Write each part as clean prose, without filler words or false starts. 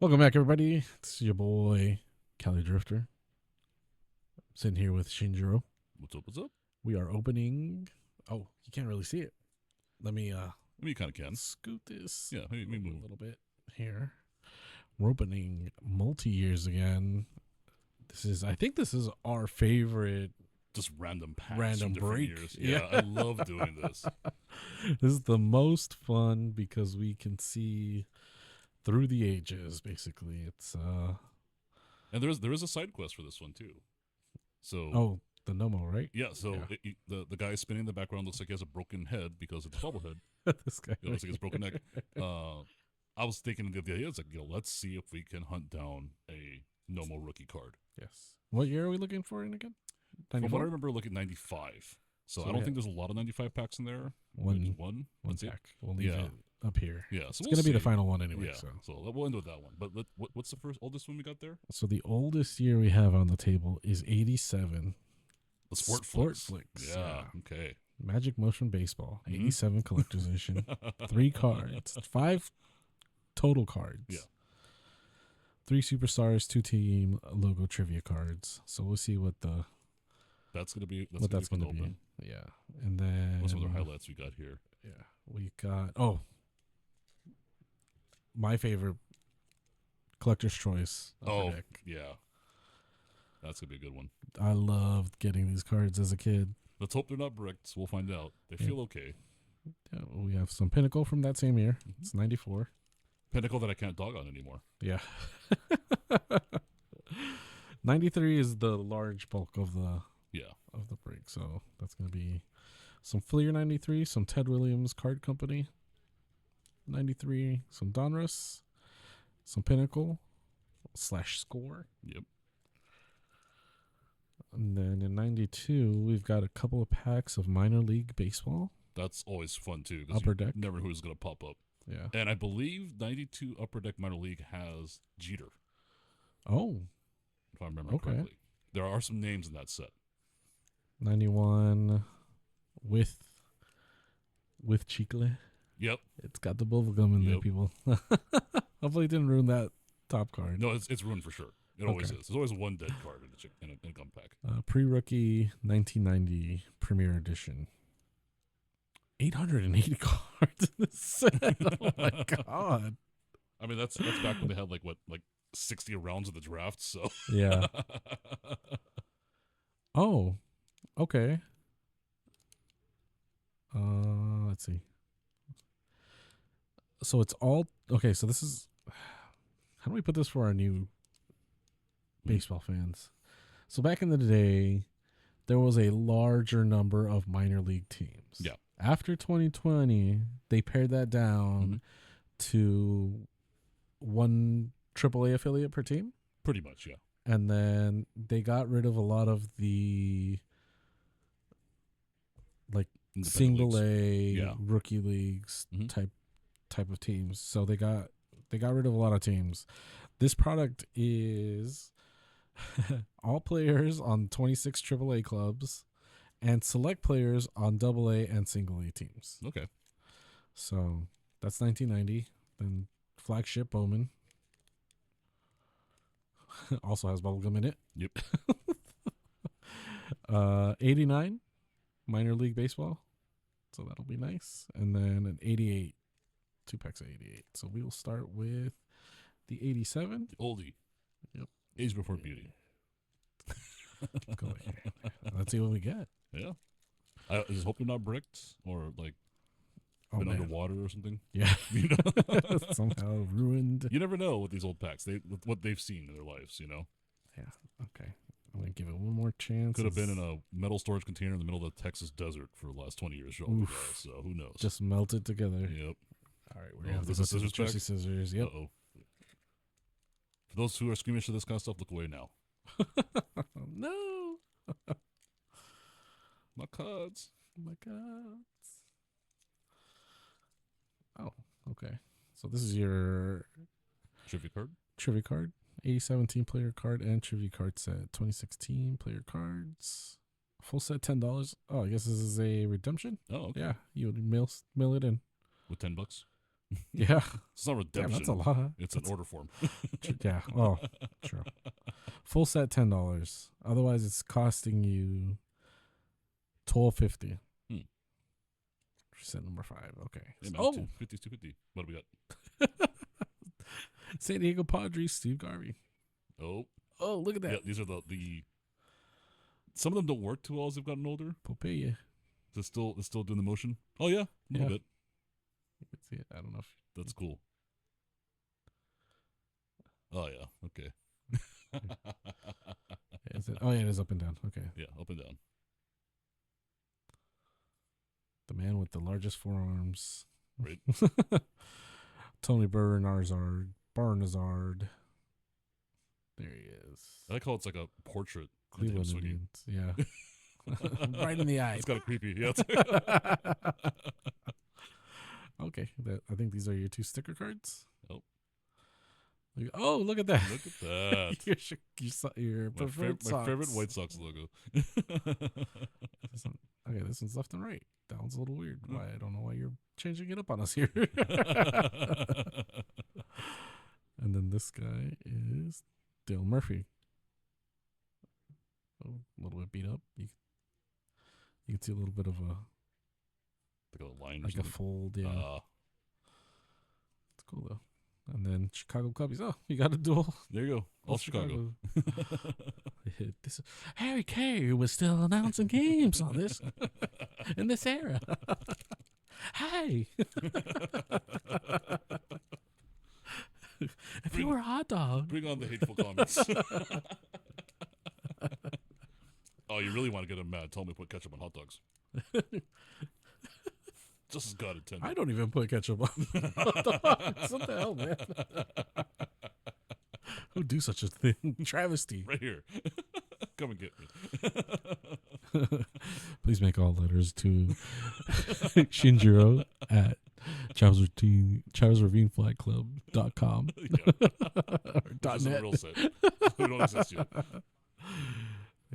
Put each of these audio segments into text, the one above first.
Welcome back, everybody. This is your boy, Cali Drifter. Sitting here with Shinjiro. What's up? What's up? We are opening. Oh, you can't really see it. Let me I mean, you kind of can. scoot this. Yeah, let me move a little bit here. We're opening multi-years again. I think this is our favorite Just random packs random from different break. years. Yeah, I love doing this. This is the most fun because we can see through the ages. Basically, it's And there is a side quest for this one too. So oh, the Nomo, right? yeah, so Yeah. the guy spinning in the background looks like he has a broken head because it's a bobblehead. This guy It looks like it's a broken neck. I was thinking the idea is like, let's see if we can hunt down a Nomo Rookie card. Yes. What year are we looking for in again? From 94? what I remember, look at 95. So I we don't got think there's a lot of 95 packs in there. one Just one. one That's it. pack. We'll leave Yeah. it up here. Yeah, so It's we'll gonna be the see. final one anyway. Yeah, So we'll end with that one. But what's the oldest one we got there? the oldest year we have on the table is 87. The Sport Flicks. Yeah. Okay. Magic Motion Baseball, Mhm. 87 collector's edition. 3 cards, 5 total cards. Yeah. 3 superstars, 2 team logo trivia cards. So we'll see what That's gonna be that's fun going to to be. open. Yeah, and then What's some other highlights we got here? Yeah, we got my favorite collector's choice. Upper Deck. Yeah, that's gonna be a good one. I loved getting these cards as a kid. Let's hope they're not bricked. We'll find out. They Yeah. feel okay. Yeah, we have some Pinnacle from that same year. Mhm. It's 94. Pinnacle that I can't dog on anymore. Yeah. 93 is the large bulk of the Yeah. break. So that's going to be some Fleer 93, some Ted Williams Card Company 93, some Donruss, some Pinnacle / Score. Yep. And then in 92, we've got a couple of packs of minor league baseball. That's always fun too. 'Cause Upper you Deck. never know who's gonna pop up. Yeah. And I believe 92 Upper Deck Minor League has Jeter, Oh, if I remember Okay. correctly. There are some names in that set. 91 with Chicle. Yep. It's got the bubble gum in there, Yep. people. Hopefully it didn't ruin that top card. No, it's ruined for sure. It always Okay. is. There's always one dead card in a gum pack. Pre-rookie 1990 Premier Edition. 880 cards in this set. Oh my god. I mean, that's back when they had like 60 rounds of the draft. So Yeah. Oh, okay. Let's see. So it's all okay. So this is how do we put this for our new baseball fans? So back in the day, there was a larger number of minor league teams. Yeah. After 2020, they pared that down to one AAA affiliate per team. pretty much, yeah. And then they got rid of a lot of the like Independent single leagues. A Yeah. rookie leagues Mhm. type of teams. So they got rid of a lot of teams. This product is all players on 26 AAA clubs and select players on AA and single A teams. Okay. So that's 1990. Then flagship Bowman also has bubblegum in it. Yep. 89 minor league baseball. So that'll be nice. And then an 88, 2 packs of 88. So we will start with the 87. The oldie. Yep. Age before beauty. Go here. Let's see what we get. Yeah. I just hope they're not bricked or like Oh, been man. underwater or something. Yeah. You know? Somehow ruined. You never know with these old packs. With what they've seen in their lives, you know. Yeah. Okay. I'm going to give it one more chance. Could have been in a metal storage container in the middle of the Texas desert for the last 20 years. Oof. So who knows? Just melted together. Yep. All right. We're Oh, going to have to this go is to the scissors juicy check? scissors. Yep. Uh-oh. For those who are squeamish to this kind of stuff, look away now. No. My cards. Oh my god. Oh, okay. So this is your Trivia card. trivia card. 2017 player card and trivia card set. 2016 player cards. Full set $10. Oh, I guess this is a redemption. Oh, okay. Yeah, you would mail it in. With $10. Yeah. It's not Damn, redemption. that's a lot. It's an order form. Yeah. Oh, true. Full set $10. Otherwise, it's costing you $12.50. Hmm. Set number 5. Okay. Hey, man, Oh, 250 is 250. What do we got? San Diego Padres, Steve Garvey. Oh, Oh, look at that. yeah. These are the. Some of them don't work too well as they've gotten older. Popeye. It's still doing the motion. Oh yeah, a little bit. You can see it. I don't know if That's cool. Oh yeah. Okay. is it. Oh yeah, it is up and down. Okay. Yeah, up and down. The man with the largest forearms. Right. Tony Barnazard. There he is. I like how it's like a portrait. of him Cleveland swinging. Indians. Yeah. Right in the eye. It's kind of creepy. Yeah. Okay. I think these are your 2 sticker cards. Oh. Oh, look at that. Look at that. your preferred My favorite socks. White Sox logo. Okay, this one's left and right. That one's a little weird. Why? I don't know why you're changing it up on us here. And then this guy is Dale Murphy. Oh, a little bit beat up. You can see a little bit of Like a line or like a something. fold. Yeah, it's cool though. And then Chicago Cubbies. Oh, you got a duel. There you go. All Chicago. This, Harry Carey was still announcing games on this in this era. Hey, if you were a hot dog, Bring on the hateful comments. Oh, you really want to get him mad? Tell me to put ketchup on hot dogs. Just as God intended. I don't even put ketchup on hot dogs. What the hell, man? Who do such a thing? Travesty. Right here. Come and get me. Please make all letters to Shinjiro at CharlesRavineFlightClub.com or This is a .net. real set. We don't exist yet. Look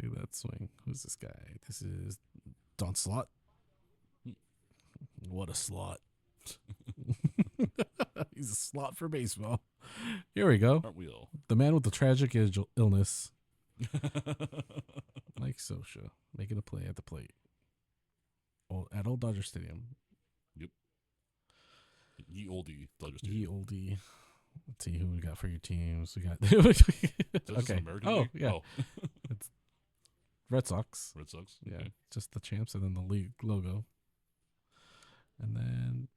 at that swing. Who's this guy? This is Don Slot. What a slot. He's a slot for baseball. Here we go. Aren't we all? The man with the tragic illness. Mike Sosha making a play at the plate. At Old Dodger Stadium. Yep. Ye oldie Dodgers. Ye oldie. Let's see who we got for your teams. We got This okay. American Oh League? yeah, Oh. it's Red Sox. Red Sox. Yeah, Okay. just the champs and then the league logo. And then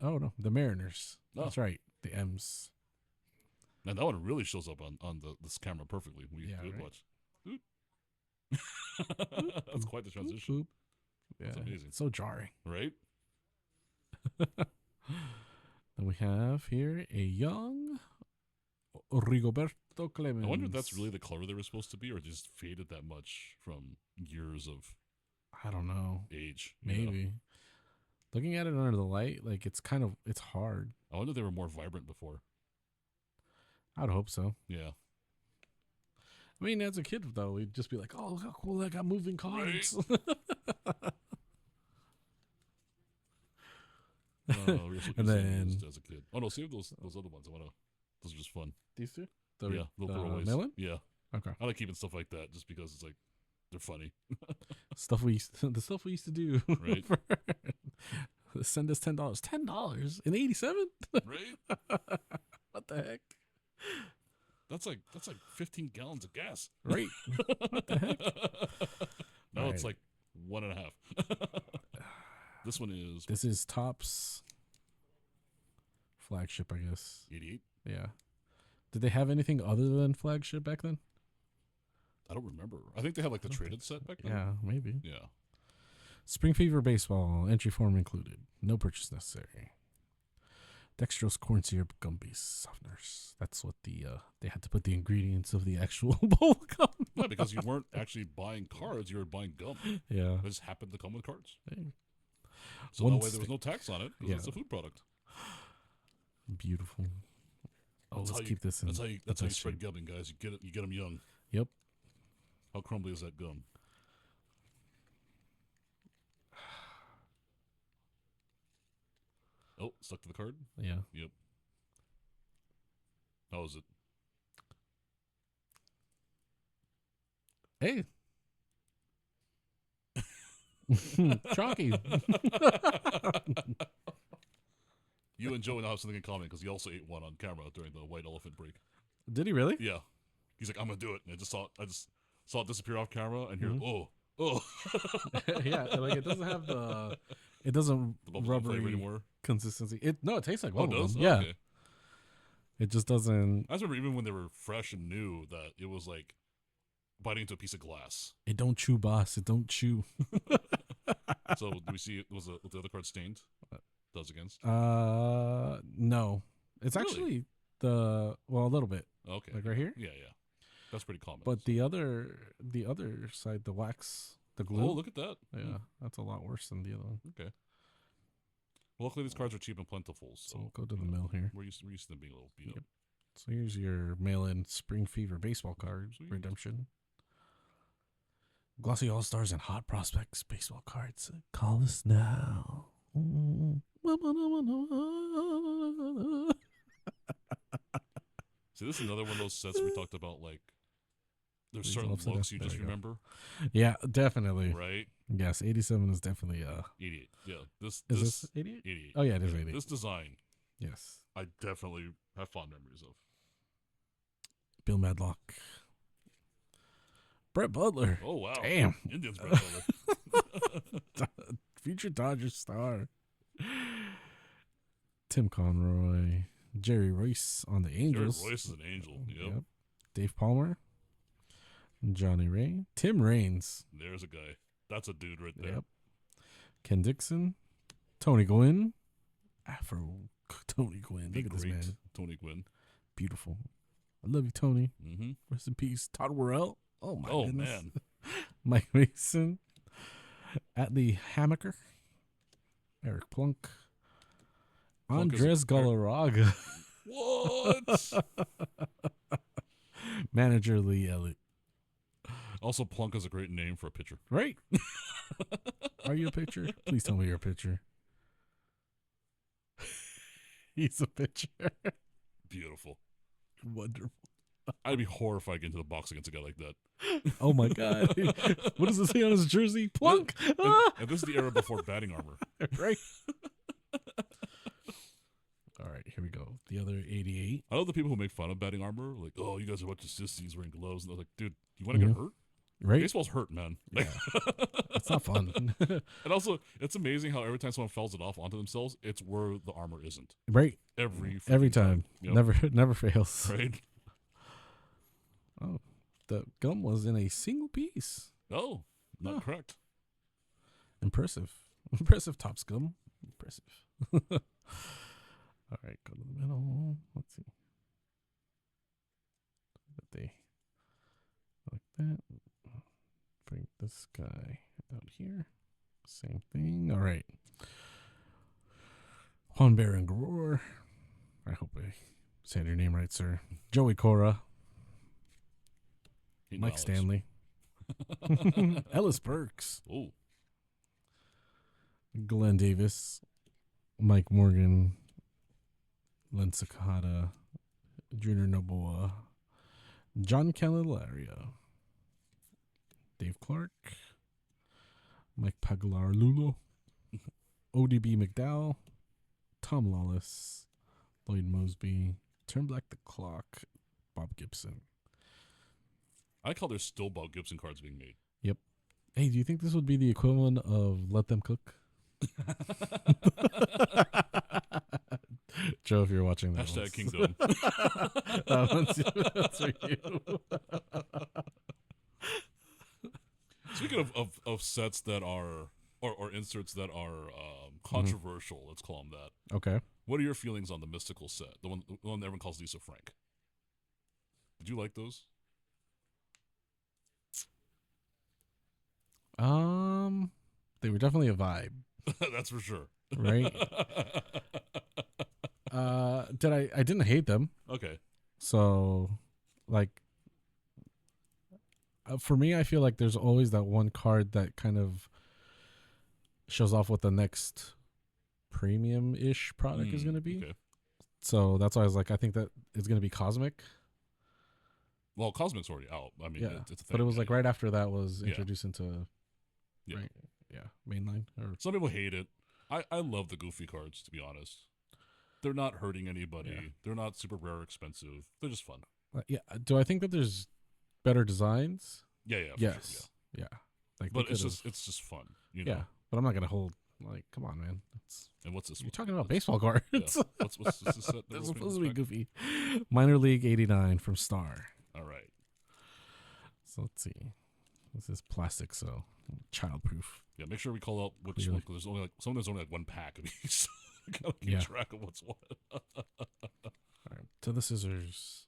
oh no, the Mariners. Oh. That's right, the M's. Now that one really shows up on this camera perfectly. We Yeah, could right. watch. Oop. That's quite the transition. Boop. Yeah, That's amazing. so jarring. Right? Then we have here a young Rigoberto Clemens. I wonder if that's really the color they were supposed to be, or just faded that much from years of I don't know. age. you know? Maybe. Looking at it under the light, like it's hard. I wonder if they were more vibrant before. I'd hope so. Yeah. I mean, as a kid, though, we'd just be like, oh, look how cool I got moving cards. Oh, we were And then- as a kid. Oh no, save those other ones. Those are just fun. These two? Yeah, little throwaways. Melon? Yeah, Okay. I like keeping stuff like that just because it's like they're funny. the stuff we used to do. Right. Send us $10. $10 in '87? Right? What the heck? That's like 15 gallons of gas. Right. What the heck? Now it's Right. like 1.5. This one is This is Topps flagship, I guess. 88. Yeah. Did they have anything other than flagship back then? I don't remember. I think they had like the traded set back then. Yeah, maybe. Yeah. Spring Fever Baseball, entry form included. No purchase necessary. Dextrose corn syrup gummies softeners. That's what they had to put the ingredients of the actual bowl gum. Yeah, because you weren't actually buying cards, you were buying gum. Yeah. It just happened to come with cards. Hey, So One that way there was stick. no tax on it because Yeah. it's a food product. beautiful. Oh, That's let's how you- keep this in. That's how you the best spread shape. gumming, guys. You get them young. Yep. How crumbly is that gum? Oh, stuck to the card? Yeah. Yep. How is it? Hey. Chalky. You and Joe now have something in common because he also ate one on camera during the white elephant break. Did he really? Yeah. He's like, I'm gonna do it. And I just saw it disappear off camera and you're Mhm. like, oh. Yeah, like it doesn't have the The bubblegum flavor rubbery anymore. consistency. It tastes like Oh, it bubblegum. does? Oh, Yeah. okay. It just doesn't. I just remember even when they were fresh and new that it was like biting into a piece of glass. It don't chew, boss. It don't chew. So do we see was the other card stained? Does against? No. It's Really? actually a little bit. Okay. Like right here. Yeah. That's pretty common. But the other side, the wax, the glue. Oh, look at that. Yeah, that's a lot worse than the other one. Okay. Well, luckily these cards are cheap and plentiful. So we'll go to the mill here. We're used to them being a little beat up. So here's your mail-in Spring Fever baseball card redemption. Glossy All-Stars and Hot Prospects baseball cards. Call us now. See, this is another one of those sets we talked about. Like, there's certain Results of looks that. you There just we go. remember, Yeah, definitely. right? Yes, 87 is definitely 88. Yeah, Is this 88? 88. Oh yeah, it is 88. This design, Yes. I definitely have fond memories of. Bill Madlock. Brett Butler. Oh wow, Damn. Indians Brett Butler. Future Dodgers star. Tim Conroy. Jerry Royce on the Angels. Jerry Royce is an angel. Yep. Dave Palmer. Johnny Ray. Tim Raines. There's a guy. That's a dude right there. Yep. Ken Dixon. Tony Gwynn. Afro Tony Gwynn. The Look at this great man. Tony Gwynn. Beautiful. I love you, Tony. Mm-hmm. Rest in peace. Todd Worrell. Oh, my goodness. Man. Mike Mason. Atlee Hammaker. Eric Plunk. Plunk is Andres Galarraga. What? Manager Lee Elliott. Also, Plunk is a great name for a pitcher. Right. Are you a pitcher? Please tell me you're a pitcher. He's a pitcher. Beautiful. Wonderful. I'd be horrified getting into the box against a guy like that. Oh my God. What does it say on his jersey? Plunk. And this is the era before batting armor. Right. All right, here we go. The other 88. I know the people who make fun of batting armor, like, oh, you guys are a bunch of sissies wearing gloves. And they're like, dude, you want to get hurt? Right. Baseball's hurt, man. Like, Yeah. It's not fun. and also, it's amazing how every time someone fouls it off onto themselves, it's where the armor isn't. Right. Every time. Yep. Never fails. Right? Oh, the gum was in a single piece. Oh, not correct. Impressive Topps gum. Impressive. All right, go to the middle. Let's see. That they like that. Bring this guy out here. Same thing. All right. Juan Baron Gror. I hope I said your name right, sir. Joey Cora. Mike Stanley. Ellis Burks. Oh, Glenn Davis. Mike Morgan. Len Sakata. Junior Noboa. John Candelario. Dave Clark. Mike Pagliarulo. ODB McDowell. Tom Lawless. Lloyd Mosby. Turn Back the Clock. Bob Gibson. I call there's still Bob Gibson cards being made. Yep. Hey, do you think this would be the equivalent of Let Them Cook? Joe, if you're watching that. Hashtag Kingdom. That's for you. Speaking of sets that are, or inserts that are controversial, let's call them that. Okay. What are your feelings on the mystical set? The one everyone calls Lisa Frank. Did you like those? They were definitely a vibe, That's for sure. right? I didn't hate them. Okay. So, like, for me, I feel like there's always that one card that kind of shows off what the next premium-ish product is going to be. Okay. So that's why I was like, I think that it's going to be Cosmic. Well, Cosmic's already out. I mean, Yeah, it's a thing. but it was yeah, like right after that was Yeah. introduced into Yeah. right, yeah, mainline or Some people hate it. I love the Goofy cards, to be honest. They're not hurting anybody. Yeah. They're not super rare or expensive. They're just fun. yeah. Do I think that there's better designs? Yeah, for Yes. sure. Yeah. Like But they it's could've- just fun, yeah. But I'm not gonna hold like, come on, man. And what's this You're one? talking about baseball cards. Yeah. What's this set? They're supposed to be goofy. Minor League '89 from Star. All right. So let's see. This is plastic, so childproof. Yeah, make sure we call out which Clearly. one because there's only like there's only like one pack of each. So we gotta keep Yeah. track of what's what. All right, to the scissors.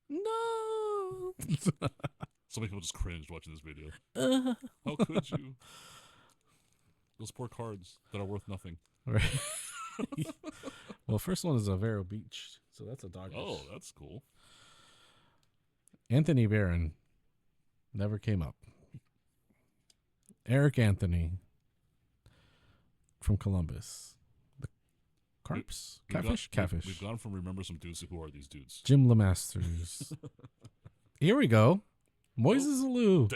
No. So many people just cringed watching this video. How could you? Those poor cards that are worth nothing. Right. Well, first one is a Vero Beach, so that's a Dodgers. Oh, that's cool. Anthony Barron never came up. Eric Anthony from Columbus. The Carps? Catfish. We've gone from remember some dudes to who are these dudes. Jim LeMasters. Here we go. Moises Alou.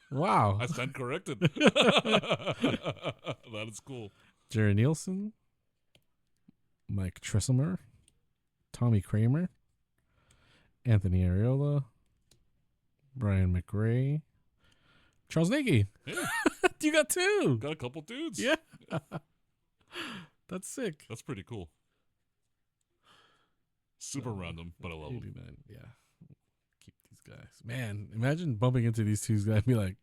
Wow. I stand corrected. That is cool. Jerry Nielsen. Mike Tresselmer. Tommy Kramer. Anthony Areola. Brian McRae. Charles Nagy. Yeah, You got two. got a couple dudes. Yeah. That's sick. That's pretty cool. Super random, but I love them. 89. Yeah. Keep these guys. Man, imagine bumping into these two guys and be like,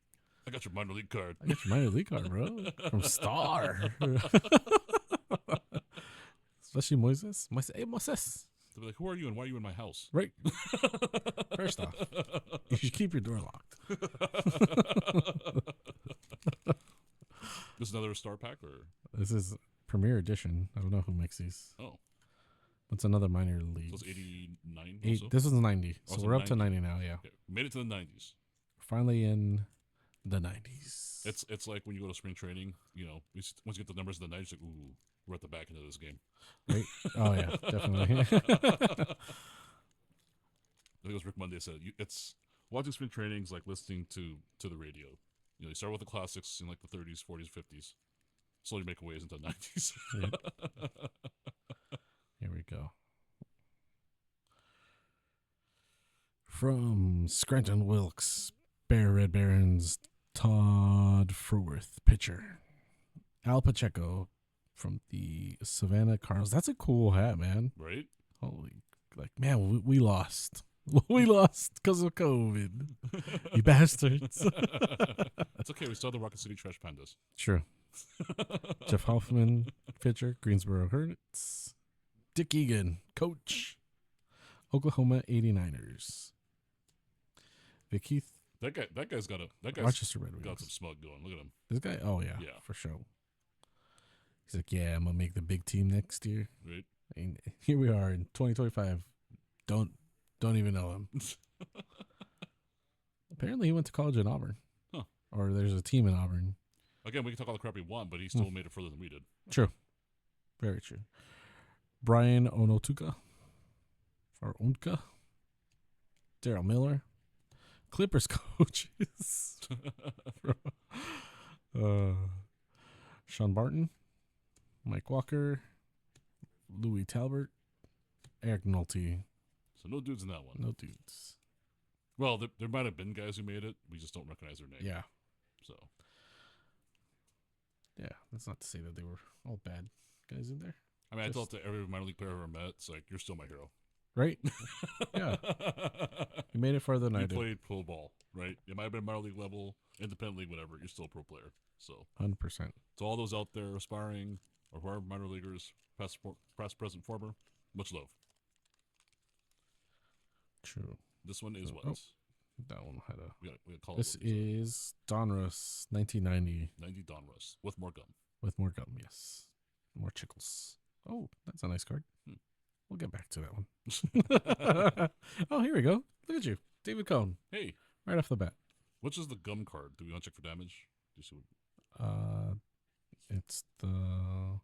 I got your minor league card. I got your minor league card, bro. From Star. Especially Moises. Hey, Moises. They'll be like, who are you and why are you in my house? Right. First off, you should keep your door locked. This is another star pack, or This is Premier Edition. I don't know who makes these. oh, It's another minor league. so it's 89. Eight, Also? this is 90. Oh, So so we're up to 90. 90 now, yeah. Okay, made it to the 90s. Finally in the 90s. It's like when you go to spring training. You know, once you get the numbers in the 90s, like, ooh, we're at the back end of this game. Right? Oh, yeah, definitely. I think it was Rick Monday said it's watching spring training is like listening to the radio. You know, you start with the classics in like the 30s, 40s, 50s, slowly make ways into the 90s. Here we go. From Scranton Wilkes, Bear Red Barons, Todd Fruworth, pitcher. Al Pacheco from the Savannah Cardinals. That's a cool hat, man. Right? Holy, like, man, we lost. We lost because of COVID. You bastards. It's okay. We still have the Rocket City Trash Pandas. True. Jeff Hoffman, pitcher, Greensboro Hornets. Dick Egan, coach, Oklahoma 89ers. Vic Heath, That guy's got Rochester Red Wings. got some smug going. Look at him. This guy, oh yeah, Yeah. for sure. He's like, yeah, I'm gonna make the big team next year. Right? And here we are in 2025. Don't even know him. Apparently, he went to college in Auburn. Huh. Or there's a team in Auburn. Again, we can talk all the crap we want, but he still made it further than we did. True. Very true. Brian Onotuka. Or Onka. Daryl Miller. Clippers coaches. Sean Barton. Mike Walker. Louis Talbert. Eric Nolte. So no dudes in that one. No dudes. Well, there might have been guys who made it. We just don't recognize their name. Yeah. So Yeah. That's not to say that they were all bad guys in there. I mean, I thought that every minor league player I ever met, it's like, you're still my hero. Right? Yeah. You made it further than I You did. played pro ball, right? It might have been minor league level, independent league, whatever. You're still a pro player. So 100%. to all those out there aspiring or who are minor leaguers, past, present, former, much love. True. This one is So- what? oh. That one had a. We got to call This it. What these is Donruss 1990 are. 90 Donruss with more gum. with more gum, yes. More chickles. Oh, that's a nice card. Hmm. We'll get back to that one. Oh, here we go. Look at you. David Cohn, Hey, right off the bat. which is the gum card? Do we want to check for damage? Do you see what, It's the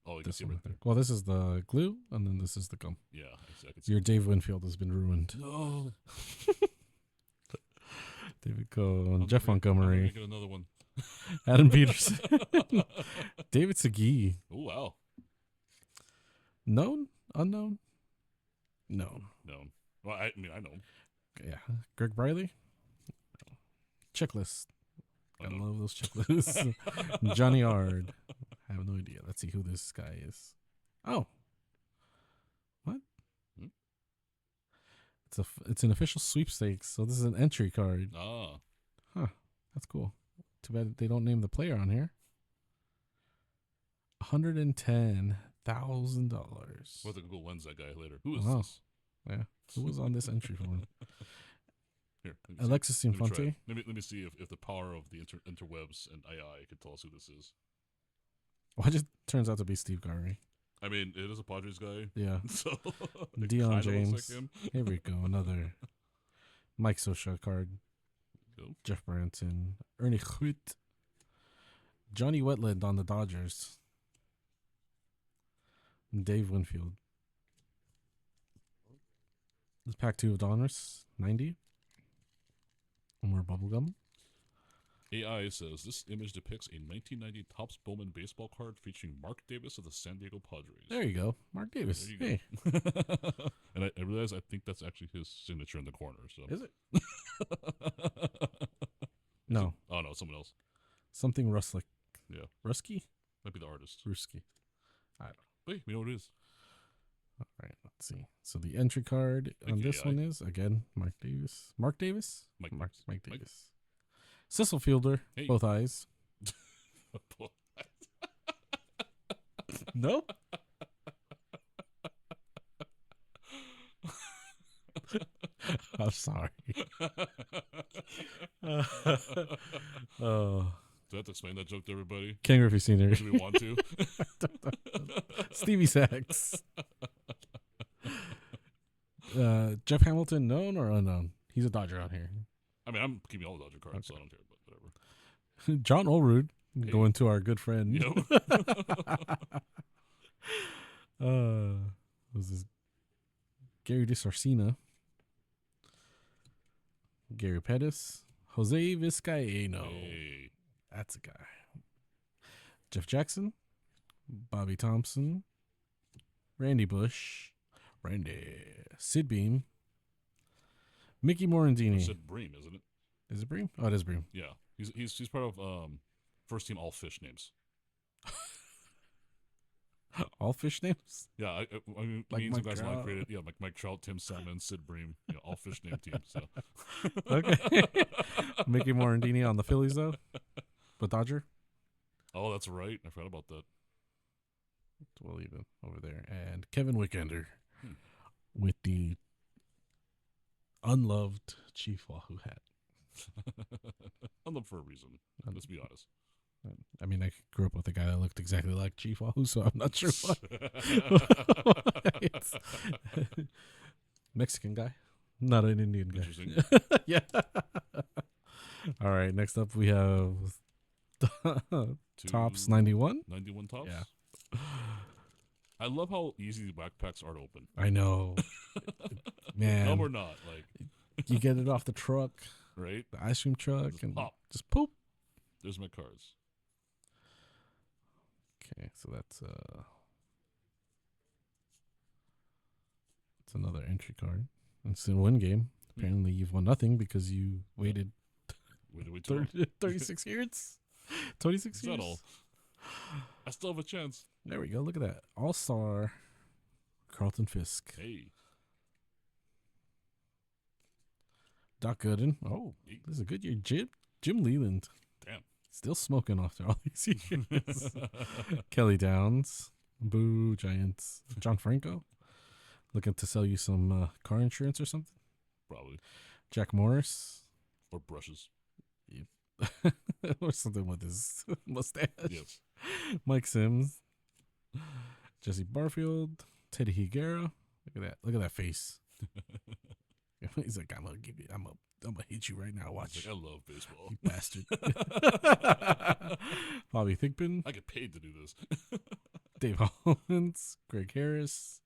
Oh, you can This see it one. right there. Well, this is the glue, and then this is the gum. Yeah, I can see. Your Dave Winfield has been ruined. No. David Cohn, I'm Jeff gonna Montgomery, get another one. Adam Peterson, David Segui. Oh wow. Known? Unknown? Known. No. Well, I mean, I know. Yeah. Greg Briley? Checklist. I Unknown. love those checklists. Johnny Ard. I have no idea. Let's see who this guy is. Oh. What? Hmm? It's an official sweepstakes, so this is an entry card. Ah. Huh. That's cool. Too bad they don't name the player on here. $110,000. We'll have to Google lens that guy later. Who is Wow. this? Yeah. Who was on this entry form? Here, let me see. Alexis Let me try Infante. it. Let me see if the power of the interwebs and AI can tell us who this is. Well, it just turns out to be Steve Garvey. I mean, it is a Padres guy, Yeah. so Deion it kinda looks James. like him. Here we go. Another Mike Sosha card. Go. Jeff Branson. Ernie Huit. Johnny Wetland on the Dodgers. And Dave Winfield. This pack 2 of Donruss. 90. And more bubblegum. AI says this image depicts a 1990 Topps Bowman baseball card featuring Mark Davis of the San Diego Padres. There you go. Mark Davis. There you Hey. go. And I realize I think that's actually his signature in the corner. So Is it? No. Oh no, someone else. Something Ruslick. Yeah, Rusky? might be the artist. Rusky. I don't know. Wait, we know what it is. All right, let's see. So the entry card on Like this AI. one is, again, Mark Davis. Mark Davis? Mike Mark Davis. Davis. Cecil Fielder, Hey. both eyes. Nope. I'm sorry. Oh, Do I have to explain that joke to everybody? Ken Griffey Sr. Do we want to? Stevie Sachs. Jeff Hamilton, known or unknown? He's a Dodger on here. I mean, I'm keeping all the Dodger cards, so I don't care, but whatever. John Olrud, Hey. going to our good friend. Yep. Was this Gary DeSarcina, Gary Pettis, Jose Vizcaíno. Hey. That's a guy. Jeff Jackson, Bobby Thompson, Randy Bush, Sid Beam, Mickey Morandini. Sid Bream, isn't it? Is it Bream? Oh, it is Bream. Yeah. He's part of first team all fish names. All fish names? Yeah, I mean, Like me and some Mike guys when I Trout. created, yeah, like Mike Trout, Tim Salmon, Sid Bream, all fish name team. So Okay. Mickey Morandini on the Phillies, though? But Dodger? Oh, that's right. I forgot about that. We'll leave him over there. And Kevin Wickender Hmm. with the unloved Chief Wahoo hat. I love for a reason. Let's be honest. I mean, I grew up with a guy that looked exactly like Chief Wahoo, so I'm not sure why. It's Mexican guy, not an Indian guy. Interesting. Yeah. All right. Next up, we have Topps 91. 91 tops. Yeah. I love how easy the backpacks are to open. I know, man. Dumb or not, like, You get it off the truck, right? the ice cream truck, Just and pop. just poop. There's my cards. Okay, so that's another entry card. It's a win game. Apparently, you've won nothing because you waited Wait till 36 years. 26 years. settle. I still have a chance. There we go. Look at that. All-star Carlton Fisk. Hey, Doc Gooden. Oh, Hey. this is a good year. Jim Leland. Damn. Still smoking after all these years. Kelly Downs. Boo, Giants. John Franco. Looking to sell you some car insurance or something. probably. Jack Morris. Or brushes. Or something with his mustache. Yes. Mike Sims. Jesse Barfield. Teddy Higuera. Look at that. Look at that face. He's like, I'm gonna hit you right now. Watch. He's like, I love baseball. You bastard. Bobby Thigpen. I get paid to do this. Dave Hollins, Greg Harris,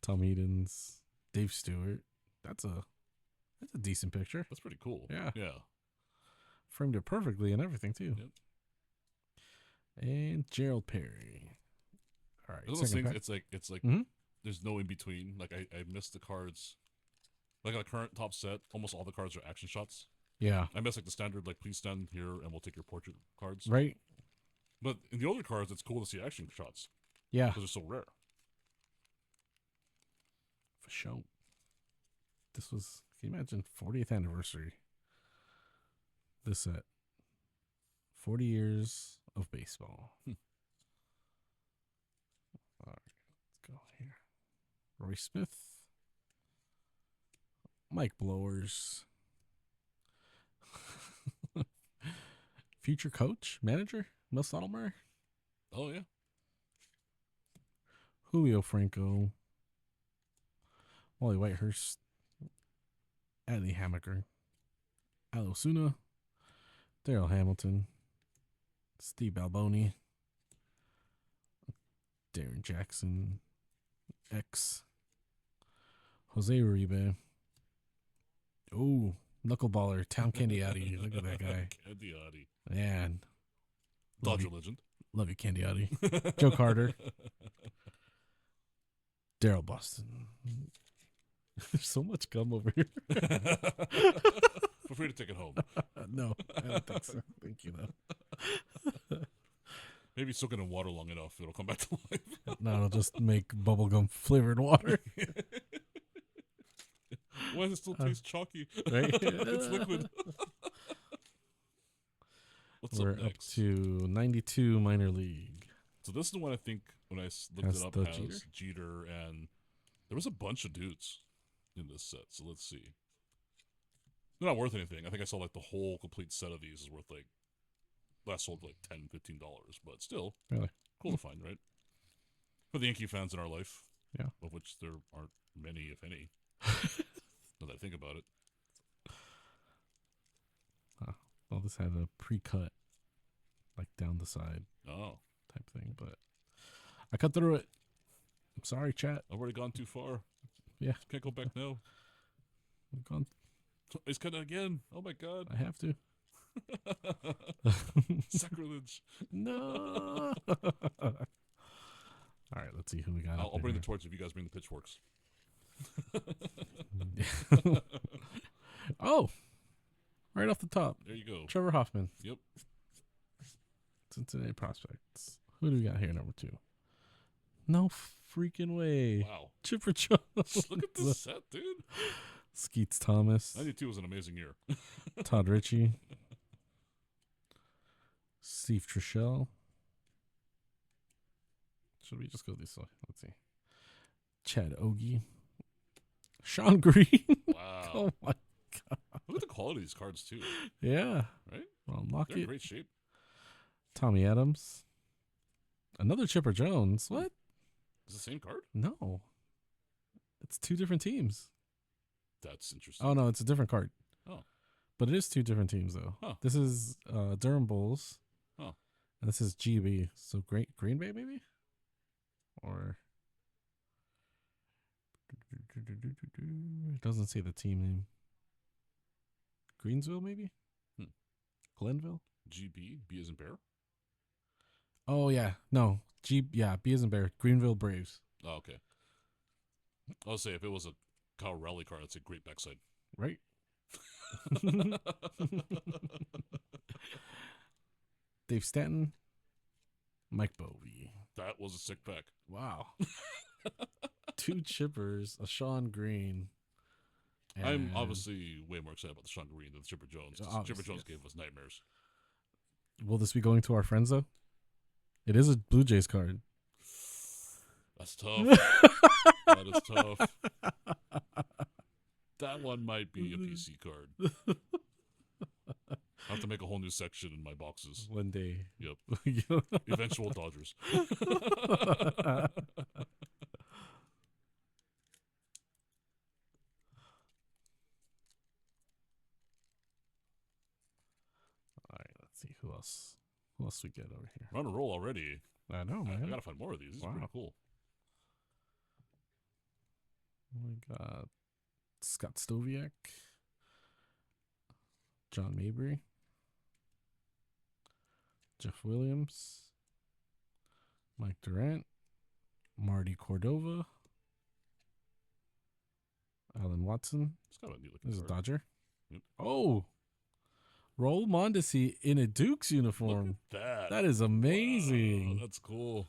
Tom Edens, Dave Stewart. That's a decent picture. That's pretty cool. Yeah. Yeah. Framed it perfectly and everything too. Yep. And Gerald Perry. All right. Those Second things, pack. it's like Mhm. there's no in between. Like I missed the cards. Like on the current top set, almost all the cards are action shots. Yeah. I miss like the standard, like please stand here and we'll take your portrait cards. Right. But in the older cards, it's cool to see action shots Yeah. because they're so rare. For sure. This was, can you imagine, 40th anniversary? This set. 40 years of baseball. All right, let's go here. Roy Smith. Mike Blowers. Future coach, manager, Mel Stottlemyre. Oh yeah. Julio Franco. Wally Whitehurst. Adley Hammaker. Al Osuna. Daryl Hamilton. Steve Alboni. Darren Jackson. X. Jose Uribe. Oh, knuckleballer. Town Candiotti. Look at that guy. Candiotti. Man. Love Dodger you, legend. love you, Candiotti. Joe Carter. Daryl Boston. There's so much gum over here. Feel free to take it home. No, I don't think so. Thank you, though. Maybe soak it in water long enough, it'll come back to life. No, it'll just make bubblegum flavored water. Why does it still taste chalky? Right? It's liquid. What's We're up up next? to 92 minor league. So this is the one I think when I looked Has it up the has Jeter, and there was a bunch of dudes in this set. So let's see. They're not worth anything. I think I saw like the whole complete set of these is worth like last sold like $10, $15, but still Really? cool to find, right? For the Yankee fans in our life, Yeah. of which there aren't many, if any. Now that I think about it. Well, this had a pre-cut, like down the side Oh, type thing, but I cut through it. I'm sorry, chat. I've already gone too far. Yeah. Can't go back now. I've gone. It's cut it again. Oh my god. I have to. Sacrilege. No. All right, let's see who we got. I'll bring the torch if you guys bring the pitchforks. Oh, right off the top, There you go. Trevor Hoffman. Yep. Cincinnati Prospects. Who do we got here? Number 2. No freaking way. Wow. Chipper Jones. Look at this set, dude. Skeets Thomas. 92 was an amazing year. Todd Ritchie. Steve Trishelle. Should we just go this way? Let's see. Chad Ogie. Sean Green. Wow. Oh my god. Look at the quality of these cards, too. Yeah. Right? Well, lock They're in it. great shape. Tommy Adams. Another Chipper Jones. What? Is it the same card? No. It's 2 different teams. That's interesting. Oh, no, it's a different card. Oh. But it is 2 different teams, though. Huh. This is Durham Bulls. Oh. And this is GB. So Green Bay, maybe? Or. It doesn't say the team name. Greensville, maybe? Hmm. Glenville? GB, B as in bear? Oh, yeah. No. B as in Bear. Greenville Braves. Oh, okay. I'll say if it was a Kyle Raleigh card, I'd say great backside. Right? Dave Stanton. Mike Bovee. That was a sick pack. Wow. 2 chippers, a Sean Green. I'm obviously way more excited about the Sean Green than the Chipper Jones. 'Cause Obviously, Chipper Jones yes. gave us nightmares. Will this be going to our friends, though? It is a Blue Jays card. That's tough. That is tough. That one might be a PC card. I have to make a whole new section in my boxes. One day. Yep. Eventual Dodgers. All right, let's see who else. Who else we get over here? We're on a roll already. I know, man. I gotta find more of these. These are pretty cool. We got Scott Stoviak, John Mabry, Jeff Williams, Mike Durant, Marty Cordova, Alan Watson. It's kind of a neat looking This is card. Dodger. Yep. Oh, Roll Mondesi in a Dukes uniform. Look at that. That is amazing. Wow, that's cool.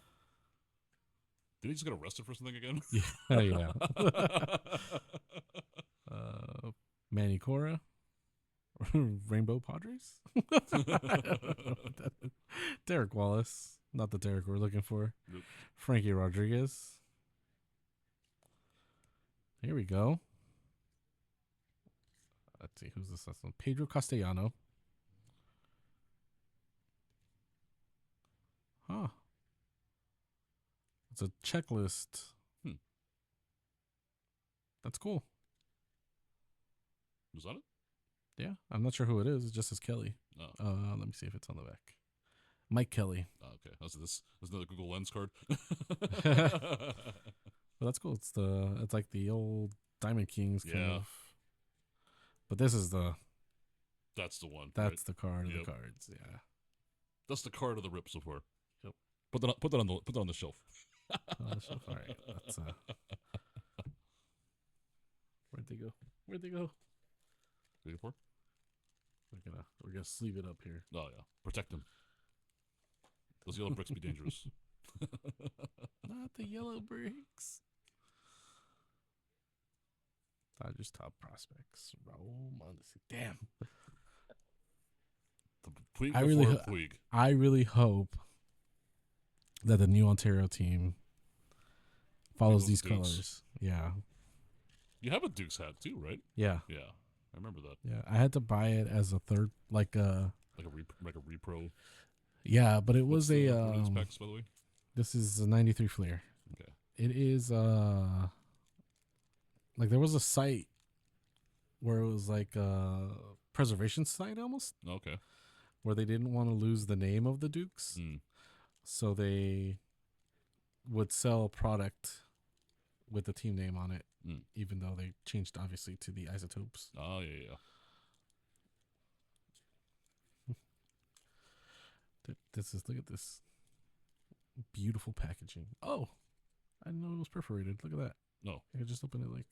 Did he just get arrested for something again? Yeah. Manny Cora. Rainbow Padres. Derek Wallace. Not the Derek we're looking for. Nope. Frankie Rodriguez. Here we go. Let's see, who's this last one? Pedro Castellano. Huh. It's a checklist. That's cool. Was that it? Yeah. I'm not sure who it is. It just says Kelly. Oh. Let me see if it's on the back. Mike Kelly. Oh, okay. That's another Google Lens card. Well, that's cool. It's like the old Diamond Kings kind Yeah. of. But this is That's the one. that's right? the card of Yep. the cards. Yeah. That's the card of the rip so far. Yep. Put that on the shelf. All right. That's where'd they go? Where'd they go? 84? We're gonna sleeve it up here. Oh yeah. Protect them. Those yellow bricks be dangerous. Not the yellow bricks. Dodgers top prospects. Raul Mondesi. Damn. The Puig I really before Puig. I really hope that the new Ontario team follows these Dukes. colors. Yeah. You have a Dukes hat too, right? Yeah. Yeah. I remember that. Yeah. I had to buy it as a third Like a repro. yeah, but it What's was a what are these specs, by the way? this is a 93 Fleer. Okay. It is like there was a site where it was like a preservation site almost, Okay. where they didn't want to lose the name of the Dukes. Mm. So they would sell a product with the team name on it, even though they changed obviously to the isotopes. Oh yeah. Look at this beautiful packaging. Oh, I didn't know it was perforated. Look at that. No. I could just open it like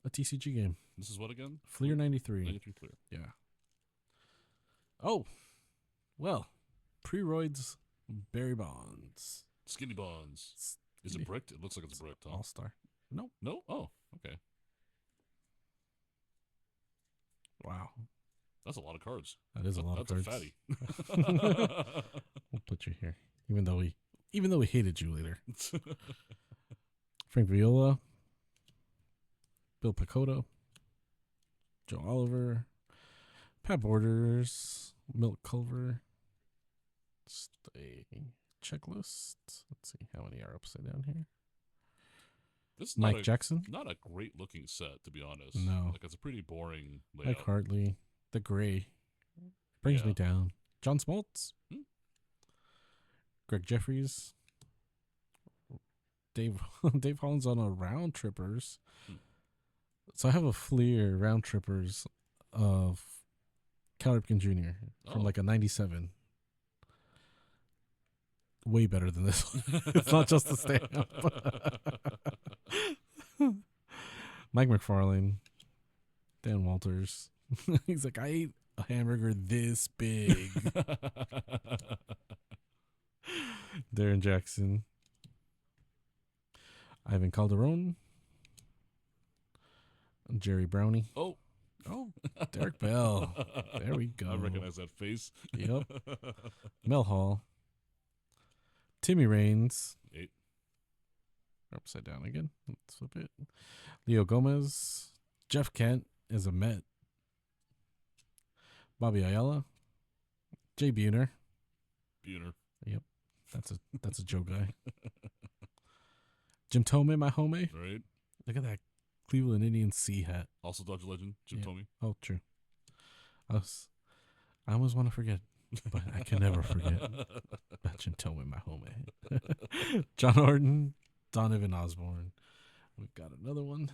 a TCG game. This is what again? Fleer 93. 93 Fleer. Yeah. Oh, well, Preroids Barry Bonds. Skinny Bonds. Is it bricked? It looks like it's bricked, huh? All Star. No. No? Oh, okay. Wow. That's a lot of cards. That is a lot of cards. That's a fatty. We'll put you here, even though we hated you later. Frank Viola, Bill Picotto, Joe Oliver, Pat Borders, Milt Culver. Just a checklist. Let's see how many are upside down here. This is Mike Jackson. Not a great looking set, to be honest. No. Like, it's a pretty boring layout. Mike Hartley. The gray brings me down. John Smoltz. Greg Jeffries. Dave Hollins on a Round Trippers. So I have a Fleer Round Trippers of Cal Ripken Jr. from like a 97. Way better than this one. It's not just a stamp. Mike McFarlane. Dan Walters. He's like, I ate a hamburger this big. Darren Jackson. Ivan Calderon. Jerry Brownie. Oh, Derek Bell. There we go. I recognize that face. Yep. Mel Hall. Timmy Raines. 8. Upside down again. Let's flip it. Leo Gomez. Jeff Kent is a Met. Bobby Ayala. Jay Buhner. Buhner. Yep. That's a Joe guy. Jim Thome, my homie. Right. Look at that Cleveland Indians C hat. Also Dodger legend, Jim Thome. Oh, true. I always want to forget. but I can never forget. Tell me my homie. John Orton, Donovan Osborne. We've got another one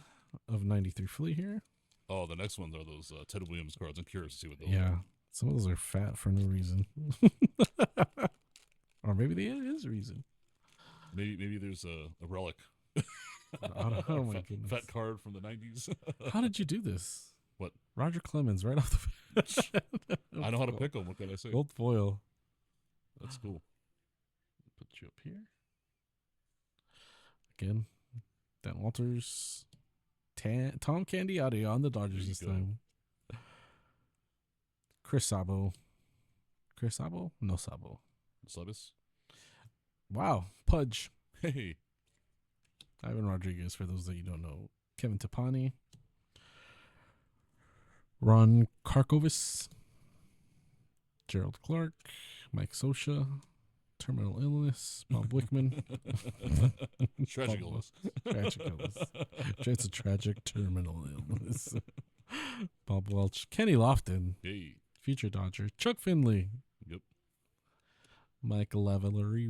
of 93 Flea here. Oh, the next ones are those Ted Williams cards. I'm curious to see what those Yeah, are. some of those are fat for no reason. Or maybe there is a reason. Maybe there's a relic. Oh my fat, goodness. fat card from the 90s. How did you do this? What? Roger Clemens right off the I know how to pick them. What can I say? Gold foil. That's cool. Put you up here. Again, Dan Walters. Tom Candiati on the Dodgers this time. Chris Sabo. Chris Sabo? No Sabo. Sabis? Wow. Pudge. Hey. Ivan Rodriguez, for those that you don't know. Kevin Tapani. Ron Karkovis. Gerald Clark. Mike Sosha. Terminal illness. Bob Wickman. Tragic illness. Tragic illness. It's a tragic terminal illness. Bob Welch. Kenny Lofton. Hey. Future Dodger. Chuck Finley. Yep. Michael Lavallery.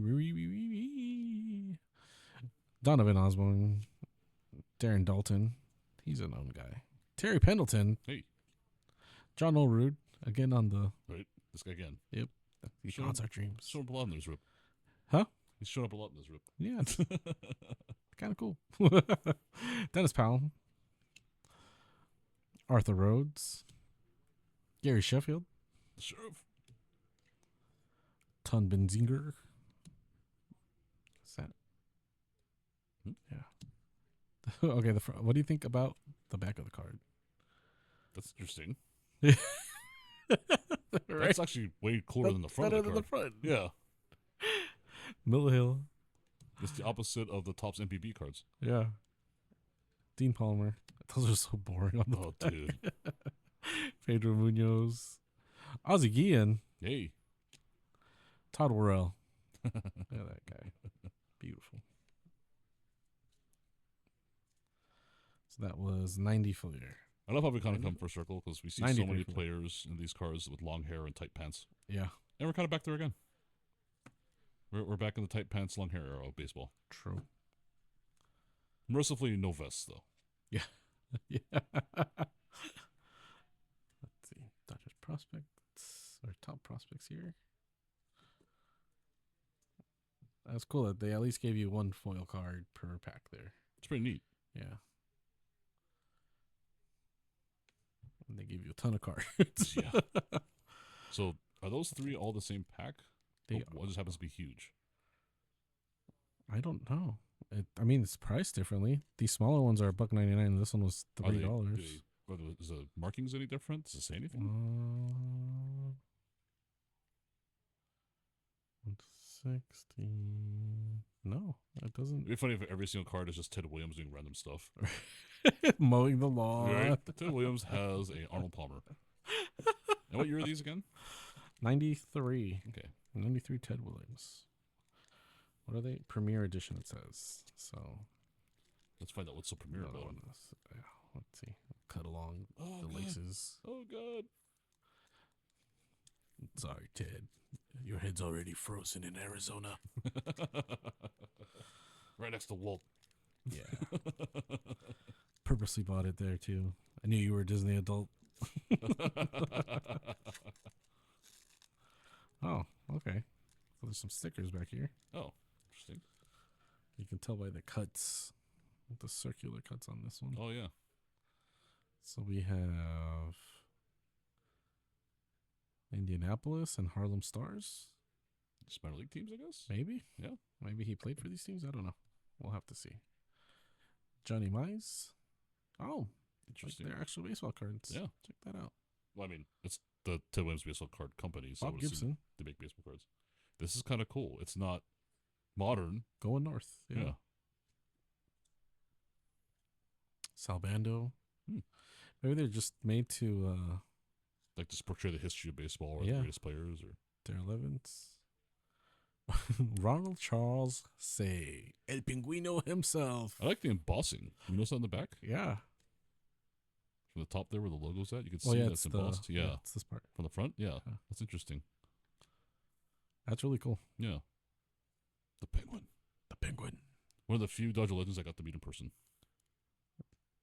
Donovan Osborne. Darren Dalton. He's a known guy. Terry Pendleton. Hey. John Olrude. Again on the... Right. This guy again. Yep. He haunts our dreams. He's showing up a lot in this rip. Huh? He's showing up a lot in this rip. Yeah. It's kind of cool. Dennis Powell. Arthur Rhodes. Gary Sheffield. The sheriff. Ton Benzinger. What's that? Yeah. Okay. What do you think about the back of the card? That's interesting. Right? That's actually way cooler than the front Better of the than card. the front. Yeah. Miller Hill. It's the opposite of the Topps MPB cards. Yeah. Dean Palmer. Those are so boring on the Oh, back. dude. Pedro Munoz. Ozzie Guillen. Hey. Todd Worrell. Look at that guy. Beautiful. So that was 90 Fleer. I love how we kind of come full circle because we see so 93 many Fleer. players in these cards with long hair and tight pants. Yeah. And we're kind of back there again. We're back in the tight pants, long hair era of baseball. True. Mercifully, no vests, though. Yeah. Yeah. Let's see. Dodgers prospects. Or top prospects here. That's cool that they at least gave you one foil card per pack there. It's pretty neat. Yeah. And they give you a ton of cards. Yeah. So, are those three all the same pack? They Or one just happens to be huge. I don't know. I mean, it's priced differently. These smaller ones are $1.99. This one was $3. Is the markings any different? Does it say anything? 160. No, it doesn't. It'd be funny if every single card is just Ted Williams doing random stuff. Mowing the lawn. Right? Ted Williams has a Arnold Palmer. And what year are these again? 93. Okay. 93 Ted Williams. What are they? Premier edition, it says. So. Let's find out what's so premier about them. Let's see. Cut along the laces. Oh, God. Sorry, Ted. Your head's already frozen in Arizona. Right next to Walt. Yeah. Purposely bought it there, too. I knew you were a Disney adult. Oh, okay. So there's some stickers back here. Oh, interesting. You can tell by the cuts, the circular cuts on this one. Oh, yeah. So we have Indianapolis and Harlem Stars. Just minor league teams, I guess? Maybe. Yeah. Maybe he played for these teams. I don't know. We'll have to see. Johnny Mize. Oh, Interesting. Like they're actual baseball cards. Yeah. Check that out. Well, I mean, it's the Ted Williams baseball card company. So Bob Gibson. They make baseball cards. This is kind of cool. It's not modern. Going north. Yeah. Salbando. Maybe they're just made to Like just portray the history of baseball or Yeah. the greatest players. Or Darrell Evans. Ronald Charles Say. El Pinguino himself. I like the embossing. You notice that on the back? Yeah. From the top there where the logo's at? You can Oh, see yeah, that's embossed. Yeah. it's this part. From the front? Yeah. Yeah. That's interesting. That's really cool. Yeah. The Penguin. The Penguin. One of the few Dodger legends I got to meet in person.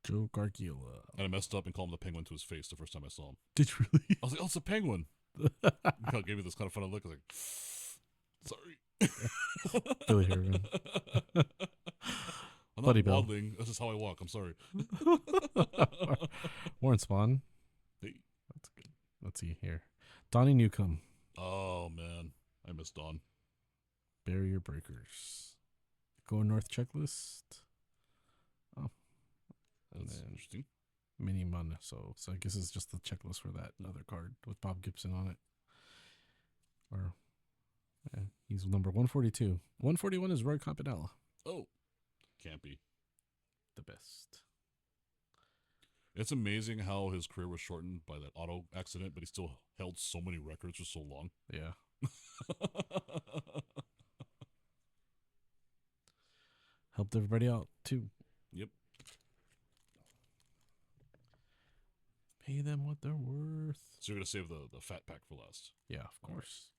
Joe Gargiola. And I messed up and called him the Penguin to his face the first time I saw him. Did you really? I was like, oh, it's a Penguin. He kind of gave me this kind of funny look. I was like, sorry. Billy Herman. I'm Buddy not Bill. waddling. This is how I walk. I'm sorry. Warren Spahn. Hey. That's good. Let's see here. Donnie Newcomb. Oh, man. I miss Don. Barrier Breakers. Go North checklist. Oh. And That's then interesting. Mini Mun. So I guess it's just the checklist for that other card with Bob Gibson on it. Or yeah, he's number 142. 141 is Roy Campanella. Oh. Can't be. The best. It's amazing how his career was shortened by that auto accident, but he still held so many records for so long. Yeah. Helped everybody out too. Yep. Pay them what they're worth. So you're going to save the fat pack for last. Yeah, of course.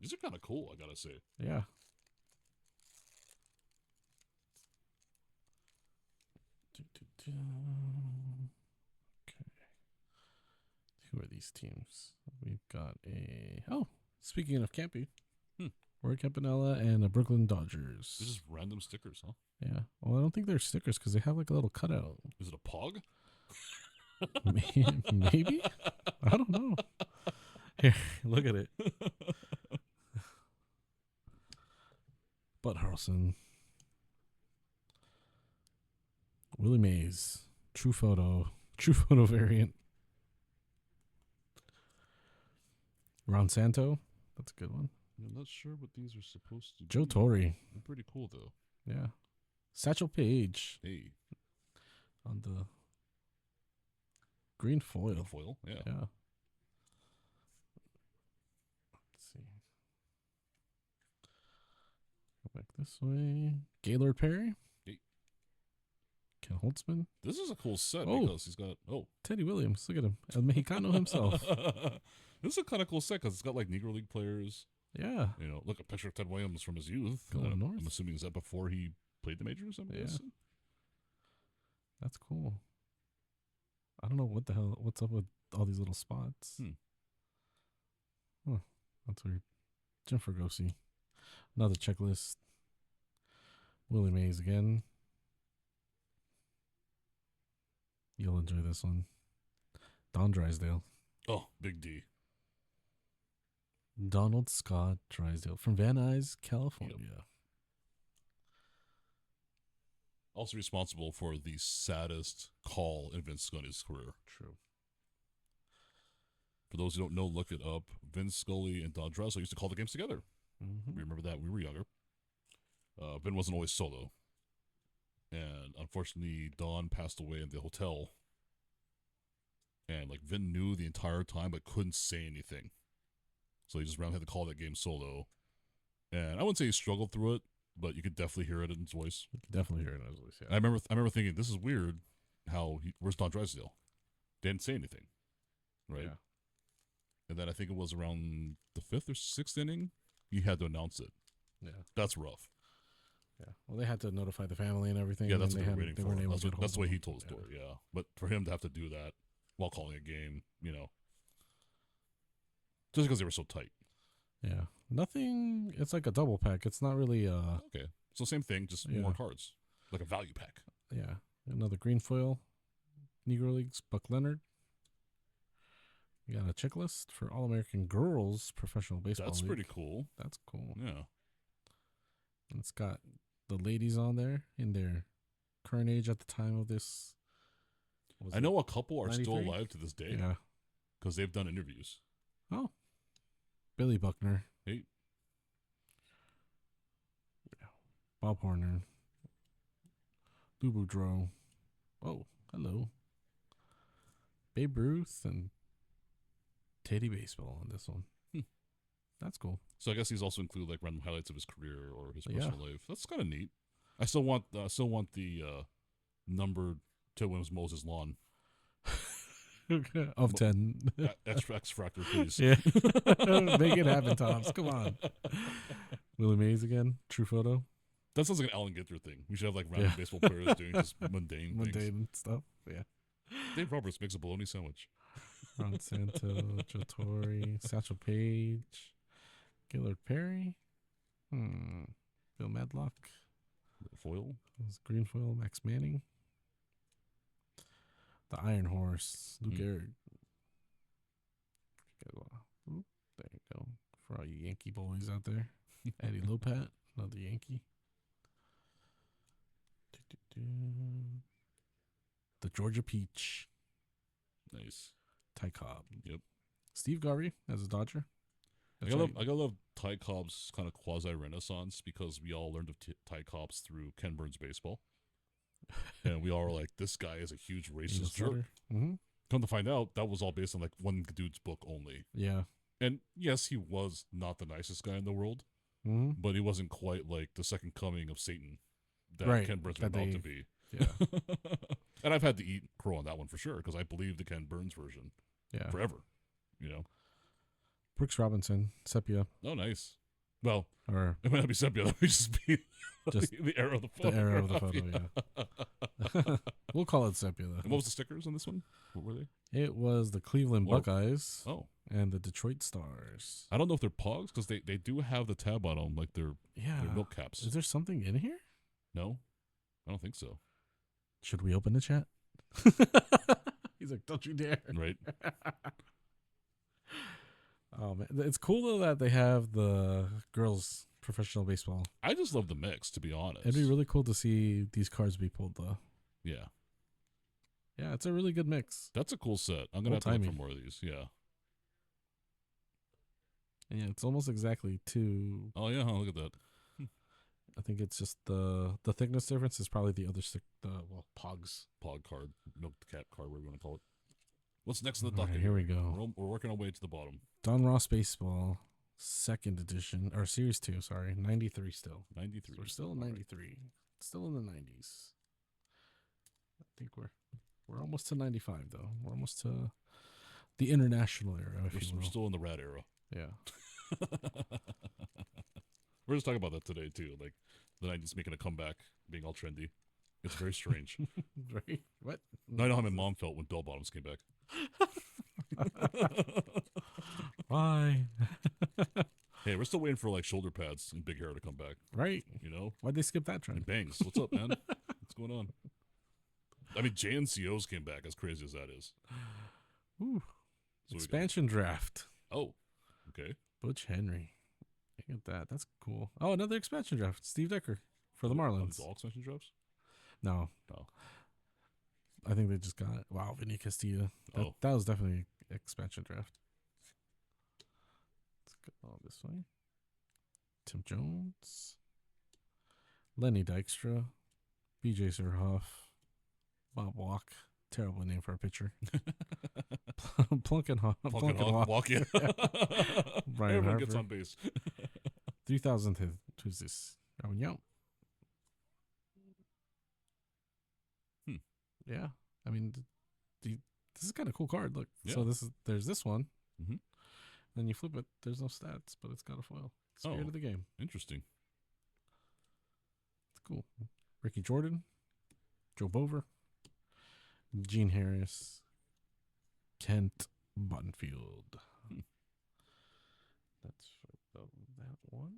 These are kind of cool, I got to say. Yeah. Okay. Who are these teams? We've got speaking of Campy, Roy Campanella and the Brooklyn Dodgers. This is random stickers, huh? Yeah. Well, I don't think they're stickers because they have like a little cutout. Is it a pog? Maybe? I don't know. Here, look at it. Bud Harrelson. Willie Mays. True photo variant. Ron Santo. That's a good one. I'm not sure what these are supposed to Joe be. Torre. They're pretty cool, though. Yeah. Satchel Paige Hey. on the green foil. The foil, yeah. Yeah. Let's see. Go back this way. Gaylord Perry. Hey. Ken Holtzman. This is a cool set Oh. because he's got, Teddy Williams. Look at him. El Mexicano himself. This is a kind of cool set because it's got like Negro League players. Yeah. You know, look, a picture of Ted Williams from his youth. Going north. I'm assuming is that before he played the majors? I'm guessing? That's cool. I don't know what's up with all these little spots. Huh. That's weird. Jim Fregosi. Another checklist. Willie Mays again. You'll enjoy this one. Don Drysdale. Oh, Big D. Donald Scott Drysdale from Van Nuys, California. Yep. Also responsible for the saddest call in Vince Scully's career. True. For those who don't know, look it up. Vince Scully and Don Drysdale used to call the games together. Mm-hmm. We remember that. We were younger. Vin wasn't always solo. And unfortunately, Don passed away in the hotel. And like Vin knew the entire time but couldn't say anything. So he just randomly had to call that game solo. And I wouldn't say he struggled through it, but you could definitely hear it in his voice. You can definitely hear it in his voice, yeah. And I remember thinking, this is weird. Where's Don Drysdale? Didn't say anything. Right? Yeah. And then I think it was around the 5th or 6th inning, he had to announce it. Yeah. That's rough. Yeah. Well, they had to notify the family and everything. Yeah, that's and what they were waiting for. weren't able to get That's the hold way of he told them. the story, yeah. But for him to have to do that while calling a game, just because they were so tight. Yeah. Nothing. It's like a double pack. It's not really. Okay. So same thing, just Yeah. more cards. Like a value pack. Yeah. Another green foil. Negro Leagues, Buck Leonard. We got a checklist for All American Girls Professional Baseball That's League. pretty cool. That's cool. Yeah. And it's got the ladies on there in their current age at the time of this. I know a couple are still 93? alive to this day Yeah. because they've done interviews. Oh. Billy Buckner. Hey. Yeah. Bob Horner. Lou Boudreau. Oh, hello. Babe Ruth and Teddy Baseball on this one. That's cool. So I guess these also include like random highlights of his career or his Yeah. personal life. That's kind of neat. I still want the numbered Ted Williams Moses lawn. of 10. X Factor, please. Yeah. Make it happen, Tops. Come on. Willie Mays again. True photo. That sounds like an Alan Ginther thing. We should have like random Yeah. baseball players doing just mundane things. Mundane stuff. Yeah. Dave Roberts makes a bologna sandwich. Ron Santo, Joe Torre, Satchel Paige, Gillard Perry, Bill Madlock, Foil. Green Foil, Max Manning, the Iron Horse, Lou Gehrig. There you go. For all you Yankee boys out there. Eddie Lopat, another Yankee. The Georgia Peach. Nice. Ty Cobb. Yep. Steve Garvey as a Dodger. I gotta love Ty Cobb's kind of quasi renaissance because we all learned of Ty Cobb's through Ken Burns baseball, and we all were like, "This guy is a huge racist jerk." Mm-hmm. Come to find out, that was all based on like one dude's book only. Yeah. And yes, he was not the nicest guy in the world, but he wasn't quite like the second coming of Satan that Ken Burns was about to be. Yeah. And I've had to eat crow on that one for sure because I believe the Ken Burns version. Yeah. Forever. You know. Brooks Robinson, Sepia. Oh, nice. Well, or it might not be sepia. That might just be the era of the photo. The era of the photo, yeah. We'll call it sepia, though. And what was the stickers on this one? What were they? It was the Cleveland Buckeyes and the Detroit Stars. I don't know if they're Pogs because they do have the tab on them like they're milk caps. Is there something in here? No, I don't think so. Should we open the chat? He's like, don't you dare. Right. Oh, man. It's cool, though, that they have the girls' professional baseball. I just love the mix, to be honest. It'd be really cool to see these cards be pulled, though. Yeah. Yeah, it's a really good mix. That's a cool set. I'm going to have to look for more of these. Yeah. Yeah, it's almost exactly 2. Oh, yeah. Look at that. I think it's just the thickness difference is probably the other Pogs. Pog card, milk cap card, whatever you want to call it. What's next in the docket? Right, here we go. We're working our way to the bottom. Don Ross Baseball, 2nd edition, or Series 2, sorry, 93 still. 93. So we're still in 93. Right. Still in the 90s. I think we're almost to 95, though. We're almost to the international era, We're still in the rad era. Yeah. We're just talking about that today, too. Like, the 90s making a comeback, being all trendy. It's very strange. Right? What? No, I know how my mom felt when bell bottoms came back. Why? Hey, we're still waiting for like shoulder pads and big hair to come back. Right. You know? Why'd they skip that trend? And bangs. What's up, man? What's going on? I mean, JNCOs came back, as crazy as that is. Ooh. So expansion draft. Oh, okay. Butch Henry. Look at that. That's cool. Oh, another expansion draft. Steve Decker for the Marlins. All expansion drafts? No. I think they just got it. Wow, Vinny Castilla. That was definitely an expansion draft. Let's go this way. Tim Jones. Lenny Dykstra. BJ Surhoff. Bob Walk. Terrible name for a pitcher. Plunkenhawk. Walk, yeah. Brian Everyone Harper. gets on base. 3000th. Who's this? Yo. Yeah, I mean, this is kind of cool card. Look, so there's this one. Mm-hmm. Then you flip it. There's no stats, but it's got a foil. Spirit of the game. Interesting. It's cool. Ricky Jordan, Joe Bover, Gene Harris, Kent Buttonfield. That's for that one.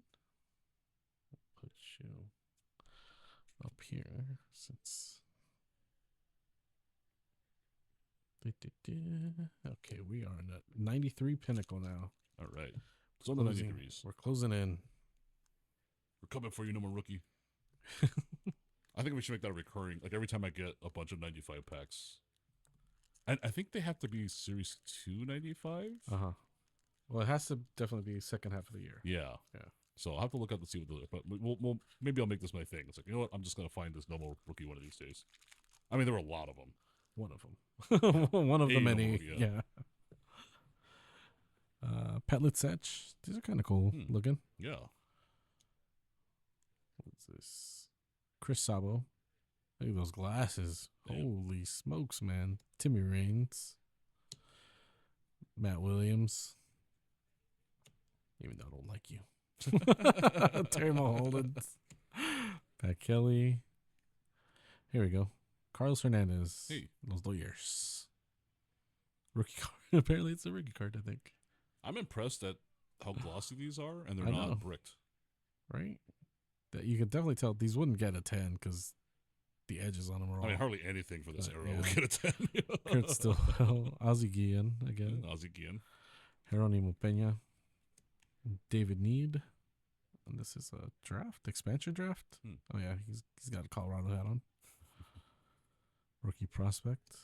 I'll put you up here since. Okay, we are in a 93 pinnacle now. All right. It's on the 90 degrees. We're closing in. We're coming for you, Nomo Rookie. I think we should make that a recurring. Like every time I get a bunch of 95 packs. And I think they have to be Series 295. Uh-huh. Well, it has to definitely be second half of the year. Yeah. Yeah. So I'll have to look up to see what those are. But we'll maybe I'll make this my thing. It's like, you know what? I'm just going to find this Nomo Rookie one of these days. I mean, there were a lot of them. One of them. One of the many. Yeah. Pet Litzech. These are kind of cool looking. Yeah. What's this? Chris Sabo. Look at those glasses. Damn. Holy smokes, man. Timmy Raines. Matt Williams. Even though I don't like you. Terry Mulholland. Pat Kelly. Here we go. Carlos Hernandez. Hey. Los Dodgers. Rookie card. Apparently it's a rookie card, I think. I'm impressed at how glossy these are, and they're I not know. bricked. Right? That you can definitely tell these wouldn't get a 10 because the edges on them are all. I mean, hardly anything for this era yeah. will get a 10. Kurt Stillwell. Ozzie Guillen again. Ozzie Guillen. Jeronimo Pena. David Need. And this is a draft, expansion draft. Oh yeah, he's got a Colorado hat on. Rookie prospect,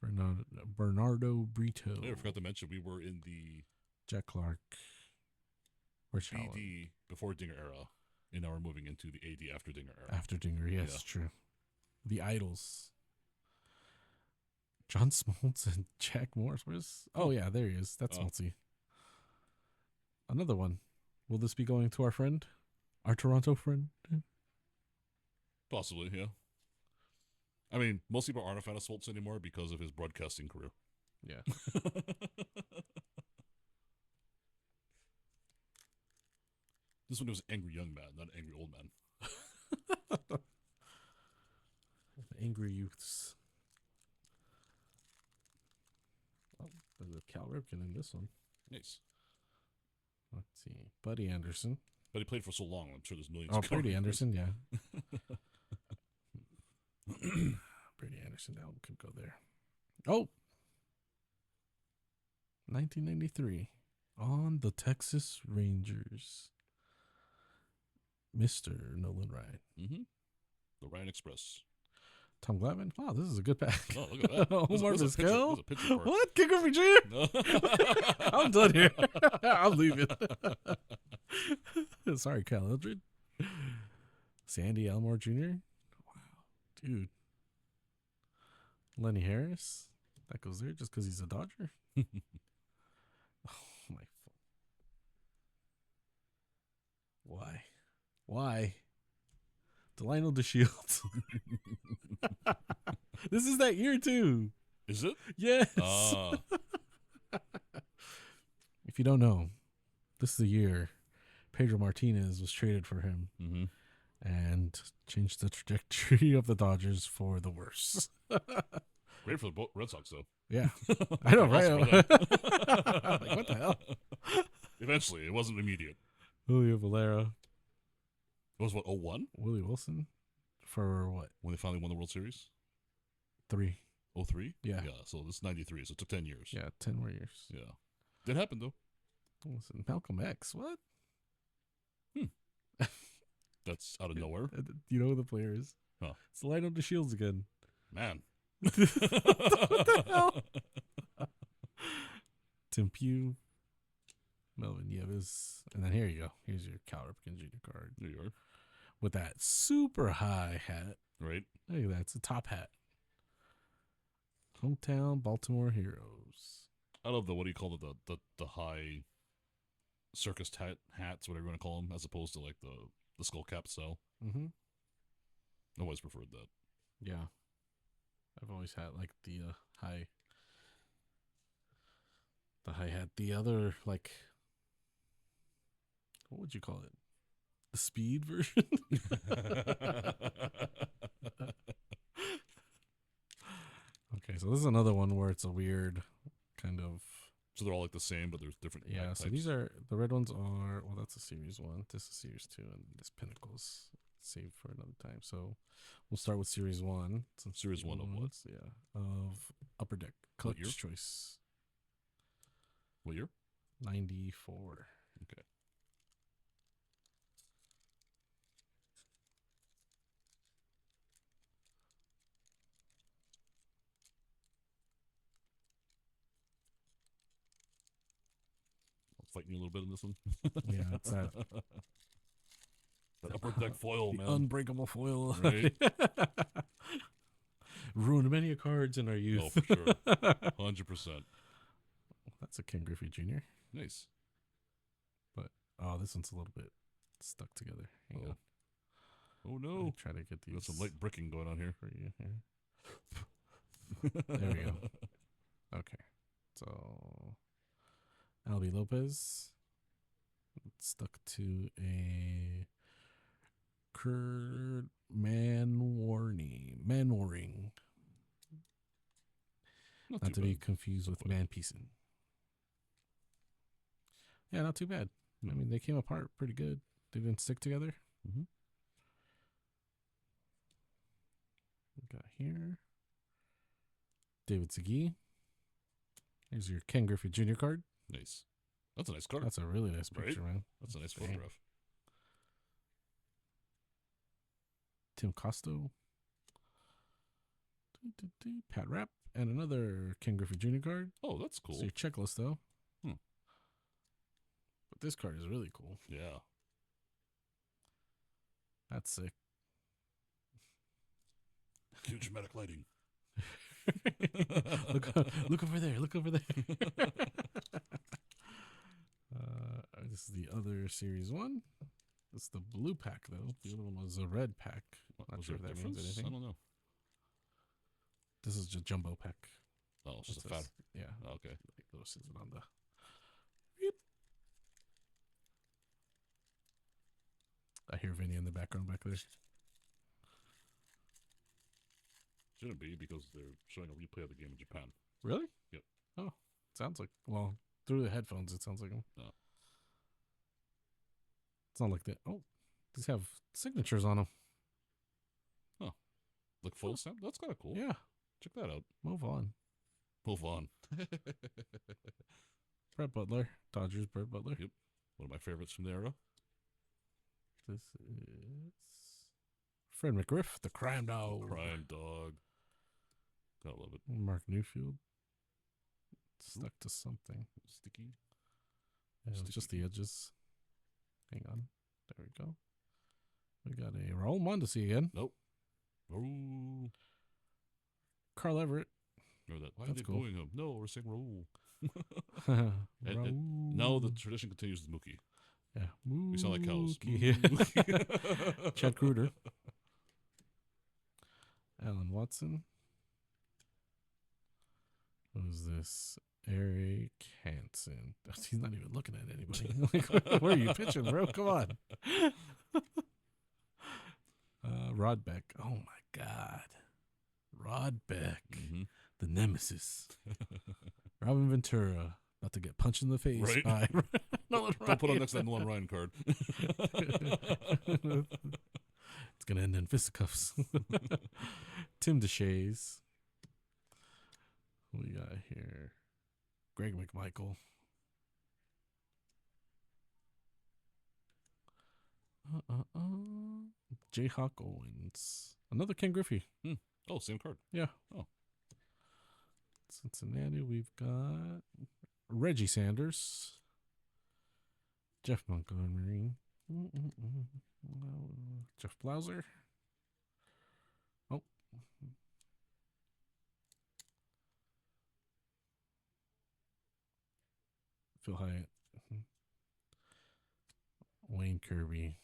Bernardo Brito. I forgot to mention we were in the Jack Clark, Rich BD Allen. before Dinger era, and now we're moving into the AD after Dinger era. After Dinger, yes, true. The Idols. John Smoltz and Jack Morris. Where's? Oh yeah, there he is. That's Smoltzy. Another one. Will this be going to our friend? Our Toronto friend? Possibly, yeah. I mean, most people aren't a fan of Smoltz anymore because of his broadcasting career. Yeah. This one was an angry young man, not an angry old man. Angry youths. Oh, there's a Cal Ripken in this one. Nice. Let's see. Buddy Anderson. But he played for so long, I'm sure there's millions. Oh, Brady Anderson, yeah. Brady Anderson, that one could go there. Oh! 1993. On the Texas Rangers. Mr. Nolan Ryan. Mm-hmm. The Ryan Express. Tom Glavine. Wow, this is a good pack. Oh, look at that. Omar Vizquel. What? What? King Griffey Jr.? I'm done here. I'm leaving. Sorry, Kyle Eldred. Sandy Elmore Jr. Wow, dude. Lenny Harris. That goes there just because he's a Dodger. Oh my. Why? Delino DeShields. This is that year too. Is it? Yes. If you don't know, this is the year Pedro Martinez was traded for him and changed the trajectory of the Dodgers for the worse. Great for the Red Sox, though. Yeah. I know, right? Like, what the hell? Eventually, it wasn't immediate. Julio Valera. It was what, 01? Willie Wilson? For what? When they finally won the World Series? 3. 03? Yeah. Yeah, so this is 93, so it took 10 years. Yeah, 10 more years. Yeah. Did happen, though. Listen, Malcolm X. What? That's out of nowhere. You know who the player is? Huh. It's Lionel DeShields again. Man. What the hell? Tim Pugh. Melvin Yevis. And then here you go. Here's your Cal Ripken Jr. card. There you are. With that super high hat. Right. Look at that. It's a top hat. Hometown Baltimore Heroes. I love the, what do you call it, the high circus hats, whatever you want to call them, as opposed to like the skull cap style. Mm-hmm. I always preferred that. Yeah. I've always had like the high hat. The other, like, what would you call it? The speed version? Okay, so this is another one where it's a weird kind of. So they're all like the same, but there's different. Yeah, types. so these are, the red ones are, well, that's a series 1. This is series 2, and this Pinnacle's saved for another time. So we'll start with series 1. Series 1 of what? Yeah, of Upper Deck. What year? Collector's Choice. What year? 94. Okay. I'm fighting you a little bit in this one. Yeah, it's that. That Upper Deck foil, The man. unbreakable foil. Right? Ruined many a cards in our youth. Oh, for sure. 100%. That's a Ken Griffey Jr. Nice. But, oh, this one's a little bit stuck together. Hang on. Oh, Let no. me try to get these Got some light bricking going on here. for you here. There we go. Okay. So, Albie Lopez. Stuck to a Kurt Manwaring. Not to be confused with Man Peason. Yeah, not too bad. I mean, they came apart pretty good. They didn't stick together. Mm-hmm. We got here David Segui. Here's your Ken Griffey Jr. card. Nice. That's a nice card. That's a really nice picture, right? man. That's a nice Dang. photograph. Tim Costo. Pat Rapp. And another Ken Griffey Jr. card. Oh, that's cool. So your checklist, though. But this card is really cool. Yeah. That's sick. Cute dramatic lighting. look over there. Look over there. This is the other series one. It's the blue pack, though. The other one was a red pack. Not sure if that means anything. I don't know. This is just jumbo pack. Oh, it's just a fat. Yeah. Oh, okay. Like those is on the. I hear Vinny in the background back there. Shouldn't be because they're showing a replay of the game in Japan. Really? Yep. Oh, sounds like, well, through the headphones, it sounds like them. Oh. It's not like that. Oh, these have signatures on them. Huh. Like full stamp? That's kind of cool. Yeah. Check that out. Move on. Move on. Brett Butler. Dodgers, Brett Butler. Yep. One of my favorites from the era. This is Fred McGriff, the crime dog. The crime dog. Gotta love it. Mark Newfield. Stuck to something. Sticky. Yeah, it's just the edges. Hang on. There we go. We got a Raul Mondesi again. Nope. Oh. Carl Everett. Remember that? Why That's are they cool. booing him? No, we're saying Raul. Raul. Now the tradition continues with Mookie. Yeah. We sound like cows. Chad Kruger. Alan Watson. Who's this? Eric Hansen. He's not even looking at anybody. Like, where are you pitching, bro? Come on. Rod Beck. Oh my God. Rod Beck. Mm-hmm. The nemesis. Robin Ventura. About to get punched in the face right? by Nolan Ryan. Don't put on next to that Nolan Ryan card. It's going to end in fisticuffs. Tim DeShays. What we got here? Greg McMichael. Jayhawk Owens. Another Ken Griffey. Oh, same card. Yeah. Oh. Cincinnati, we've got Reggie Sanders. Jeff Montgomery. Jeff Blauser. Oh. Phil Hyatt. Wayne Kirby.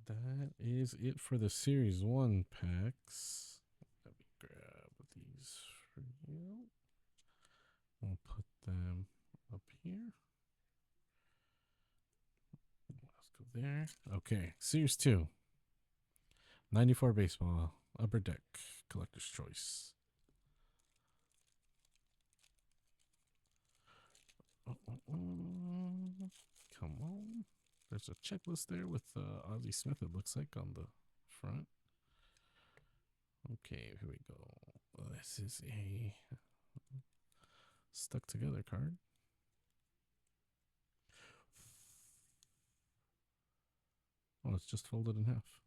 That is it for the Series 1 packs. Let me grab these for you. We'll put them up here. Let's go there. Okay, Series 2. 94 baseball. Upper Deck. Collector's Choice. Come on. There's a checklist there with Ozzie Smith, it looks like, on the front. Okay, here we go. This is a stuck together card. Oh, it's just folded in half.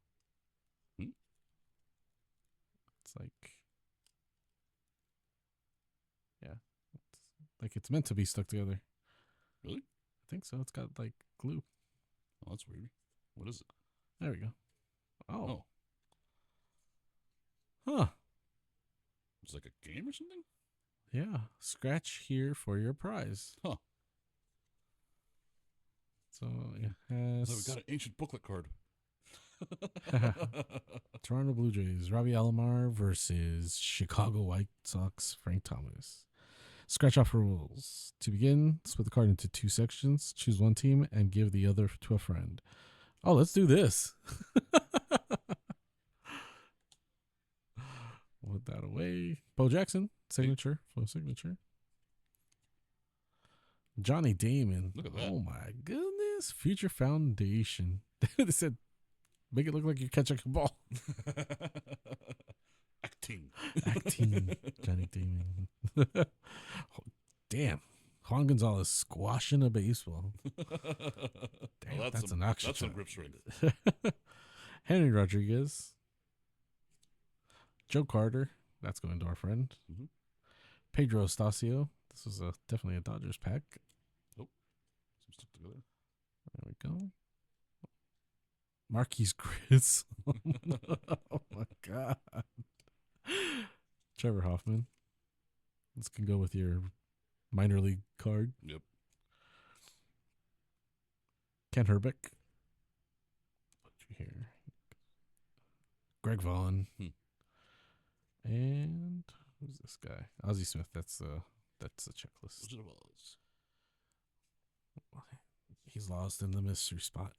It's like, yeah, it's like it's meant to be stuck together. Really? I think so. It's got like glue. Oh, that's weird. What is it? There we go. Oh. Oh. Huh. It's like a game or something? Yeah. Scratch here for your prize. Huh. So it has. So we got an ancient booklet card. Toronto Blue Jays, Robbie Alomar versus Chicago White Sox, Frank Thomas. Scratch off rules. To begin, split the card into 2 sections. Choose one team and give the other to a friend. Oh, let's do this. Put that away. Bo Jackson, signature. Flow signature. Johnny Damon. Look at that. Oh my goodness. Future Foundation. They said, make it look like you're catching a ball. Acting. Acting. Johnny Damon. Damn. Juan Gonzalez squashing a baseball. Damn, Well, that's an auction. That's some grip strength. Henry Rodriguez. Joe Carter. That's going to our friend. Mm-hmm. Pedro Estacio. This was definitely a Dodgers pack. Some stuff together. There we go. Marquise Chris. Oh my God. Trevor Hoffman. This can go with your minor league card. Yep. Ken Herbeck. Put you here. Greg Vaughn. And who's this guy? Ozzie Smith. That's the checklist. Wizard of Oz. He's lost in the mystery spot.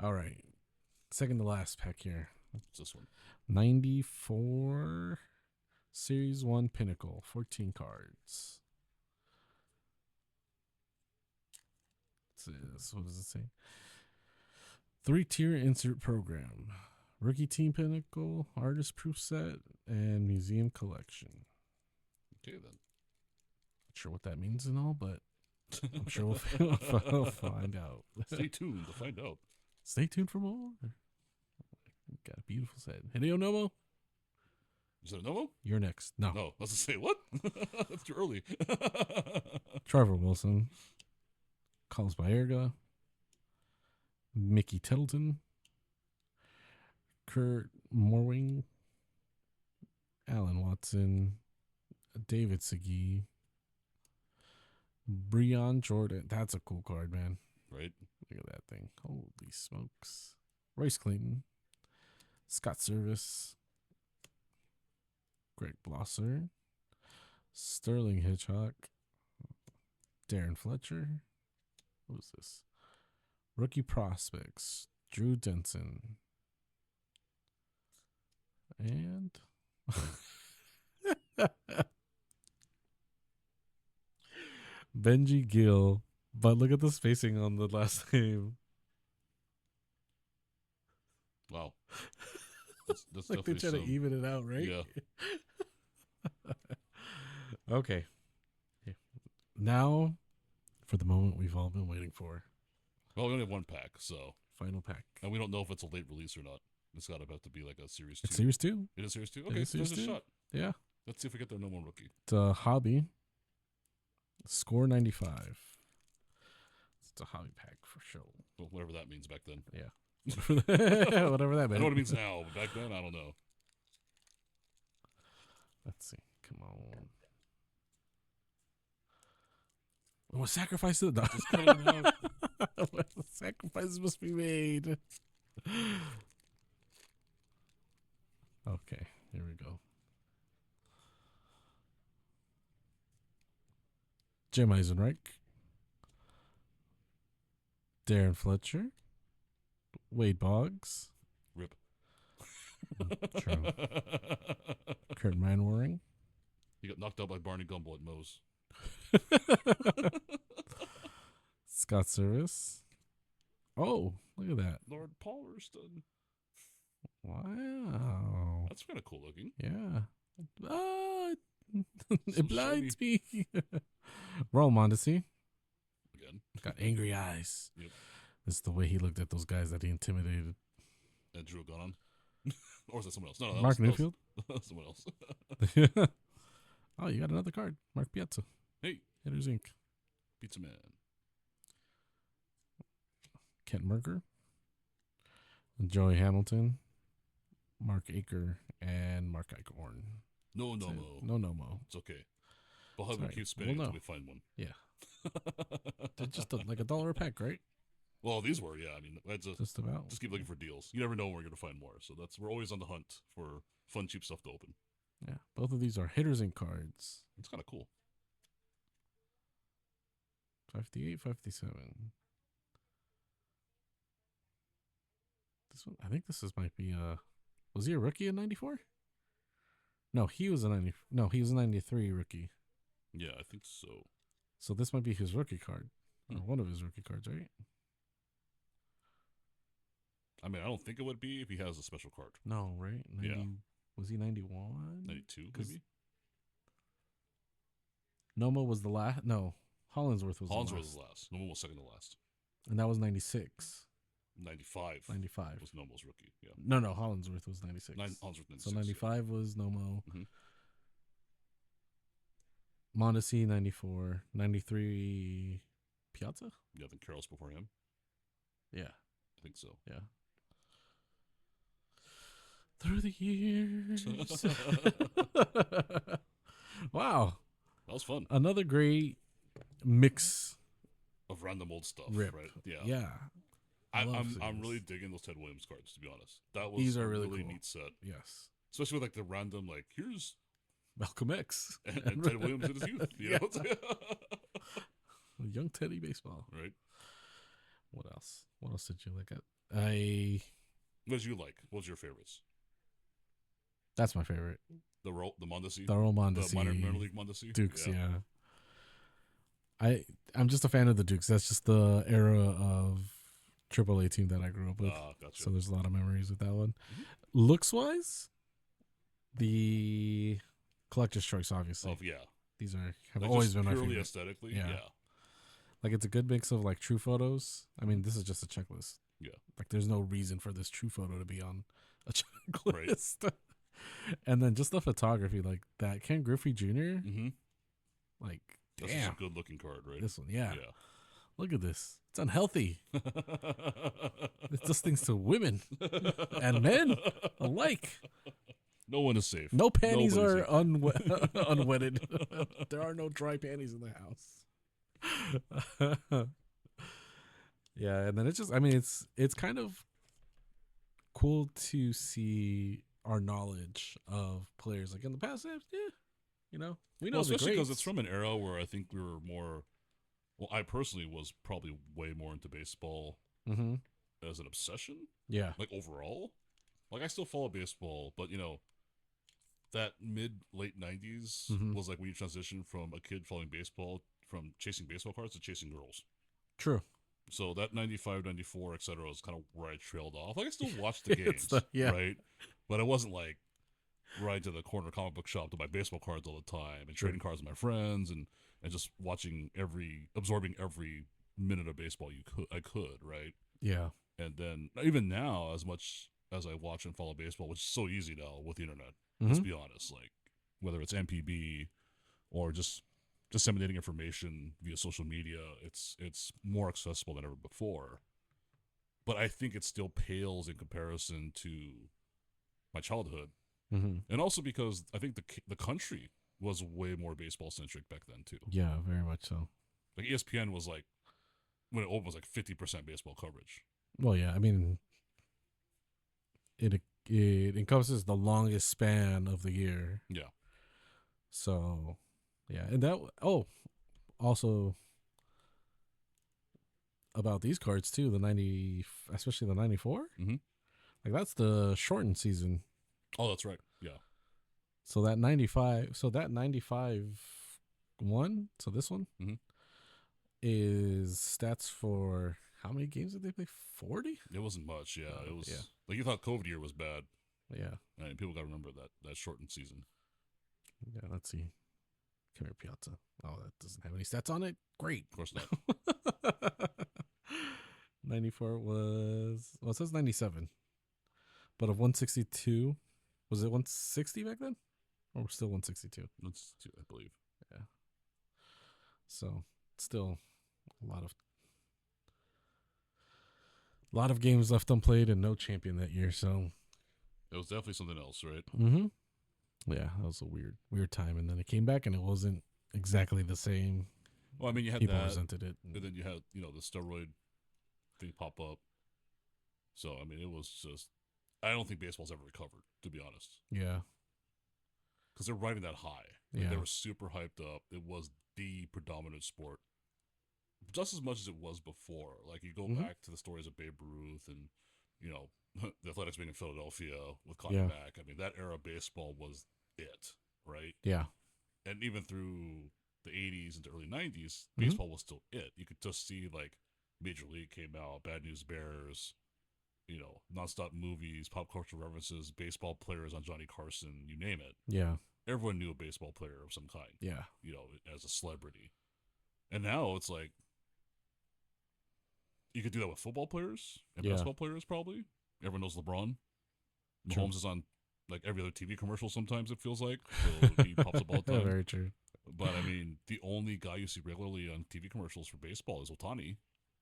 All right. Second to last pack here. What's this one? 94 Series 1 Pinnacle. 14 cards. What does it say? 3-tier insert program. Rookie Team Pinnacle, Artist Proof Set, and Museum Collection. Okay, then. Not sure what that means and all, but I'm sure we'll find out. Stay tuned to find out. Stay tuned for more. Got a beautiful set. Hideo Nomo, Is that a Nomo? you're next. No. No. I was to say, what? That's too early. Trevor Wilson, Carlos Baerga, Mickey Tettleton, Kurt Morwing, Alan Watson, David Segui, Breon Jordan. That's a cool card, man. Right? Look at that thing. Holy smokes. Royce Clayton, Scott Service, Greg Blosser, Sterling Hitchcock, Darren Fletcher. Who's this? Rookie Prospects, Drew Denson, and Benji Gill. But look at the spacing on the last name. Wow. That's Like they're definitely trying to even it out, right? Yeah. Okay. Now, for the moment we've all been waiting for. Well, we only have one pack, so. Final pack. And we don't know if it's a late release or not. It's got to have to be like a Series 2. It's Series 2. It is Series 2? It Okay, is so there's Series a 2. shot. Yeah. Let's see if we get their Nomo Rookie. It's a hobby. Score 95. It's a hobby pack for sure. Well, whatever that means back then. Yeah. Whatever that I means. know what it means now, but back then, I don't know. Let's see. Come on. Oh, sacrifice to the dog. Just cut it out. Sacrifices must be made. Okay, here we go. Jim Eisenreich, Darren Fletcher, Wade Boggs, Rip. True. Kurt Manwaring, He got knocked out by Barney Gumble at Moe's. Scott Service. Oh, look at that. Lord Palmerston. Wow. That's kind of cool looking. Yeah. Ah, So it blinds me. Roll Mondesi. Again. Got angry eyes. Yep. This is the way he looked at those guys that he intimidated. And drew a gun on. Or is that someone else? No, Mark Newfield. That was someone else. Oh, you got another card. Mark Piazza. Hey, Hitters Inc. Pizza Man. Kent Merker. Joey Hamilton. Mark Aker. And Mark Eichhorn. No That's it. Nomo. No Nomo. It's okay. We'll have It's him all keep right. spinning We'll until know. we find one. Yeah. They're just like $1 a pack, right? Well, these were, yeah. I mean, that's Just about. just keep looking for deals. You never know when we're gonna find more. So we're always on the hunt for fun, cheap stuff to open. Yeah, both of these are hitters and cards. It's kind of cool. 58, 57. This one, I think might be was he a rookie in 94? No, he was a 90. No, he was a 93 rookie. Yeah, I think so. So this might be his rookie card, or one of his rookie cards, right? I mean, I don't think it would be if he has a special card. No, right? 90, Yeah. Was he 91? 92, maybe? Nomo was the last. No, Hollinsworth was Hollinsworth the last. was last. Nomo was second to last. And that was 96. 95. 95. Was Nomo's rookie. Yeah. No, Hollinsworth was 96. Hollinsworth 96. So 95 was Nomo. Mm-hmm. Mondesi 94. 93 Piazza? Yeah, I think Carroll's before him. Yeah. I think so. Yeah. Through the years. Wow. That was fun. Another great mix of random old stuff, rip. Right? Yeah. Yeah. I'm really digging those Ted Williams cards, to be honest. That was These are a really really cool. neat set. Yes. Especially with like the random, like, here's Malcolm X. and Ted Williams in his youth, you know? Young Teddy baseball. Right. What else? What else did you look at? What did you like? What was your favorites? That's my favorite. The Mondesi? The Earl Mondesi. The minor league Mondesi? Dukes, yeah. I'm just a fan of the Dukes. That's just the era of AAA team that I grew up with. Gotcha. So there's a lot of memories with that one. Mm-hmm. Looks wise, the collector's choice, obviously. Oh, yeah. These have always been my favorite. Purely aesthetically, yeah. Like, it's a good mix of like true photos. I mean, this is just a checklist. Yeah. Like, there's no reason for this true photo to be on a checklist. Right. And then just the photography, like that Ken Griffey Jr. Mm-hmm. Like, that's damn, just a good looking card, right? This one, yeah. Look at this. It's unhealthy. It does things to women and men alike. No one is safe. No panties are unwetted. There are no dry panties in the house. Yeah, and then it's kind of cool to see our knowledge of players. Like in the past, we know, especially because it's from an era where I think we were more. Well, I personally was probably way more into baseball as an obsession. Yeah, like overall, like I still follow baseball, but that late 90s was like when you transition from a kid following baseball from chasing baseball cards to chasing girls. True. So that 95, 94, etc. was kind of where I trailed off. Like I still watched the games, right? But I wasn't like right to the corner comic book shop to buy baseball cards all the time and trading cards with my friends and just absorbing every minute of baseball I could, right? Yeah. And then even now, as much as I watch and follow baseball, which is so easy now with the internet, let's be honest, like whether it's MPB or just disseminating information via social media, it's more accessible than ever before. But I think it still pales in comparison to my childhood. And also because I think the country was way more baseball centric back then too. Yeah, very much so. Like ESPN was like, when it opened, was like 50% baseball coverage. Well, yeah, I mean, it encompasses the longest span of the year. Yeah. So, yeah, and also about these cards too, especially the 94. Like that's the shortened season. Oh, that's right. Yeah. So that 95 one, so this one is stats for how many games did they play? 40? It wasn't much, yeah. It was like you thought COVID year was bad. Yeah. I mean, people got to remember that shortened season. Yeah, let's see. Come here, Piazza. Oh, that doesn't have any stats on it. Great. Of course not. 94 it says 97. But of 162, was it 160 back then? Or still 162? 162, I believe. Yeah. So, still a lot of games left unplayed and no champion that year, so it was definitely something else, right? Yeah, that was a weird time, and then it came back and it wasn't exactly the same. Well, I mean, you had people that, resented it, and then you had the steroid thing pop up. So I mean, it was just. I don't think baseball's ever recovered, to be honest, Yeah. because they're riding that high. Like, Yeah. they were super hyped up. It was the predominant sport, just as much as it was before. Like, you go back to the stories of Babe Ruth and, you know, the Athletics being in Philadelphia with Connie Yeah. Mack. I mean, that era of baseball was it, right? Yeah. And even through the 80s into early 90s, Mhm. baseball was still it. You could just see, like, Major League came out, Bad News Bears, you know, nonstop movies, pop culture references, baseball players on Johnny Carson, you name it. Yeah. Everyone knew a baseball player of some kind, Yeah. you know, as a celebrity. And now it's like, you could do that with football players and Yeah. basketball players, probably. Everyone knows LeBron. True. Mahomes is on like every other TV commercial sometimes, it feels like. So he pops up all the time. Very true. But I mean, the only guy you see regularly on TV commercials for baseball is Otani.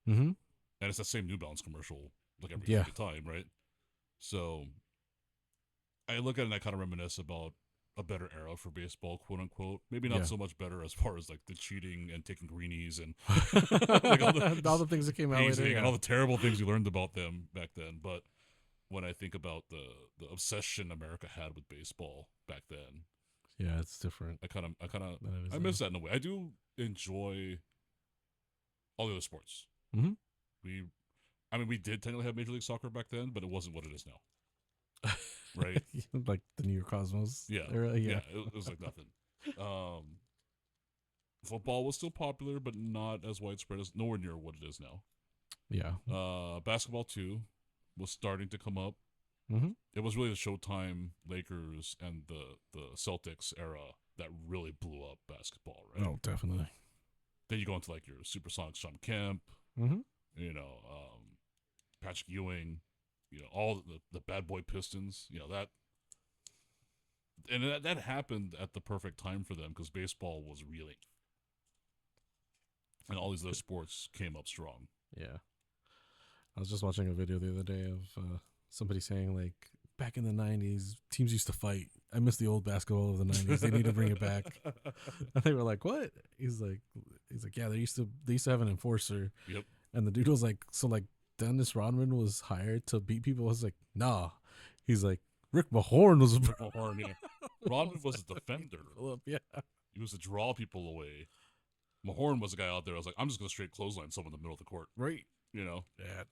Mm-hmm. And it's that same New Balance commercial like every Yeah. freaking time, right? So I look at it and I kind of reminisce about a better era for baseball, quote unquote. Maybe not Yeah. so much better as far as like the cheating and taking greenies and like all the things that came out later. hazing Yeah. and all the terrible things you learned about them back then. But when I think about the obsession America had with baseball back then, Yeah, it's different. I miss that in a way. I do enjoy all the other sports. Mm-hmm. We did technically have Major League Soccer back then, but it wasn't what it is now. Right? Like the New York Cosmos. Yeah. Era. Yeah. It was like nothing. Football was still popular, but not as widespread as nowhere near what it is now. Yeah. Basketball too was starting to come up. Mm-hmm. It was really the Showtime Lakers and the Celtics era that really blew up basketball, right? Oh, definitely. Then you go into like your Supersonics, Sean Kemp, Mm-hmm. you know, Patrick Ewing, you know, all the bad boy Pistons, you know, that happened at the perfect time for them because baseball was reeling, and all these other sports came up strong. Yeah. I was just watching a video the other day of somebody saying, like, back in the 90s, teams used to fight. I miss the old basketball of the 90s. They need to bring it back. And they were like, what? He's like, yeah, they used to have an enforcer. Yep. And the dude was like, so like Dennis Rodman was hired to beat people. I was like, nah. He's like, Rick Mahorn was Mahorn, yeah. Rodman was a defender. Yeah. He was to draw people away. Mahorn was a guy out there. I was like, I'm just going to straight clothesline someone in the middle of the court. Right. You know? Yeah.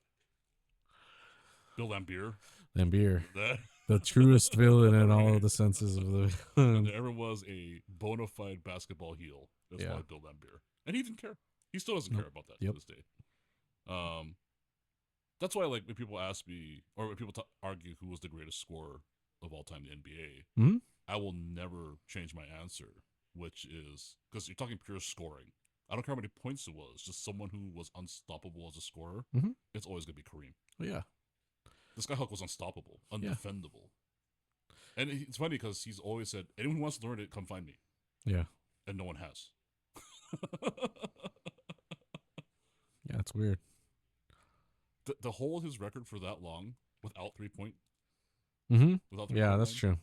Bill Lambier. Lambier. That. The truest villain in all of the senses of the. And there ever was a bona fide basketball heel. That's probably Bill Lambier. And he didn't care. He still doesn't care about that to this day. That's why, like, when people ask me, or when people argue who was the greatest scorer of all time in the NBA, Mm-hmm. I will never change my answer, which is, because you're talking pure scoring. I don't care how many points it was, just someone who was unstoppable as a scorer, it's always going to be Kareem. Oh, yeah. This guy Huck was unstoppable, undefendable. And it's funny because he's always said, anyone who wants to learn it, come find me. Yeah. And no one has. Yeah, it's weird. To hold his record for that long without 3-point. Mm-hmm. Without 3 Yeah, that's true.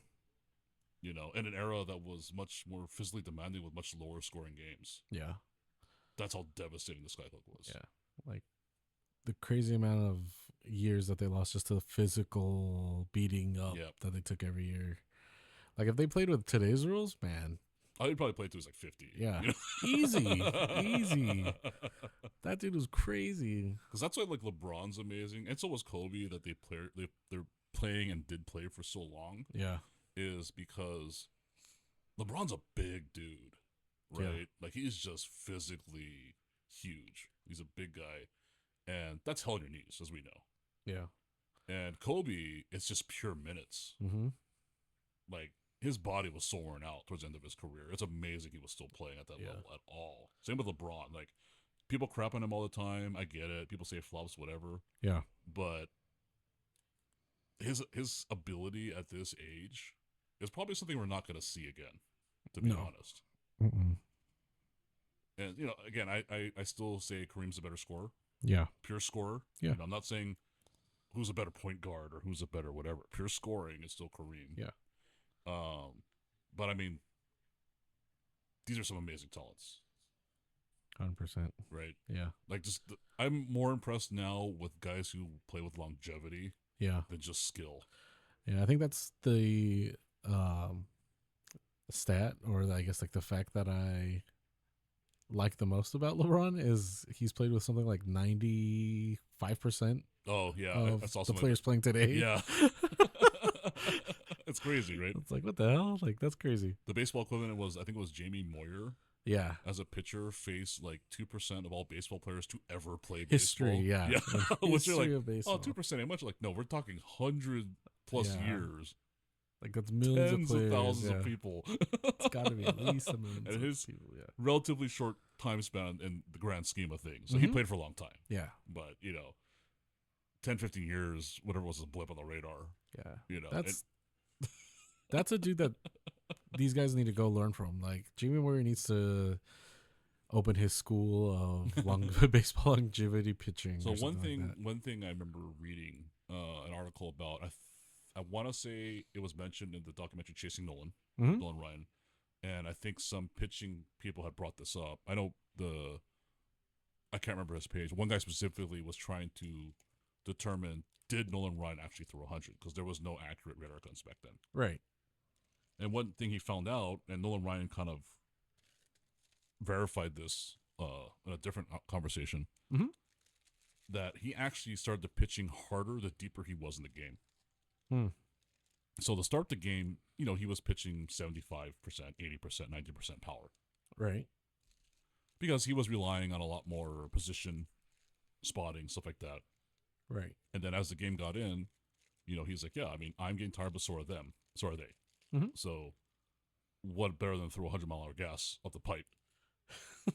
You know, in an era that was much more physically demanding with much lower scoring games. Yeah. That's how devastating the Skyhook was. Yeah. Like the crazy amount of years that they lost just to the physical beating up that they took every year. Like if they played with today's rules, man. I'd probably play till he was like 50. Yeah. You know? Easy. That dude was crazy. Because that's why like LeBron's amazing. And so was Kobe that they're playing and did play for so long. Yeah. Is because LeBron's a big dude. Right? Yeah. Like he's just physically huge. He's a big guy. And that's hell on your knees, as we know. Yeah. And Kobe, it's just pure minutes. Mm-hmm. Like, his body was so worn out towards the end of his career. It's amazing he was still playing at that level at all. Same with LeBron. Like, people crap on him all the time. I get it. People say flops, whatever. Yeah. But his ability at this age is probably something we're not going to see again, to be honest. Mm-mm. And, you know, again, I still say Kareem's a better scorer. Yeah. Pure scorer. Yeah. You know, I'm not saying who's a better point guard or who's a better whatever. Pure scoring is still Kareem. Yeah. But I mean, these are some amazing talents. 100%. right? Yeah. Like, I'm more impressed now with guys who play with longevity Yeah. than just skill. Yeah. I think that's the um, stat, or I guess like the fact that I like the most about LeBron is he's played with something like 95% Oh yeah, I of saw the something players playing today. Yeah. It's crazy, right? It's like, what the hell? Like, that's crazy. The baseball equivalent was, I think it was Jamie Moyer Yeah. as a pitcher faced like 2% of all baseball players to ever play History, baseball. yeah. Yeah. Which you're History like, of oh, baseball. 2% ain't much. Like, no, we're talking 100 plus Yeah. years, Like, that's millions of tens of players. thousands of Yeah. people. It's got to be at least a million And his people. Yeah. relatively short time span in the grand scheme of things. So he Mhm. played for a long time. Yeah. But, 10, 15 years, whatever was a blip on the radar. Yeah. That's a dude that and these guys need to go learn from. Like, Jamie Moyer needs to open his school of baseball longevity pitching. So or something like that. one thing I remember reading an article about, I want to say it was mentioned in the documentary Chasing Nolan, Mhm. Nolan Ryan, and I think some pitching people had brought this up. I know I can't remember his page. One guy specifically was trying to determine, did Nolan Ryan actually throw 100, because there was no accurate radar guns back then. Right. And one thing he found out, and Nolan Ryan kind of verified this in a different conversation, Mhm. that he actually started the pitching harder the deeper he was in the game. Hmm. So to start the game, he was pitching 75%, 80%, 90% power, Right. because he was relying on a lot more position spotting, stuff like that. Right. And then as the game got in, he's like, yeah, I mean, I'm getting tired, but so are them. So are they. Mhm. So what better than throw 100-mile-an-hour gas up the pipe, right?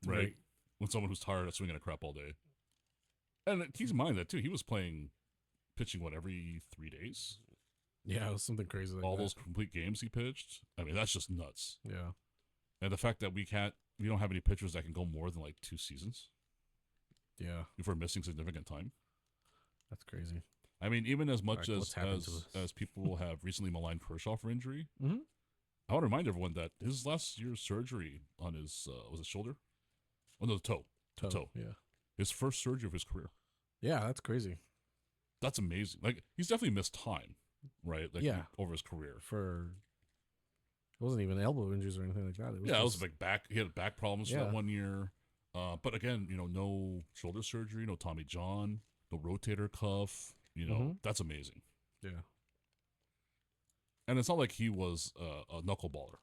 Right. When someone who's tired of swinging a crap all day. And keep in mind that, too, he was pitching, every 3 days? Yeah, it was something crazy like All that. those complete games he pitched. I mean, that's just nuts. Yeah. And the fact that we don't have any pitchers that can go more than like 2 seasons Yeah. if we're missing significant time. That's crazy. I mean, even as much Like, what's happened to us? as people have recently maligned Kershaw for injury, Mhm. I want to remind everyone that his last year's surgery on his was it shoulder? Oh no, the toe. Toe. Yeah. His first surgery of his career. Yeah, that's crazy. That's amazing. Like, he's definitely missed time, right? Like, Yeah. over his career. It wasn't even elbow injuries or anything like that. It was like back. He had back problems for Yeah. that 1 year. But again, no shoulder surgery, no Tommy John, no rotator cuff. Mhm. That's amazing. Yeah. And it's not like he was a knuckleballer.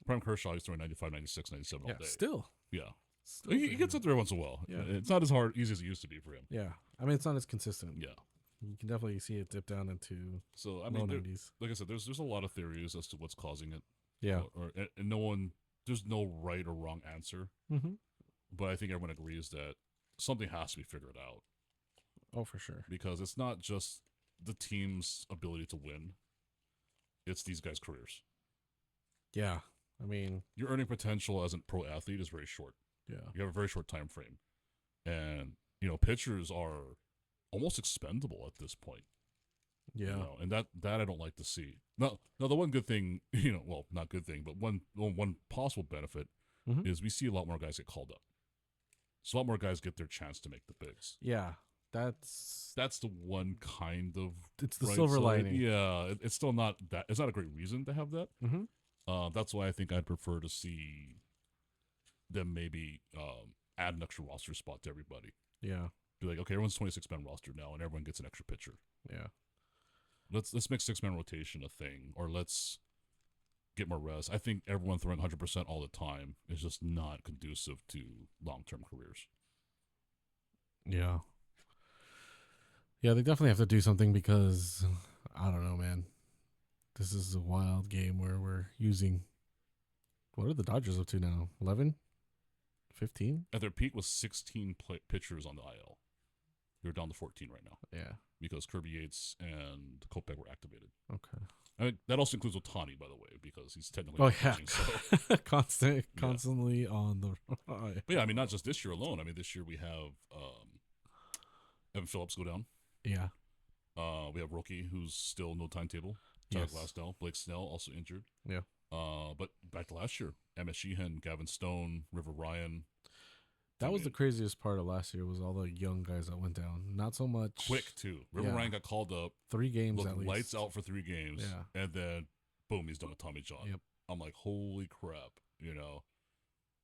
Prime Kershaw, he's throwing 95, 96, 97 all Yeah. day. Still. Yeah. Still He gets up there once in a while. Yeah. It's not as easy as it used to be for him. Yeah. I mean, it's not as consistent. Yeah. You can definitely see it dip down into So, I low mean, 90s. like I said, there's a lot of theories as to what's causing it. Yeah. And there's no right or wrong answer. Mm-hmm. But I think everyone agrees that something has to be figured out, Oh, for sure. because it's not just the team's ability to win, it's these guys' careers. Yeah. I mean, Your earning potential as a pro athlete is very short. yeah. You have a very short time frame. And, pitchers are almost expendable at this point. Yeah. And that I don't like to see. Now the one good thing, well, not good thing, but one possible benefit Mhm. is we see a lot more guys get called up. So a lot more guys get their chance to make the bigs. Yeah. That's That's the one kind of it's the bright silver side. lining. Yeah, it's still not that. It's not a great reason to have that. Mm-hmm. That's why I think I'd prefer to see them maybe add an extra roster spot to everybody. Yeah. Be like, okay, everyone's 26-man roster now, and everyone gets an extra pitcher. Yeah. Let's make 6-man rotation a thing, or let's get more rest. I think everyone throwing 100% all the time is just not conducive to long-term careers. Yeah. Yeah, they definitely have to do something, because I don't know, man. This is a wild game where we're using. What are the Dodgers up to now? 11? 15? At their peak was 16 pitchers on the IL. They're down to 14 right now Yeah. because Kirby Yates and Kopech were activated. Okay. I mean, that also includes Otani, by the way, because he's technically Oh, not yeah. pitching. So. Constantly on the. But yeah, I mean, not just this year alone. I mean, this year we have Evan Phillips go down. Yeah. We have Rookie, who's still no timetable. Tyler Glasnow. Blake Snell also injured. Yeah. But back to last year, Emmett Sheehan, Gavin Stone, River Ryan. That was the craziest part of last year was all the young guys that went down. Not so much quick too. River Ryan got called up, 3 games looked at least. lights out for 3 games, Yeah. and then boom, he's done with Tommy John. Yep. I'm like, holy crap, you know.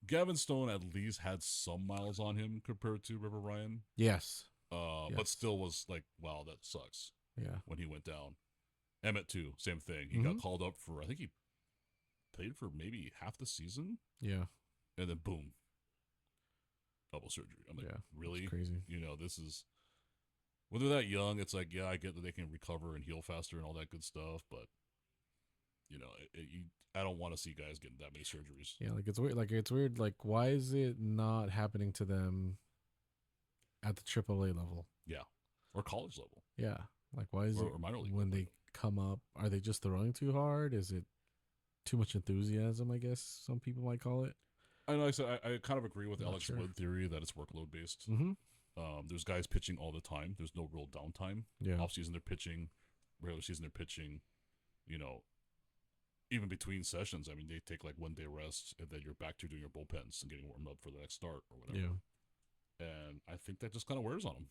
Gavin Stone at least had some miles on him compared to River Ryan. Yes. But still was like, wow, that sucks. Yeah. When he went down. Emmett too, same thing. He got called up for, I think he played for maybe half the season. Yeah. And then boom, elbow surgery. I'm like, really? Crazy. You know, this is when they're that young. It's like, yeah, I get that they can recover and heal faster and all that good stuff, but you know, I don't want to see guys getting that many surgeries. Yeah, like it's weird. Like, why is it not happening to them at the AAA level? Yeah, or college level. Yeah, like why is it minor league when they come up? Are they just throwing too hard? Is it too much enthusiasm? I guess some people might call it. I know. I kind of agree with Alex Wood theory that it's workload based. Mm-hmm. There's guys pitching all the time. There's no real downtime. Yeah. Off season they're pitching, regular season they're pitching. You know, even between sessions, I mean, they take like 1 day rest, and then you're back to doing your bullpens and getting warmed up for the next start or whatever. Yeah. And I think that just kind of wears on them,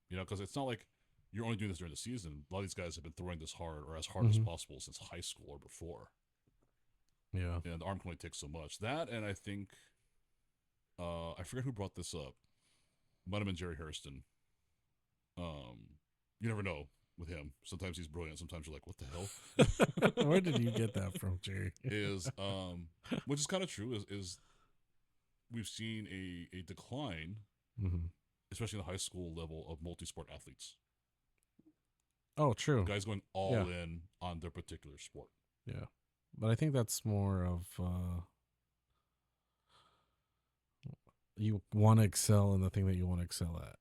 you know, because it's not like you're only doing this during the season. A lot of these guys have been throwing this hard or as hard as possible since high school or before. Yeah. And the arm can only take so much. That, and I think, I forget who brought this up. Might have been Jerry Hairston. You never know with him. Sometimes he's brilliant. Sometimes you're like, what the hell? Where did you get that from, Jerry? Which is kind of true, is we've seen a decline, especially in the high school level, of multi-sport athletes. Oh, true. Guys going all in on their particular sport. Yeah. But I think that's more of you want to excel in the thing that you want to excel at.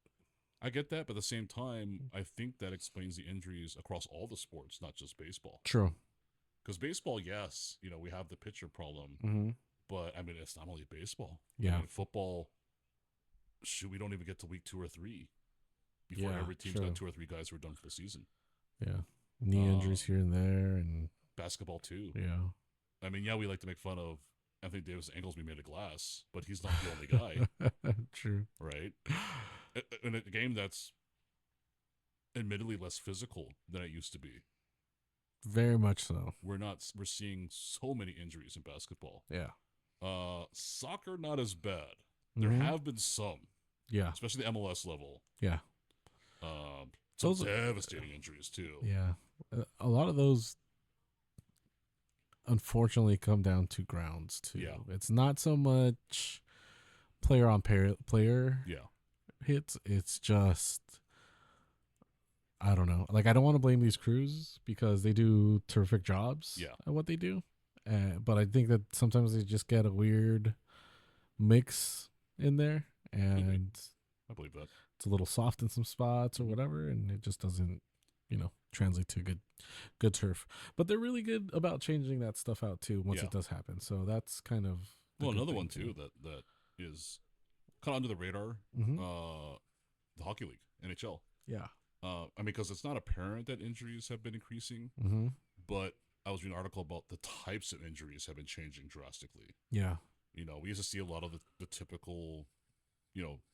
I get that, but at the same time, I think that explains the injuries across all the sports, not just baseball. True. Because baseball, yes, you know, we have the pitcher problem, but I mean, it's not only baseball. Yeah. I mean, football, we don't even get to week 2 or 3 before every team's got 2 or 3 guys who are done for the season. Yeah. Knee injuries here and there, and basketball too. Yeah. I mean, yeah, we like to make fun of Anthony Davis' ankles being made of glass, but he's not the only guy. True. Right? In a game that's admittedly less physical than it used to be. Very much so. We're seeing so many injuries in basketball. Yeah. Soccer, not as bad. There have been some. Yeah. Especially the MLS level. Yeah. Some devastating injuries too. Yeah. A lot of those unfortunately come down to grounds too. Yeah. It's not so much player on player hits. It's just, I don't know. Like, I don't want to blame these crews because they do terrific jobs at what they do. But I think that sometimes they just get a weird mix in there, and I believe that it's a little soft in some spots or whatever, and it just doesn't, translate to good turf. But they're really good about changing that stuff out too once it does happen. So that's kind of another one too that is kind of under the radar. The hockey league, NHL. Yeah. I mean, because it's not apparent that injuries have been increasing, but I was reading an article about the types of injuries have been changing drastically. Yeah. We used to see a lot of the typical,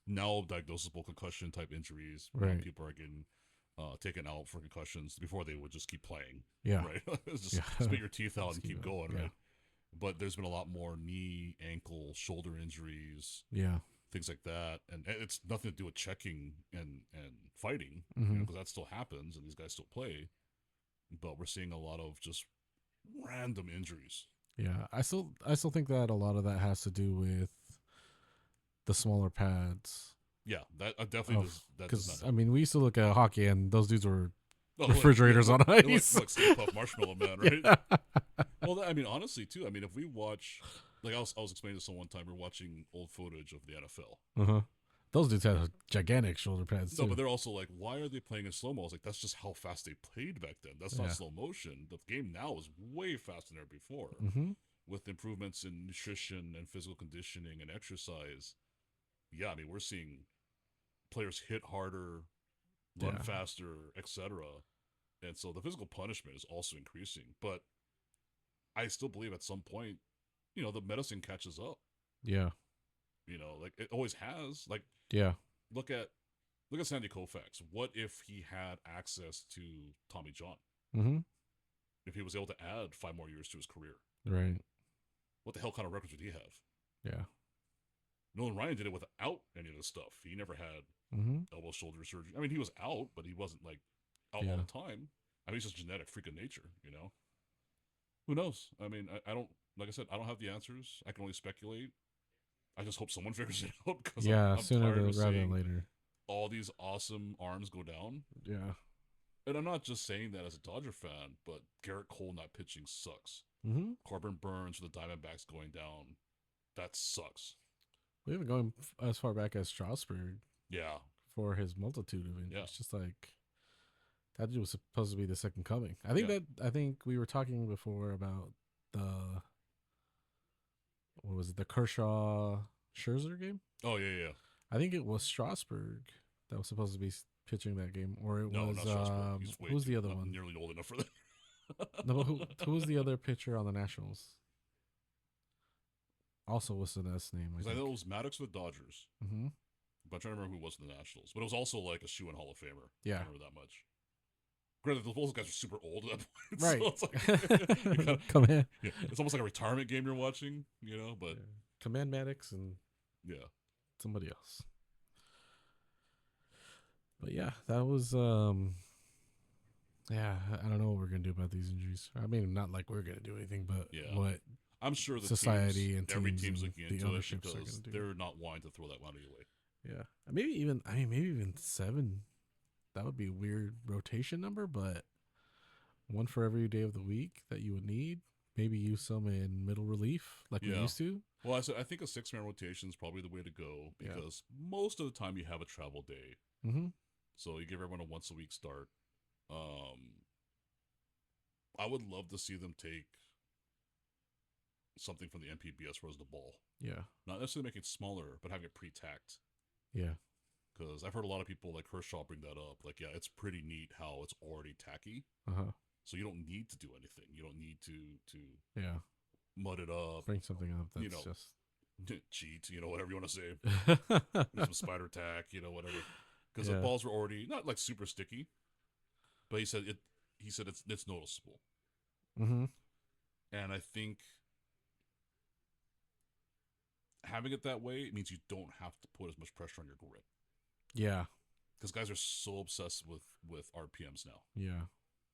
now diagnosable concussion type injuries. Right. People are getting taken out for concussions before they would just keep playing. Yeah. Right. Just spit your teeth out and keep going. Right. But there's been a lot more knee, ankle, shoulder injuries. Yeah. Things like that. And it's nothing to do with checking and fighting, because that still happens and these guys still play. But we're seeing a lot of just random injuries. Yeah. I still think that a lot of that has to do with the smaller pads. Yeah, that definitely does. Because, I mean, we used to look at hockey and those dudes were refrigerators on ice. Like Stay Puft Marshmallow Man, right? Yeah. Well, I mean, honestly, too. I mean, if we watch, like I was explaining to someone one time, we're watching old footage of the NFL. Those dudes had gigantic shoulder pads too. No, but they're also like, why are they playing in slow mo? I was like, that's just how fast they played back then. That's not slow motion. The game now is way faster than ever before. With improvements in nutrition and physical conditioning and exercise. Yeah, I mean, we're seeing players hit harder, run faster, etc. And so the physical punishment is also increasing. But I still believe at some point, you know, the medicine catches up. Yeah. You know, like it always has. Like Yeah. look at Sandy Koufax. What if he had access to Tommy John? Mm-hmm. If he was able to add 5 more years to his career, Right. what the hell kind of records would he have? Yeah. Nolan Ryan did it without any of this stuff. He never had Mm-hmm. elbow shoulder surgery. I mean, he was out, but he wasn't like out all Yeah. the time. I mean, he's just genetic freak of nature, you know? Who knows? I mean, I don't, like I said, I don't have the answers. I can only speculate. I just hope someone figures it out because Yeah. I'm Sooner tired of rather than seeing later. all these awesome arms go down. Yeah. And I'm not just saying that as a Dodger fan, but Garrett Cole not pitching sucks. Mm-hmm. Corbin Burns for the Diamondbacks going down, that sucks. We haven't gone as far back as Strasburg Yeah, for his multitude of injuries. Yeah. Just like that dude was supposed to be the second coming. I think Yeah. I think we were talking before about the what was it, the Kershaw Scherzer game? Oh yeah. I think it was Strasburg that was supposed to be pitching that game, or it No, was not Strasburg. He's way who's too, the other not one? nearly old enough for that. No, but who was the other pitcher on the Nationals? Also, what's the S name? Because I know it was Maddox for the Dodgers, Mm-hmm. but I'm trying to remember who was in the Nationals. But it was also like a shoe in Hall of Famer. Yeah. I don't remember that much. Granted, those guys are super old at that point. Right. So it's like, you gotta, Come in. yeah, it's almost like a retirement game you're watching, you know. But Command Maddox and yeah, somebody else. But yeah, that was yeah, I don't know what we're gonna do about these injuries. I mean, not like we're gonna do anything, but Yeah. what I'm sure the society teams, and every teams team's and looking the into it ownerships are because gonna do. they're not wanting to throw that money away. Yeah, maybe even 7. That would be a weird rotation number, but one for every day of the week that you would need. Maybe use some in middle relief like we Yeah. used to. Well, I think a 6-man rotation is probably the way to go because most of the time you have a travel day. Mm-hmm. So you give everyone a once a week start. I would love to see them take something from the NPB as far as the ball. Yeah. Not necessarily make it smaller, but having it pre-tacked. Yeah. Because I've heard a lot of people like Kershaw bring that up. Like, yeah, it's pretty neat how it's already tacky. Uh-huh. So you don't need to do anything. You don't need to Yeah. mud it up, Bring something up that's you know, just cheat, whatever you want to say. Some spider tack, whatever. Because the balls were already not like super sticky, but he said it's noticeable. Mm-hmm. And I think having it that way means you don't have to put as much pressure on your grip. Yeah. Because guys are so obsessed with RPMs now. Yeah.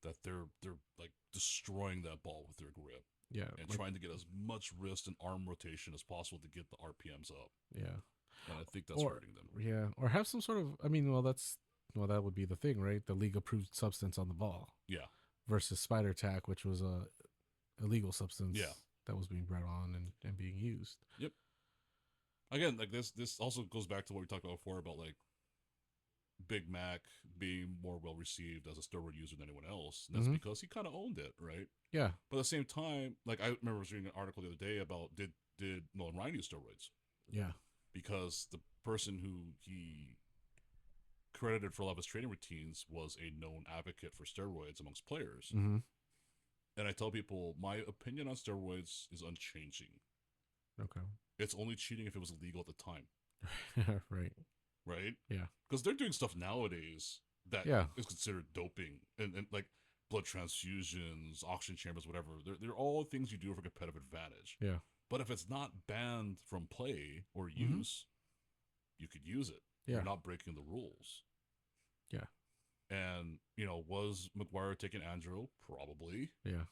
That they're like destroying that ball with their grip. Yeah. And trying to get as much wrist and arm rotation as possible to get the RPMs up. Yeah. And I think that's hurting them. Yeah. Or have some sort of, I mean, that would be the thing, right? The league approved substance on the ball. Yeah. Versus spider tack, which was a illegal substance. Yeah. That was being brought on and being used. Yep. Again, like this also goes back to what we talked about before about like Big Mac being more well received as a steroid user than anyone else. And that's because he kind of owned it, right? Yeah. But at the same time, like I remember reading an article the other day about did Nolan Ryan use steroids? Yeah. Because the person who he credited for a lot of his training routines was a known advocate for steroids amongst players. Mm-hmm. And I tell people my opinion on steroids is unchanging. Okay. It's only cheating if it was illegal at the time. Right. Right? Yeah. Because they're doing stuff nowadays that is considered doping and like blood transfusions, oxygen chambers, whatever. They're all things you do for competitive advantage. Yeah. But if it's not banned from play or use, you could use it. Yeah. You're not breaking the rules. Yeah. And, was McGuire taking Andro? Probably. Yeah.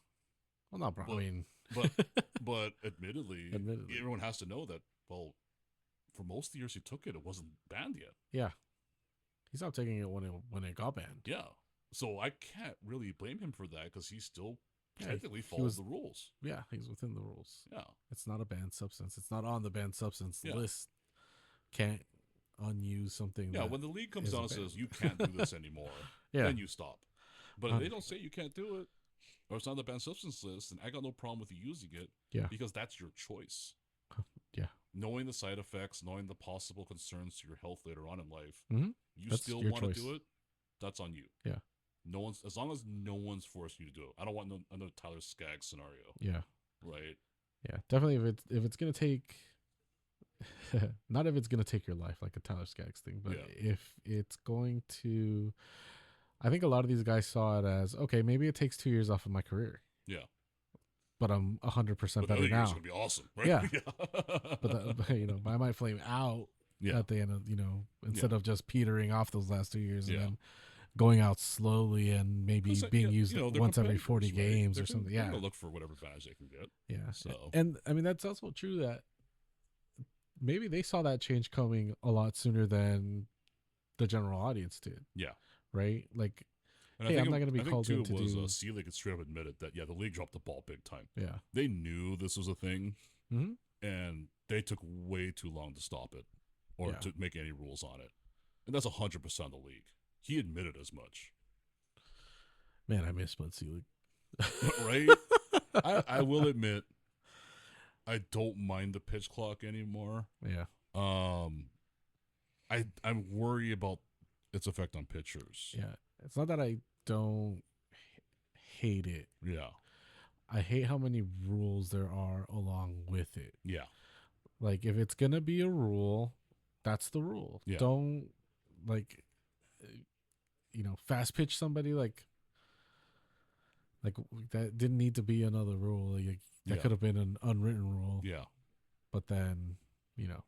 Well, not probably. But admittedly, Admittedly, everyone has to know that, well, for most of the years he took it, it wasn't banned yet. Yeah. He stopped taking it when it got banned. Yeah. So I can't really blame him for that because he still technically follows the rules. Yeah, he's within the rules. Yeah. It's not a banned substance. It's not on the banned substance Yeah. list. Can't unuse something. Yeah, when the league comes down and says you can't do this anymore, then you stop. But if they don't say you can't do it, or it's not on the banned substance list, then I got no problem with you using it. Yeah. Because that's your choice. Yeah. Knowing the side effects, knowing the possible concerns to your health later on in life, you That's still your want to choice. do it, that's on you. Yeah. As long as no one's forcing you to do it. I don't want another Tyler Skaggs scenario. Yeah. right? Yeah, definitely. If it's gonna take, not if it's gonna take your life like a Tyler Skaggs thing, but Yeah. if it's going to, I think a lot of these guys saw it as okay, maybe it takes 2 years off of my career, Yeah. but I'm 100% But the better other years are now. gonna be awesome, right? Yeah, Yeah. but I might flame out Yeah. at the end of instead Yeah. of just petering off those last 2 years and Yeah. then going out slowly and maybe Because being used they're once every competitors, 40 right? games or something. They're Yeah, gonna look for whatever advantage they can get. yeah, So and I mean that's also true that maybe they saw that change coming a lot sooner than the general audience did, yeah, right? Like, and hey, I'm not going to be I think called too in it to was do, Sealy could straight up admitted that the league dropped the ball big time. yeah, They knew this was a thing, mm-hmm. and they took way too long to stop it or Yeah, to make any rules on it, and that's 100% the league. He admitted as much, man, I miss Bud Selig. right? I will admit I don't mind the pitch clock anymore. Yeah, Um, I'm worried about its effect on pitchers. yeah. It's not that I don't hate it. Yeah, I hate how many rules there are along with it. yeah, Like, if it's gonna be a rule, that's the rule. yeah, Don't like, fast pitch somebody like that didn't need to be another rule. Like, that yeah, could have been an unwritten rule. yeah. But then, you know,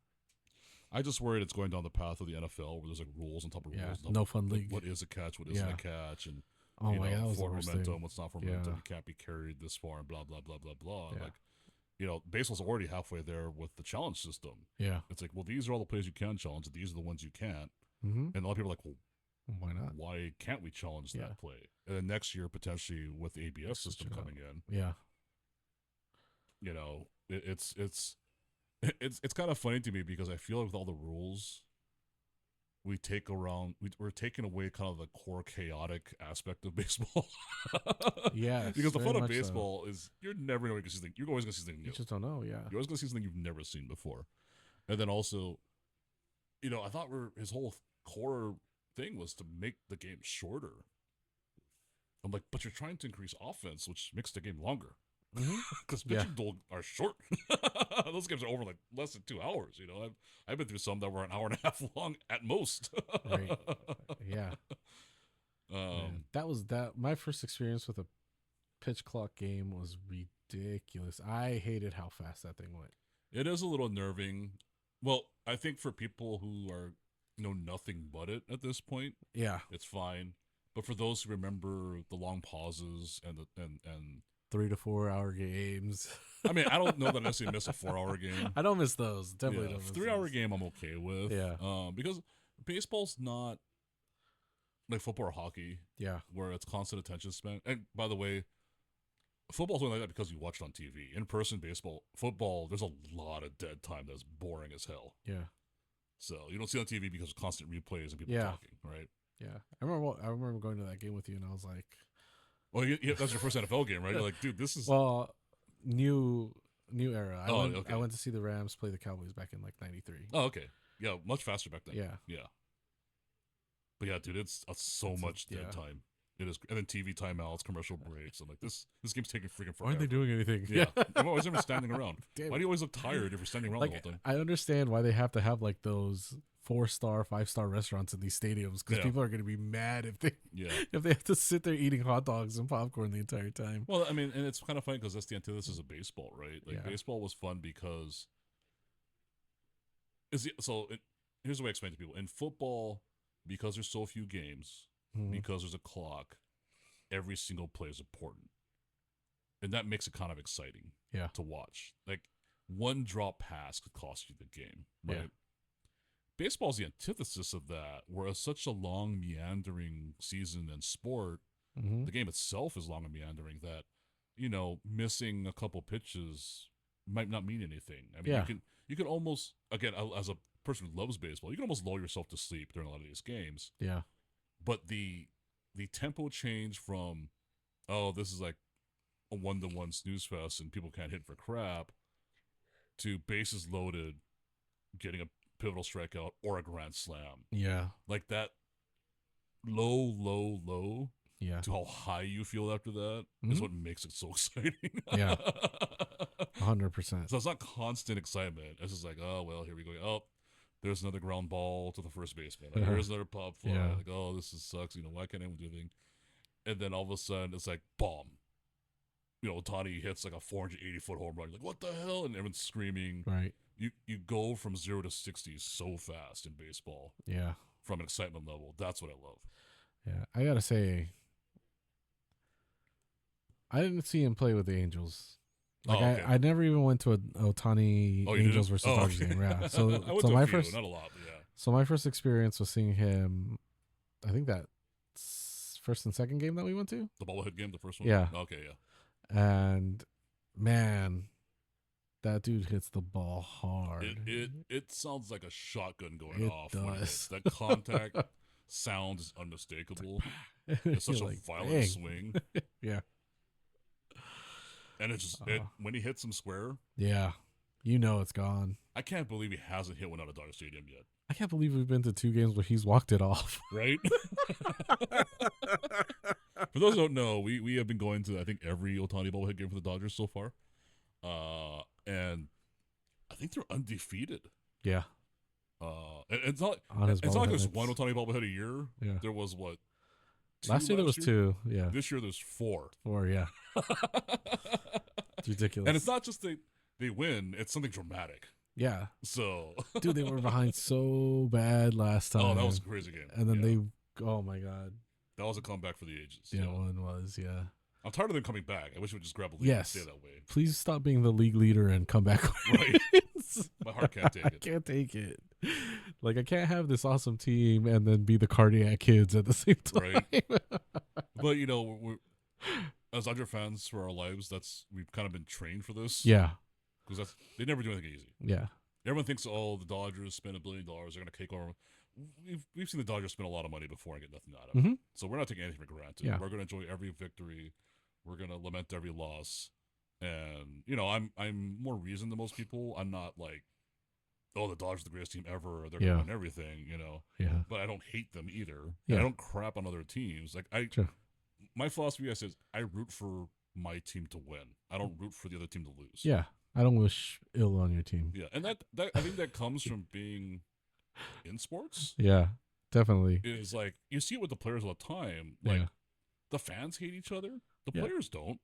I just worried it's going down the path of the NFL where there's like rules on top of yeah, rules. no fun Like league. what is a catch? What isn't Yeah. a catch? And Oh my, that was the for worst momentum, thing. what's not for Yeah. momentum? You can't be carried this far, and blah blah blah blah blah. Yeah. Like baseball's already halfway there with the challenge system. Yeah. It's like, well, these are all the plays you can challenge. These are the ones you can't. Mm-hmm. And a lot of people are like, well, Why not? why can't we challenge Yeah. that play? And then next year, potentially with the ABS Switch system it up. coming in, Yeah. it's kind of funny to me because I feel like with all the rules we take around, we're taking away kind of the core chaotic aspect of baseball. Yeah. Because the fun of baseball is you're never going to see something. You're always going to see something new. You just don't know. Yeah. You're always going to see something you've never seen before. And then also, I thought his whole core thing was to make the game shorter. I'm like, but you're trying to increase offense, which makes the game longer. Because pitching duel are short. Those games are over like less than 2 hours. I've been through some that were an hour and a half long at most. Right. Yeah. That was my first experience with a pitch clock game was ridiculous. I hated how fast that thing went. It is a little nerving. Well, I think for people who are know nothing but it at this point, Yeah. it's fine. But for those who remember the long pauses and 3 to 4 hour games. I mean, I don't know that I necessarily miss a 4-hour game. I don't miss those. Definitely don't miss 3-hour those. game I'm okay with. Yeah. Because baseball's not like football or hockey. Yeah. Where it's constant attention span. And by the way, football's only like that because you watch it on TV. In person football, there's a lot of dead time that's boring as hell. Yeah. So you don't see it on TV because of constant replays and people talking, right? Yeah. I remember going to that game with you and I was like, well, that's your first NFL game, right? You're like, dude, this is new era. Okay. I went to see the Rams play the Cowboys back in like '93. Oh, okay. Yeah, much faster back then. Yeah. But yeah, dude, it's so much dead time. It is, and then TV timeouts, commercial breaks. I'm like, this game's taking freaking forever. Why aren't they doing anything? Yeah, I'm always ever standing around. Damn. Why do you always look tired if you're standing around the whole time? I understand why they have to have like those 4-star, 5-star restaurants in these stadiums because people are going to be mad if they have to sit there eating hot dogs and popcorn the entire time. Well, I mean, and it's kind of funny because that's the antithesis of baseball, right? Like baseball was fun because here's the way I explain it to people. In football, because there's so few games, because there's a clock, every single play is important. And that makes it kind of exciting to watch. Like one drop pass could cost you the game, right? Yeah. Baseball's the antithesis of that, where it's such a long, meandering season and sport, the game itself is long and meandering that, missing a couple pitches might not mean anything. I mean, you can almost, again, as a person who loves baseball, you can almost lull yourself to sleep during a lot of these games. Yeah. But the tempo change from, this is like a 1-to-1 snooze fest and people can't hit for crap, to bases loaded, getting a pivotal strikeout or a grand slam. Yeah. Like that low. Yeah. to how high you feel after that is what makes it so exciting. Yeah. 100%. So it's not constant excitement. It's just like, oh well, here we go. Oh, there's another ground ball to the first baseman. Oh, here's another pop fly. Yeah. Like, oh, sucks. Why can't anyone do anything? And then all of a sudden, it's like bomb. Ohtani hits like a 480-foot home run. You're like, what the hell? And everyone's screaming. Right. You go from 0 to 60 so fast in baseball. Yeah. From an excitement level. That's what I love. Yeah. I gotta say, I didn't see him play with the Angels. Like okay. I never even went to a Ohtani Angels versus Dodgers game. Yeah. So I went so to my a few, first not a lot, but yeah. So my first experience was seeing him. I think that first and second game that we went to. The bobblehead game, the first one. Yeah. Okay, yeah. And man, that dude hits the ball hard. It sounds like a shotgun going off. Does. When it hits. That contact sound is unmistakable. It's such a violent swing. Yeah. And when he hits him square. Yeah. It's gone. I can't believe he hasn't hit one out of Dodger Stadium yet. I can't believe we've been to 2 games where he's walked it off. Right? For those who don't know, we have been going to, I think, every Ohtani bobblehead game for the Dodgers so far. And I think they're undefeated. Yeah. And it's not like there's one Ohtani bobblehead a year. Yeah. There was what? Last year there was 2. Yeah. This year there's 4. 4, yeah. It's ridiculous. And it's not just they win, it's something dramatic. Yeah. So dude, they were behind so bad last time. Oh, that was a crazy game. And then oh my god. That was a comeback for the ages. Yeah, one was, yeah. I'm tired of them coming back. I wish we would just grab a lead and stay that way. Please stop being the league leader and come back. Right. My heart can't take it. I can't take it. Like, I can't have this awesome team and then be the cardiac kids at the same time. Right. But, we're, as Dodger fans for our lives, we've kind of been trained for this. Yeah. Because they never do anything easy. Yeah. Everyone thinks, the Dodgers spend $1 billion. They're going to take over. We've seen the Dodgers spend a lot of money before and get nothing out of it. So we're not taking anything for granted. Yeah. We're going to enjoy every victory. We're going to lament every loss. And, I'm more reasoned than most people. I'm not like, the Dodgers are the greatest team ever. They're going to win everything, Yeah. But I don't hate them either. Yeah. I don't crap on other teams. Like, my philosophy, I says, I root for my team to win. I don't root for the other team to lose. Yeah. I don't wish ill on your team. Yeah. And that I think that comes from being in sports. Yeah, definitely. Is like, you see it with the players all the time. Like, the fans hate each other. The players don't.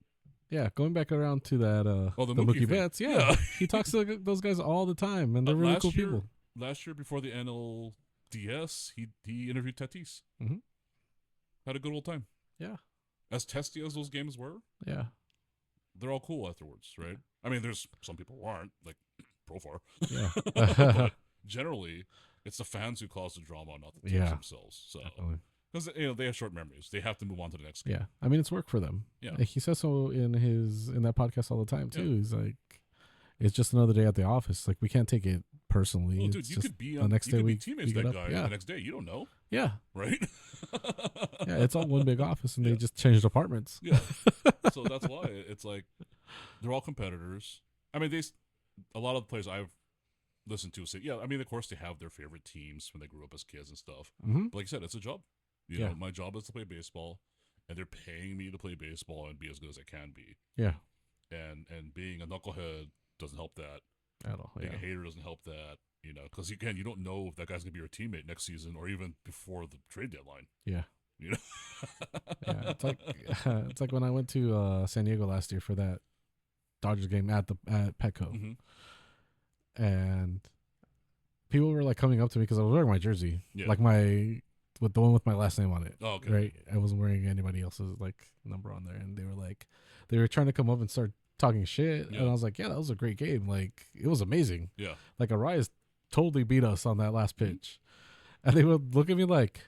Yeah, going back around to that, the Mookie Betts. Yeah, he talks to those guys all the time, and they're really cool people. Last year, before the NLDS, he interviewed Tatis. Had a good old time. Yeah. As testy as those games were, they're all cool afterwards, right? I mean, there's some people who aren't, like Profar. Yeah. But generally, it's the fans who cause the drama, not the teams themselves. So, because they have short memories, they have to move on to the next game. Yeah, I mean, it's work for them. Yeah, like he says so in that podcast all the time too. He's like, it's just another day at the office. Like, we can't take it personally. Well, dude, you could be on the next day. Teammates that guy the next day. You don't know. Yeah. Right. Yeah, it's all one big office, and they just changed apartments. Yeah. So that's why it's like they're all competitors. I mean, a lot of the players I've listened to say, I mean, of course they have their favorite teams when they grew up as kids and stuff. But like I said, it's a job. You know, my job is to play baseball, and they're paying me to play baseball and be as good as I can be. Yeah. And being a knucklehead doesn't help that. At all. Being a hater doesn't help that. Because again, you don't know if that guy's gonna be your teammate next season or even before the trade deadline. Yeah. Yeah. It's like when I went to San Diego last year for that Dodgers game at Petco, and people were like coming up to me because I was wearing my jersey, like with the one with my last name on it. Oh, okay. Right. I wasn't wearing anybody else's number on there, and they were trying to come up and start talking shit, and I was like, that was a great game. Like, it was amazing. Yeah. Like, Arias totally beat us on that last pitch, and they would look at me like,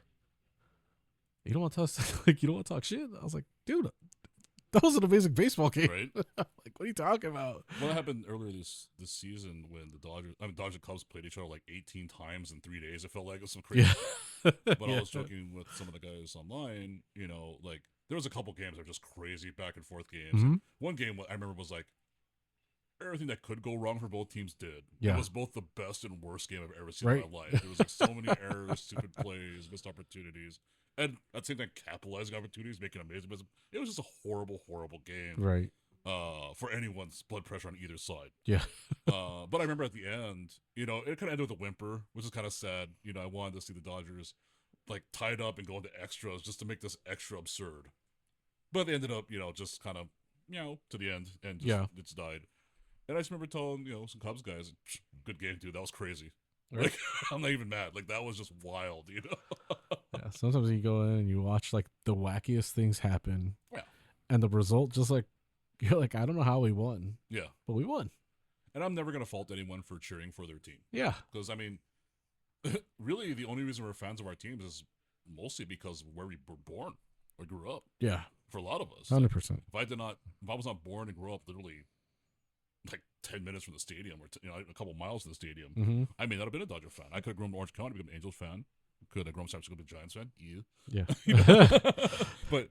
you don't want to you don't want to talk shit. I was like, dude, that was an amazing baseball game. Right. Like, what are you talking about? What happened earlier this Season when the Dodgers and Cubs played each other like 18 times in 3 days? It felt like it was some crazy. Yeah. But I was joking with some of the guys online. Like, there was a couple games that were just crazy back and forth games. One game I remember was like everything that could go wrong for both teams did. Yeah. It was both the best and worst game I've ever seen in my life. There was like so many errors, stupid plays, missed opportunities. and at the same time capitalizing opportunities, making amazing business. It was just a horrible, horrible game. Right. For anyone's blood pressure on either side. Yeah. But I remember at the end, it kind of ended with a whimper, which is kind of sad. I wanted to see the Dodgers like tied up and go into extras just to make this extra absurd. But they ended up, just kind of, to the end and just died. And I just remember telling, some Cubs guys, good game, dude. That was crazy. Right. Like, I'm not even mad. Like, that was just wild, Yeah. Sometimes you go in and you watch like the wackiest things happen. Yeah. And the result just like, you're like, I don't know how we won. Yeah. But we won. And I'm never going to fault anyone for cheering for their team. Yeah. Because, I mean, really, the only reason we're fans of our teams is mostly because where we were born or grew up. Yeah. For a lot of us. 100%. If I was not born and grew up literally like 10 minutes from the stadium or, a couple miles from the stadium, Mm-hmm. I may not have been a Dodger fan. I could have grown up in Orange County, become an Angels fan. Could have grown up San Francisco, be a Giants fan. Yeah. But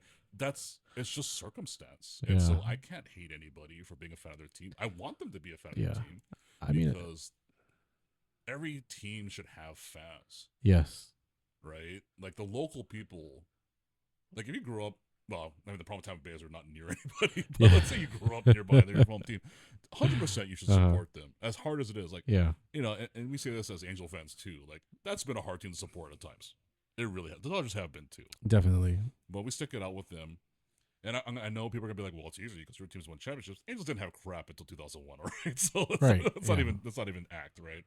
it's just circumstance. And so I can't hate anybody for being a fan of their team. I want them to be a fan of their team. Because every team should have fans. Yes. Right? Like the local people, like if you grew up, well, I mean, the problem with Tampa Bay is they're not near anybody. But let's say you grew up nearby, they're your home team. 100% you should support them. As hard as it is. Like, and we say this as Angel fans too. Like, that's been a hard team to support at times. It really has. The Dodgers have been too. Definitely. But we stick it out with them. And I know people are going to be like, well, it's easy because your team's won championships. Angels didn't have crap until 2001, all right? So that's not even act, right?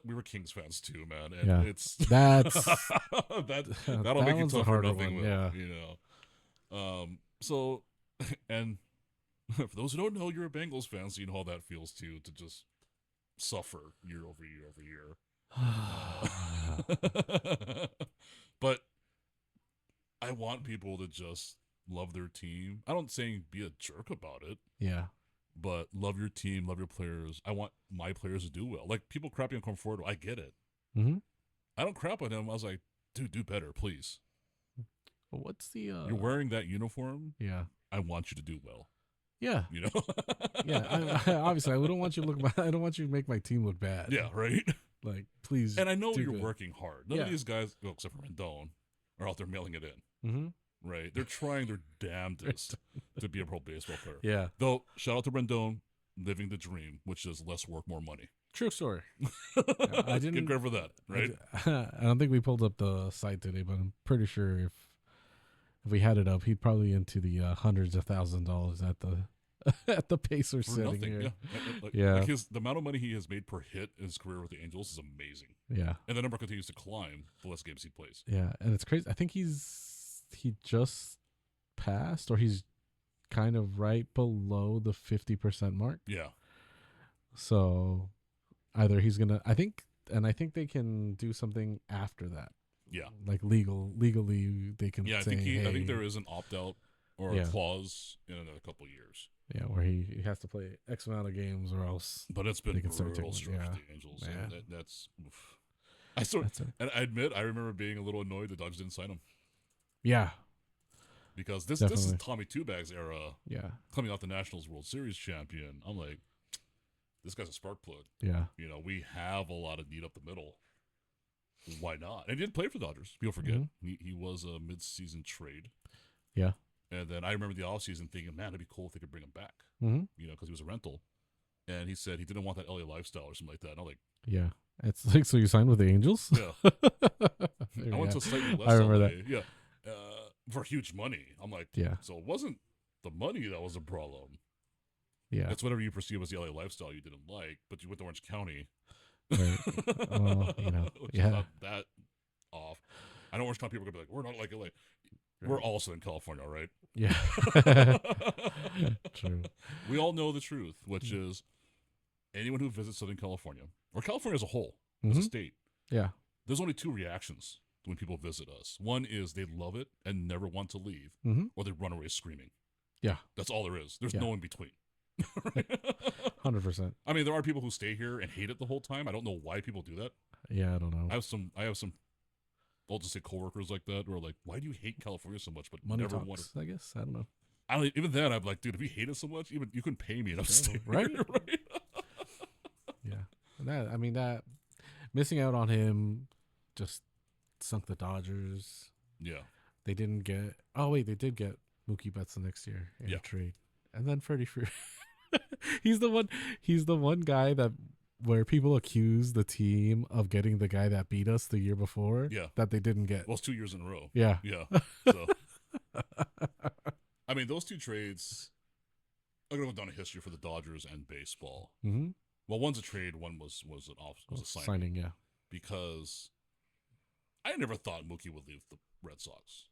We were Kings fans too, man, and it's that's that'll make you tough for nothing, So, and for those who don't know, you're a Bengals fan, so you know how that feels too, to just suffer year over year over year. But I want people to just love their team. I don't say be a jerk about it. Yeah. But love your team, love your players. I want my players to do well. Like, people crapping on Conforto, I get it. Mm-hmm. I don't crap on him. I was like, dude, do better, please. What's the... You're wearing that uniform. Yeah. I want you to do well. Yeah. Yeah. Obviously, I don't want you to look. I don't want you to make my team look bad. Yeah. Right. Like, please. And I know you're good. working hard. None of these guys, well, except for Rendon, are out there mailing it in. Mm-hmm. Right. They're trying their damnedest to be a pro baseball player. Yeah. Though, shout out to Rendon, living the dream, which is less work, more money. True story. I didn't get credit for that, right? I don't think we pulled up the site today, but I'm pretty sure if we had it up, he'd probably into the hundreds of $1,000s at the Pacers for setting nothing. here. Yeah. Like the amount of money he has made per hit in his career with the Angels is amazing. Yeah. And the number continues to climb the less games he plays. Yeah, and it's crazy. I think he just passed, or he's kind of right below the 50% mark. Yeah. So either he's gonna, I think they can do something after that. Yeah. Like legally they can. Yeah, say, I think there is an opt out or a clause in another couple of years. Yeah, where he has to play X amount of games or else. But it's been brutal stretch for the Angels. And that's. Oof. And I admit, I remember being a little annoyed the Dodgers didn't sign him. Yeah. Because this is Tommy Two Bags era. Yeah. Coming off the Nationals World Series champion. I'm like, this guy's a spark plug. Yeah. We have a lot of need up the middle. Why not? And he didn't play for the Dodgers. People forget. Mm-hmm. He was a mid-season trade. Yeah. And then I remember the offseason thinking, man, it'd be cool if they could bring him back. Mm-hmm. Because he was a rental. And he said he didn't want that LA lifestyle or something like that. And I'm like, yeah. It's like, so you signed with the Angels? Yeah. I went to slightly less I remember LA. that. Yeah. For huge money. I'm like, yeah. So it wasn't the money that was a problem. Yeah. It's whatever you perceive as the LA lifestyle you didn't like, but you went to Orange County. Right. Well, Which is not that off. I know Orange County people are going to be like, we're not like LA. Right. We're also in California, right? Yeah. True. We all know the truth, which is anyone who visits Southern California, or California as a whole, as a state, there's only two reactions when people visit us. One is they love it and never want to leave, or they run away screaming. Yeah. That's all there is. There's no in between. 100%. I mean, there are people who stay here and hate it the whole time. I don't know why people do that. Yeah, I don't know. I have some I'll just say coworkers like that who are like, why do you hate California so much but Money never talks, want to? I guess. I don't know. Even then, I'm like, dude, if you hate it so much, even you couldn't pay me enough to stay right? here, right? Yeah. That missing out on him just sunk the Dodgers. Yeah. They didn't get. Oh wait, they did get Mookie Betts the next year in a trade, and then Freddie Freeman. he's the one. He's the one guy that where people accuse the team of getting the guy that beat us the year before. Yeah. That they didn't get. Well, it's 2 years in a row. Yeah. Yeah. So, I mean, those two trades are going to go down in history for the Dodgers and baseball. Mm-hmm. Well, one's a trade, one was a signing. Yeah. Because I never thought Mookie would leave the Red Sox.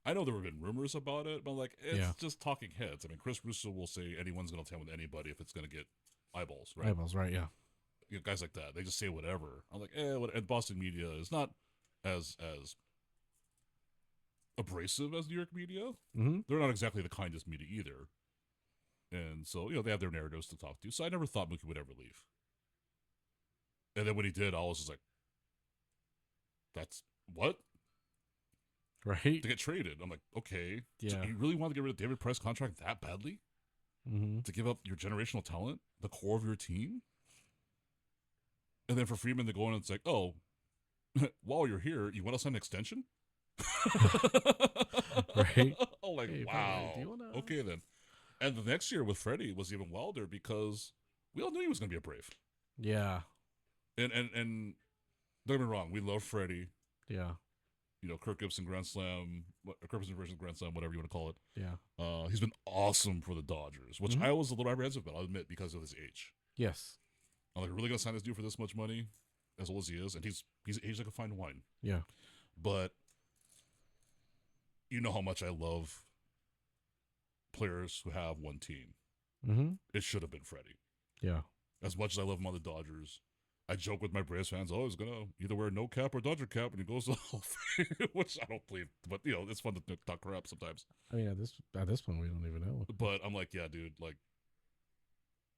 I know there have been rumors about it, but like it's just talking heads. I mean, Chris Russo will say anyone's going to tell with anybody if it's going to get eyeballs, right? Eyeballs, right? Yeah. You know, guys like that, they just say whatever. I'm like, what? And Boston media is not as abrasive as New York media. Mm-hmm. They're not exactly the kindest media either, and so they have their narratives to talk to. So I never thought Mookie would ever leave. And then when he did, I was just like, "That's what." Right. To get traded. I'm like, okay. Yeah. So you really want to get rid of David Price contract that badly? Mm-hmm. To give up your generational talent, the core of your team? And then for Freeman to go in and it's like, oh, while you're here, you want to sign an extension? Right. Oh, like, hey, wow. Wanna... Okay, then. And the next year with Freddie was even wilder because we all knew he was going to be a Brave. Yeah. And don't get me wrong, we love Freddie. Yeah. Kirk Gibson Grand Slam, Kirk Gibson versus Grand Slam, whatever you want to call it. Yeah. He's been awesome for the Dodgers, which I was a little apprehensive about, I'll admit, because of his age. Yes. I'm like, really gonna sign this dude for this much money, as old as he is, and he's like a fine wine. Yeah. But you know how much I love players who have one team. Mm-hmm. It should have been Freddie. Yeah. As much as I love him on the Dodgers, I joke with my Braves fans, he's going to either wear no cap or Dodger cap when he goes to the Hall of Fame, which I don't believe. But, it's fun to talk crap sometimes. I mean, at this point, we don't even know. But I'm like, yeah, dude, like,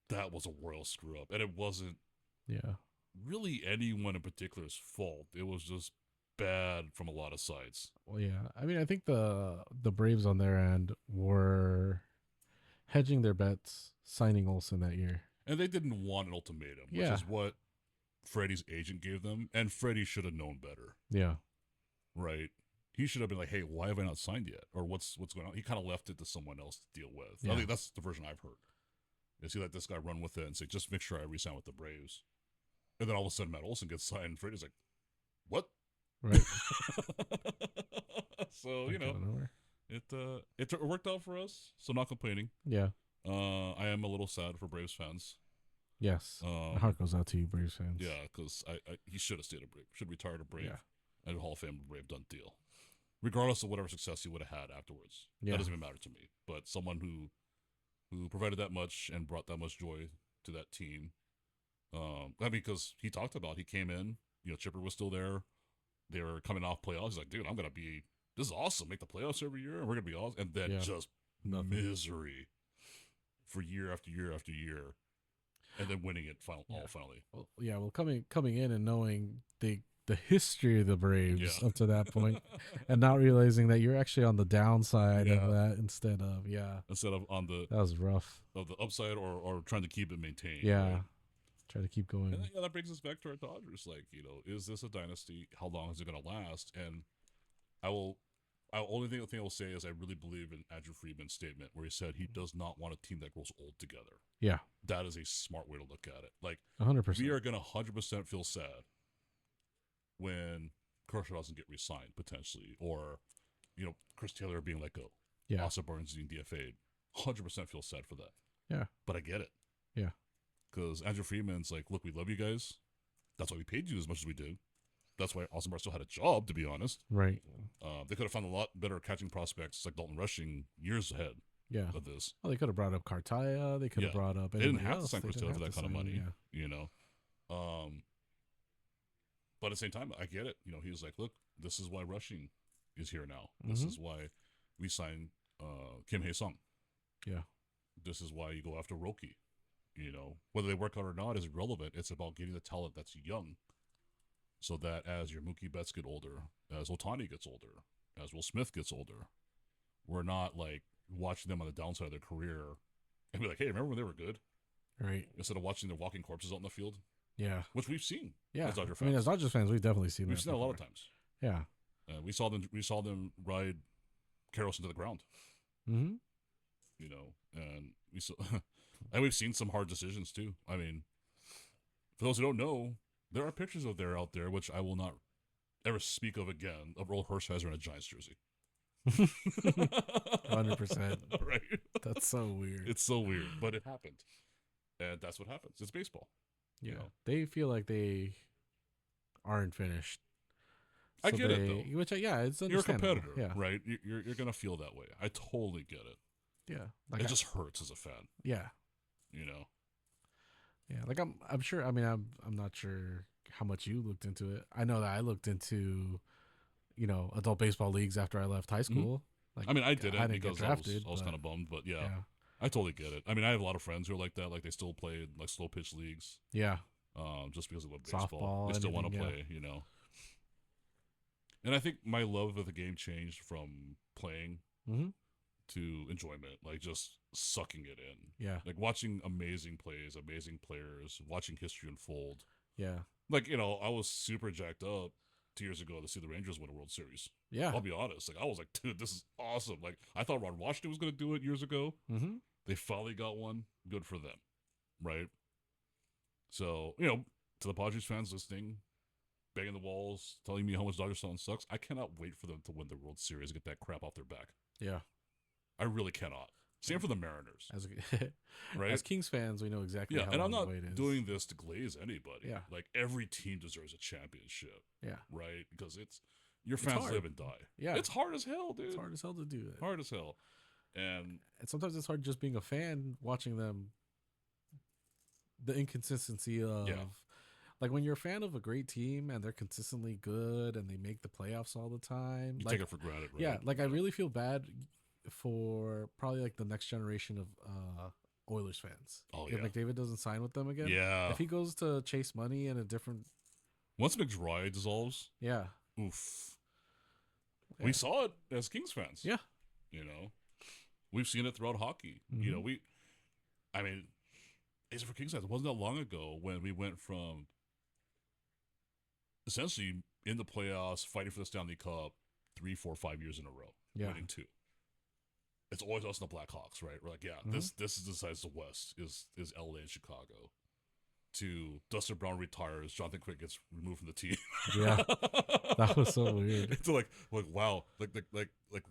that was a royal screw up. And it wasn't really anyone in particular's fault. It was just bad from a lot of sides. Well, yeah. I mean, I think the Braves on their end were hedging their bets, signing Olsen that year. And they didn't want an ultimatum, which is what Freddie's agent gave them, and Freddie should have known better. Yeah. Right? He should have been like, hey, why have I not signed yet? Or what's going on? He kind of left it to someone else to deal with. I think that's the version I've heard. Is he let this guy run with it and say, just make sure I re-sign with the Braves. And then all of a sudden Matt Olson gets signed, and Freddie's like, what? Right. So, it worked out for us, so not complaining. Yeah. I am a little sad for Braves fans. Yes. My heart goes out to you, Braves fans. Yeah, because he should have stayed a Brave. Should have retired a Brave. And a Hall of Fame Brave, done deal. Regardless of whatever success he would have had afterwards. That doesn't even matter to me. But someone who provided that much and brought that much joy to that team. Because he talked about, he came in, Chipper was still there. They were coming off playoffs. He's like, dude, this is awesome. Make the playoffs every year, and we're going to be awesome. And then just misery for year after year after year. And then winning it finally. Well, coming in and knowing the history of the Braves up to that point, and not realizing that you're actually on the downside of that instead of on the that was rough of the upside or trying to keep it maintained. Yeah, right? Try to keep going. And that brings us back to our Dodgers. Like, is this a dynasty? How long is it going to last? And only thing I will say is I really believe in Andrew Friedman's statement where he said he does not want a team that grows old together. Yeah. That is a smart way to look at it. Like, 100%. We are going to 100% feel sad when Kershaw doesn't get re-signed, potentially. Or, Chris Taylor being let go. Yeah. Austin Barnes being DFA'd. 100% feel sad for that. Yeah. But I get it. Yeah. Because Andrew Friedman's like, look, we love you guys. That's why we paid you as much as we did. That's why Austin Barnes still had a job, to be honest. Right. They could have found a lot better catching prospects like Dalton Rushing years ahead of this. Well, they could have brought up Cartaya. They could have brought up. They didn't have to sign Chris Taylor for that kind of money, But at the same time, I get it. He was like, look, this is why Rushing is here now. This is why we signed Kim Hae-sung. Yeah. This is why you go after Rookie. Whether they work out or not is irrelevant. It's about getting the talent that's young. So that as your Mookie Betts get older, as Ohtani gets older, as Will Smith gets older, we're not like watching them on the downside of their career and be like, hey, remember when they were good? Right. Instead of watching their walking corpses out in the field. Yeah. Which we've seen. Yeah. As Dodger fans. As Dodgers fans, we've definitely seen that a lot of times. Yeah. We saw them ride Karros into the ground. Mm-hmm. You know, and we saw, and we've seen some hard decisions too. I mean, for those who don't know, there are pictures of there out there which I will not ever speak of again of Earl Hershiser in a Giants jersey. 100%. Right? That's so weird. It's so weird, but it happened, and that's what happens. It's baseball. Yeah, You know? they feel like they aren't finished. I get it though. Which yeah, it's You're a understandable. competitor, Yeah, right? You're gonna feel that way. I totally get it. yeah. Like It just hurts as a fan. yeah, You know. yeah. Like I'm sure. I mean, I'm not sure how much you looked into it. I know that I looked into, adult baseball leagues after I left high school. Like I mean, I didn't get because drafted. I was kind of bummed, but yeah, yeah, I totally get it. I mean, I have a lot of friends who are like that. Like they still play like slow pitch leagues, yeah. just because they love baseball. Softball, They still want to anything, play, you know. And I think my love of the game changed from playing Mm-hmm. to enjoyment, like just sucking it in. Yeah, Like watching amazing plays, amazing players, watching history unfold. yeah, Like, I was super jacked up 2 years ago to see the Rangers win a World Series. yeah. I'll be honest. Like, I was like, dude, this is awesome. Like, I thought Ron Washington was going to do it years ago. Mm-hmm. They finally got one. Good for them. Right? So, to the Padres fans listening, banging the walls, telling me how much Dodgers Stone sucks, I cannot wait for them to win the World Series and get that crap off their back. Yeah. I really cannot. Same for the Mariners. Right? As Kings fans, we know exactly Yeah, how and I'm long not the wait is. doing this to glaze anybody. Yeah. Like, every team deserves a championship. Yeah. Right? Because your fans hard. live and die. Yeah. It's hard as hell, dude. It's hard as hell to do that. Hard as hell. And sometimes it's hard just being a fan watching them. The inconsistency of like when you're a fan of a great team and they're consistently good and they make the playoffs all the time. you like, take it for granted, right? Yeah, like I really feel bad for probably like the next generation of Oilers fans. Oh, if yeah. McDavid doesn't sign with them again. Yeah. If he goes to chase money in a different. Once McDry dissolves, Yeah. oof. Yeah. We saw it as Kings fans. Yeah. We've seen it throughout hockey. Mhm. I mean, as for Kings fans, it wasn't that long ago when we went from essentially in the playoffs, fighting for the Stanley Cup 3, 4, 5 years in a row, winning 2. It's always us and the Blackhawks, right? We're like, yeah, this is the size of the West is LA and Chicago. To Dustin Brown retires, Jonathan Quick gets removed from the team. Yeah, that was so weird. It's like wow, like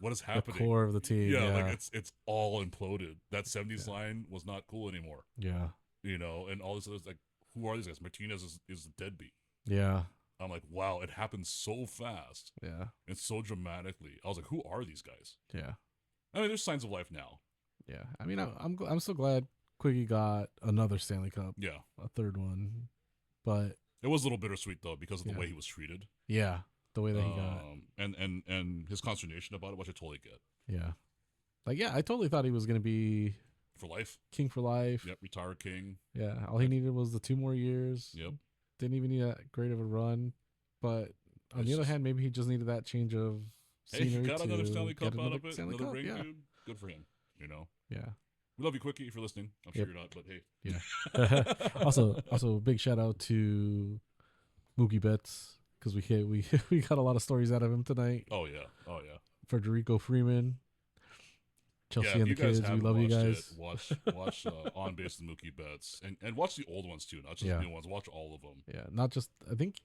what is happening? The core of the team. Yeah, like it's all imploded. That 70s line was not cool anymore. Yeah. And all this other, like, who are these guys? Martinez is the deadbeat. Yeah. I'm like, wow, it happened so fast. Yeah. And so dramatically. I was like, who are these guys? Yeah. I mean, there's signs of life now. Yeah. I mean, I'm so glad Quickie got another Stanley Cup. Yeah. A third one. But it was a little bittersweet though because of the way he was treated. Yeah. The way that he got. And his consternation about it, which I totally get. Yeah. Like, yeah, I totally thought he was going to be for life. King for life. Yep, retired king. Yeah. All he needed was the 2 more years. Yep. Didn't even need that great of a run. But on the other hand, maybe he just needed that change of scenery. Hey, he got another Stanley Cup out of it. Stanley another Cup, ring, yeah. dude. Good for him. Yeah. We love you, Quickie, if you're listening. I'm sure you're not, but hey. Yeah. also, big shout out to Mookie Betts because we got a lot of stories out of him tonight. Oh yeah. Federico Freeman, Chelsea and the kids. We love you guys. Watch On Base with Mookie Betts and watch the old ones too, not just the new ones. Watch all of them. Yeah, not just. I think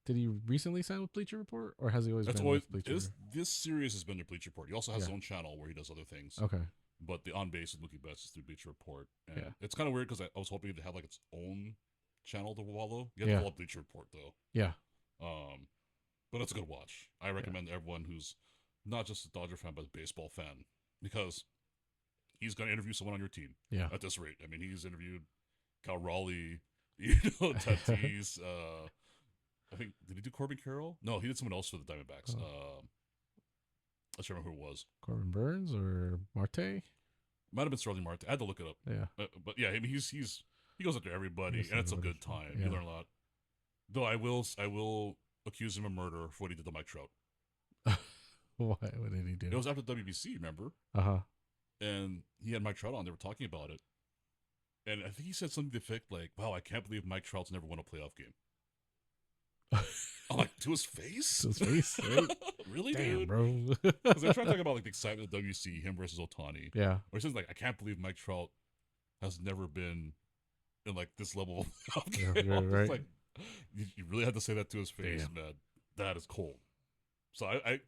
Did he recently sign with Bleacher Report, or has he always been with Bleacher? This series has been your Bleacher Report. He also has his own channel where he does other things. Okay. But the On Base with Mookie Betts is through Bleacher Report. And it's kind of weird because I was hoping to have like its own channel to follow. You have to follow Bleacher Report though. Yeah. But it's a good watch. I recommend everyone who's not just a Dodger fan but a baseball fan because he's going to interview someone on your team. Yeah. At this rate, I mean, he's interviewed Cal Raleigh, Tatis. I think, did he do Corbin Carroll? No, he did someone else for the Diamondbacks. I don't remember who it was. Corbin Burns or Marte? Might have been Sterling Marte. I had to look it up. Yeah. But yeah, I mean, he goes up to everybody, and it's a good time. Yeah. You learn a lot. Though I will accuse him of murder for what he did to Mike Trout. What did he do? It was after WBC, remember? Uh-huh. And he had Mike Trout on. They were talking about it. And I think he said something to the effect like, wow, I can't believe Mike Trout's never won a playoff game. To his face? To his face, right? Really, Damn, dude? bro. Because they're trying to talk about like the excitement of WC, him versus Otani. Yeah. Or he says like, I can't believe Mike Trout has never been in like this level of Yeah, chaos. you're right. It's like you really had to say that to his face, Damn. man. That is cold. So I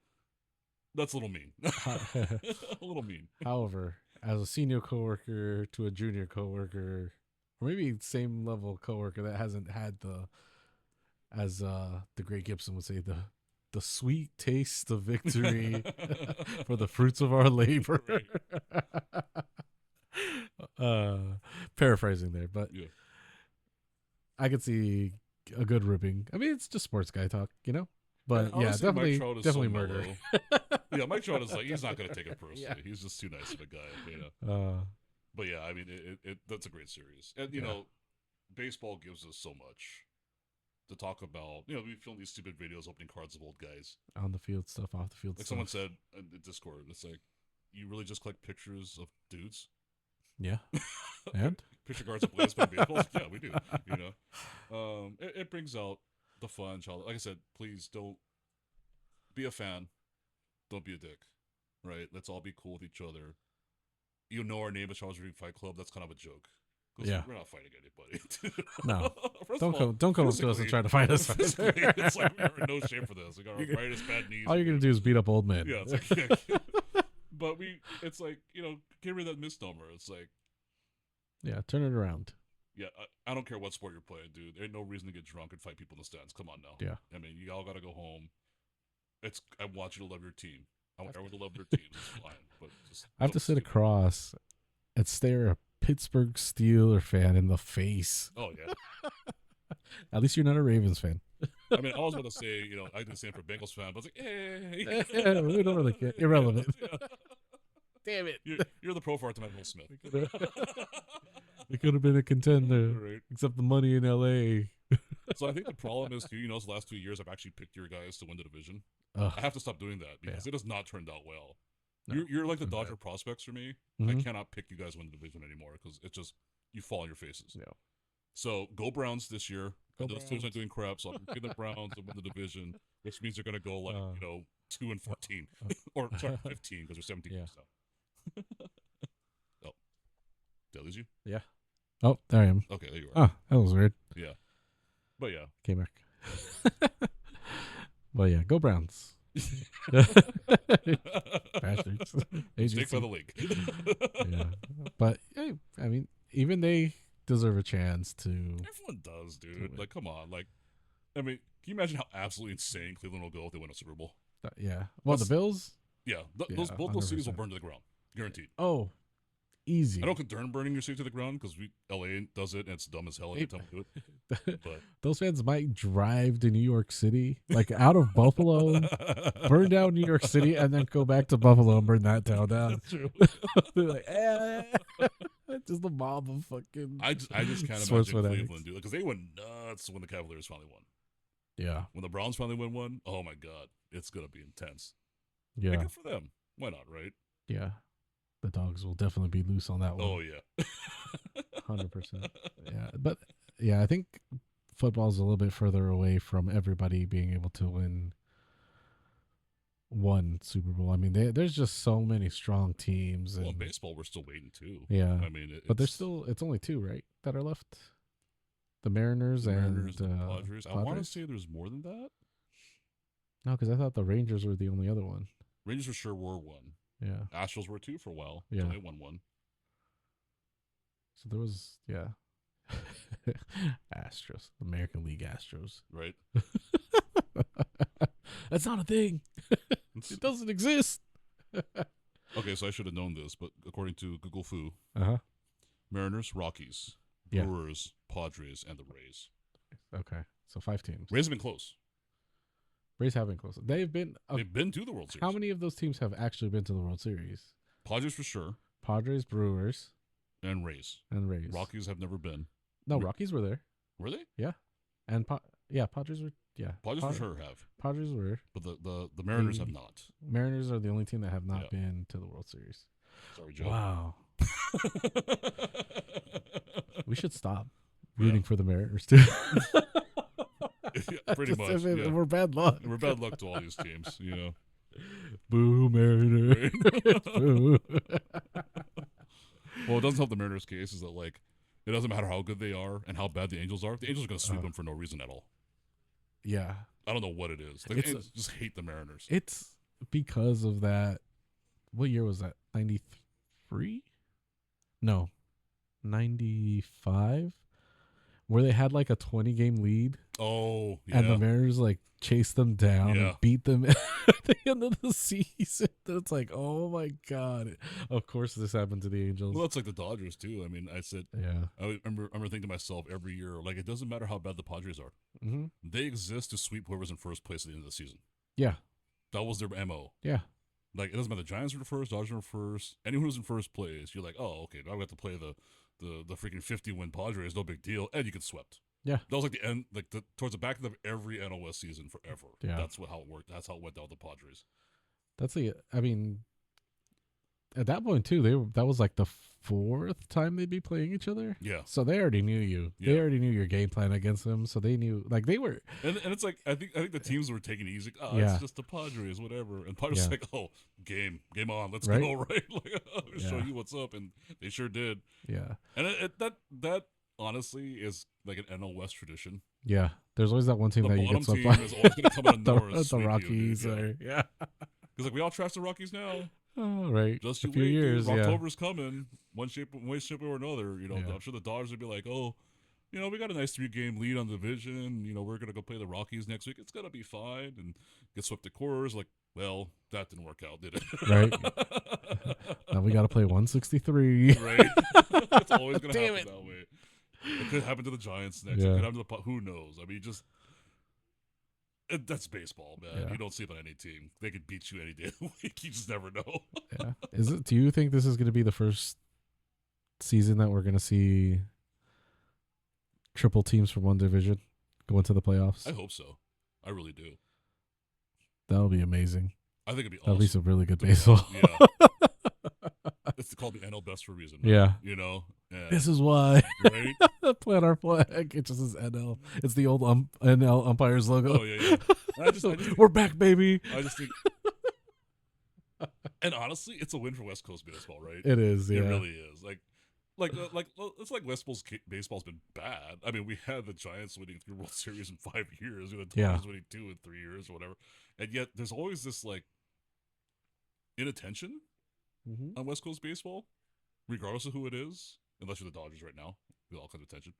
that's a little mean. A little mean. However, as a senior coworker to a junior coworker, or maybe same level coworker that hasn't had the, as the great Gibson would say, the sweet taste of victory for the fruits of our labor. Paraphrasing there, but Yeah. I could see a good ribbing. I mean, it's just sports guy talk, you know. But And yeah, honestly, definitely, Mike Trout is definitely so murder. Yeah, Mike Trout is like he's not gonna take it personally. Yeah. He's just too nice of a guy, you know. Uh, But yeah, I mean, that's a great series, and you Yeah. know, baseball gives us so much to talk about. You know, we film these stupid videos, opening cards of old guys. on the field stuff, off the field Like stuff. someone said in the Discord, it's like, you really just collect pictures of dudes, Yeah. And picture cards of players playing baseball. Yeah, we do. You know, it brings out the fun. Like I said, please don't be a fan. Don't be a dick. Right? Let's all be cool with each other. You know our name is Charles Reed Fight Club. That's kind of a joke. 'Cause Yeah. we're not fighting anybody. No. First don't of all, come to us and physically- try to fight us. physically, it's like we're in no shape for this. We got You're arthritis, bad knees. All you're gonna do is beat up old men. Yeah, it's like, yeah. But it's like, you know, get rid of that misnomer. It's like, Yeah, turn it around. yeah, I don't care what sport you're playing, dude. There ain't no reason to get drunk and fight people in the stands. Come on now. Yeah. I mean, you all got to go home. I want you to love your team. I want everyone to love their team. It's fine. But just I have to don't sit stupid. across and stare a Pittsburgh Steelers fan in the face. Oh, yeah. At least you're not a Ravens fan. I mean, I was about to say, you know, I did the same for Bengals fan, but it's like, hey. Yeah, we don't really care. Irrelevant. Yeah. Damn it. You're the pro for it to Will Smith. We could have been a contender, Right. except the money in LA. So I think the problem is, too, you know, the last 2 years I've actually picked your guys to win the division. Ugh. I have to stop doing that because it has not turned out well. No, You're like the it's been Dodger prospects for me. Mhm. I cannot pick you guys to win the division anymore because it's just, you fall on your faces. Yeah. So go Browns this year. Go Those teams Browns. aren't doing crap, so I'm picking the Browns to win the division, which means they're going to go like, 2-14. Or, sorry, 15 because they're 17 Yeah. games now. Oh. Did I lose you? Oh, there I am. Okay, there you are. Oh, that was weird. Yeah. But yeah. Came back. But yeah, go Browns. Bastards. Stick by the league. Yeah. But hey, I mean, even they deserve a chance to. Everyone does, dude. Like, come on. Like, I mean, can you imagine how absolutely insane Cleveland will go if they win a Super Bowl? Yeah. Well, the That's- Bills. Yeah, Yeah, those both those cities will 100%. burn to the ground, guaranteed. Oh, easy. I don't condone burning your city to the ground because LA does it and it's dumb as hell every time we do it. But Those fans might drive to New York City, like out of Buffalo, burn down New York City, and then go back to Buffalo and burn that town down. That's true. They're like, just the mob of fucking. I just can't Sports imagine fanatics. Cleveland, dude, because they went nuts when the Cavaliers finally won. Yeah, When the Browns finally win one, oh my god, it's gonna be intense. yeah, And good for them. Why not, right? yeah. The dogs will definitely be loose on that one. Oh yeah, 100%. Yeah, but yeah, I think football's a little bit further away from everybody being able to win one Super Bowl. I mean, there's just so many strong teams. Well, in And, baseball, we're still waiting too. yeah, I mean, but there's still it's only two, right, that are left. The Mariners, Mariners and and Padres. I want to Padres? say there's more than that. No, because I thought the Rangers were the only other one. Rangers for sure were one. Yeah. Astros were two for a while. Yeah. So they won one. So there was, yeah. Astros, American League Astros. Right? That's not a thing. It doesn't exist. Okay, so I should have known this, but according to Google Foo, Uh-huh. Mariners, Rockies, Yeah. Brewers, Padres, and the Rays. Okay. So 5 teams. Rays have been close. Rays have been close. They've been. They've been to the World Series. How many of those teams have actually been to the World Series? Padres for sure, Padres, Brewers, and Rays. and Rays. Rockies have never been. No, Rockies were there. Were they? And Padres were. Yeah. Padres for sure have, Padres were. but the Mariners have not. Mariners are the only team that have not Yeah. been to the World Series. Sorry, Joe. Wow. We should stop Yeah. rooting for the Mariners too. Pretty much. Yeah. We're bad luck. We're bad luck to all these teams, Boo, Mariners. Right? Boo. Well, it doesn't help the Mariners' case is that like it doesn't matter how good they are and how bad the Angels are. The Angels are going to sweep them for no reason at all. Yeah. I don't know what it is. The Angels just hate the Mariners. It's because of that. What year was that? 93? No. 95? Where they had like a 20-game lead. Oh, yeah. And the Mariners like chased them down and beat them at the end of the season. It's like, oh my God. Of course this happened to the Angels. Well, that's like the Dodgers too. I mean, I remember thinking to myself every year, like it doesn't matter how bad the Padres are. Mm-hmm. They exist to sweep whoever's in first place at the end of the season. Yeah. That was their MO. Yeah. Like it doesn't matter. The Giants were first, Dodgers were first. Anyone who's in first place, you're like, oh, okay, now we have to play the freaking 50-win Padres, no big deal, and you get swept. Yeah, that was like the end, like towards the back end of every NOS season forever. Yeah, that's how it worked. That's how it went down with the Padres. I mean, at that point too, that was like the fourth time they'd be playing each other. Yeah, so they already knew you. Yeah. They already knew your game plan against them, so they knew like they were. And it's like I think the teams were taking it easy. Oh, it's just the Padres, whatever. And Padres like, oh, game on, let's go, right? Like, I'll show you what's up, and they sure did. Yeah, and that honestly is like an NL West tradition. Yeah, there's always that one team that you get swept by. The bottom team is always going to come out of nowhere and the Rockies. Because like we all trash the Rockies now. Oh, right. Just a few years. Dude. October's coming, one way, shape, or another. I'm sure the Dodgers would be like, oh, we got a nice 3-game lead on the division. We're gonna go play the Rockies next week. It's gonna be fine, and get swept at quarters. Like, well, that didn't work out, did it? Right. Now we got to play 163. Right. It's always gonna happen that way. It could happen to the Giants next. It could happen to the who knows? I mean, that's baseball, man. Yeah. You don't sleep on any team. They could beat you any day of the week. You just never know. Yeah. Do you think this is going to be the first season that we're going to see triple teams from one division go into the playoffs? I hope so. I really do. That'll be amazing. I think it'd be awesome. That'll be some really good baseball. Yeah. It's called the NL Best for a reason. Yeah. Yeah. This is why. Right? Plant our flag. It just says NL. It's the old NL umpires logo. Oh, yeah. I just think, we're back, baby. I just think. And honestly, it's a win for West Coast baseball, right? It is, yeah. It really is. It's like West Coast baseball's been bad. I mean, we had the Giants winning 3 World Series in 5 years. We had the Dodgers winning 2 in 3 years or whatever. And yet, there's always this, like, inattention on West Coast baseball, regardless of who it is. Unless you're the Dodgers right now, with all kinds of attention.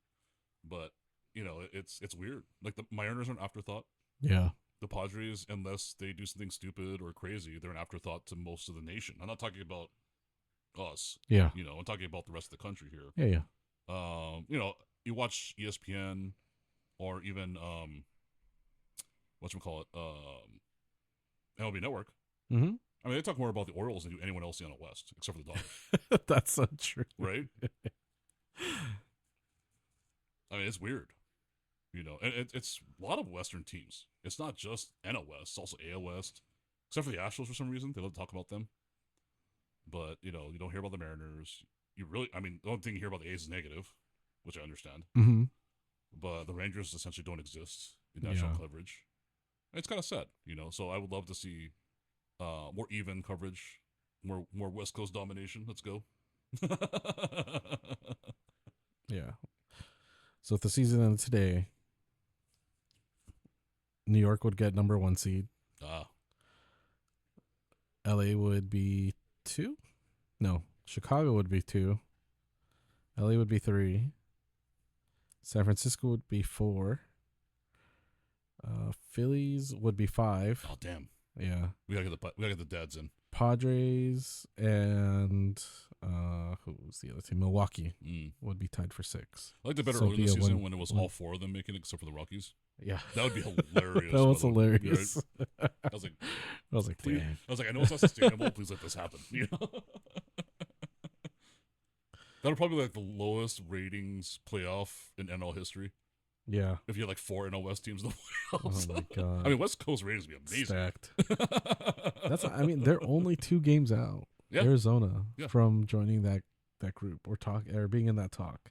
But, it's weird. Like, the Mariners are an afterthought. Yeah. The Padres, unless they do something stupid or crazy, they're an afterthought to most of the nation. I'm not talking about us. Yeah. I'm talking about the rest of the country here. Yeah. You watch ESPN or even whatchamacallit, MLB Network. Mm-hmm. I mean, they talk more about the Orioles than anyone else in the NL West, except for the Dodgers. That's so true. Right? I mean, it's weird. And it's a lot of Western teams. It's not just NL West, it's also AL West. Except for the Astros for some reason. They love to talk about them. But, you don't hear about the Mariners. The only thing you hear about the A's is negative, which I understand. Mm-hmm. But the Rangers essentially don't exist in national coverage. And it's kind of sad, So I would love to see more even coverage, more West Coast domination. Let's go. Yeah. So if the season ended today, New York would get number 1 seed. LA would be 2. No, Chicago would be 2. LA would be 3. San Francisco would be 4. Phillies would be 5. Oh damn! Yeah, we gotta get the dads in. Padres and who's the other team? Milwaukee would be tied for 6. I liked it better early in the season when it was all 4 of them making it, except for the Rockies. Yeah, that would be hilarious. That was hilarious. Right? I was like, please. I was like, I know it's not sustainable. Please let this happen. That'll probably be like the lowest ratings playoff in NL history. Yeah. If you had like 4 NL West teams in the playoffs. Oh my god. I mean, West Coast ratings would be amazing. Stacked. They're only 2 games out. Yeah. Arizona from joining that group or being in that talk.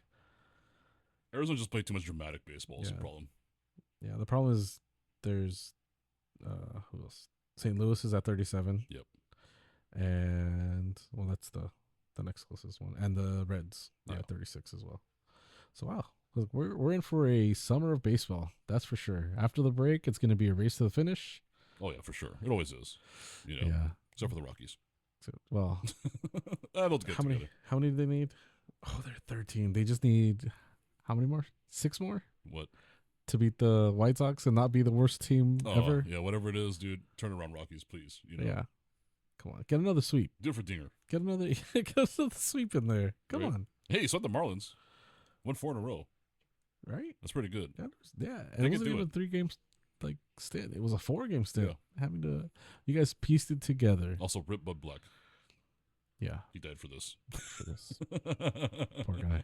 Arizona just played too much dramatic baseball. Is the problem. Yeah, the problem is there's who else? St. Louis is at 37. Yep. And well, that's the next closest one, and the Reds are Yeah. at 36 as well. So wow, look, we're in for a summer of baseball. That's for sure. After the break, it's going to be a race to the finish. Oh yeah, for sure. It always is. You know, Yeah. except for the Rockies. So, well, They'll get together. How many do they need? Oh, they're 13. They just need how many more? 6 more What? to beat the White Sox and not be the worst team ever. Yeah, whatever it is, dude. Turn around, Rockies, please. You know. Yeah. Come on, get another sweep. Do it for Dinger. Get another sweep in there. Come Right. on. Hey, you swept the Marlins. Won 4 in a row. Right? That's pretty good. Yeah. They And it can wasn't do even it. 3 games like stint. It was a 4-game stint. Yeah. You guys pieced it together. Also, Rip Bud Black. Yeah. He died for this. Poor guy.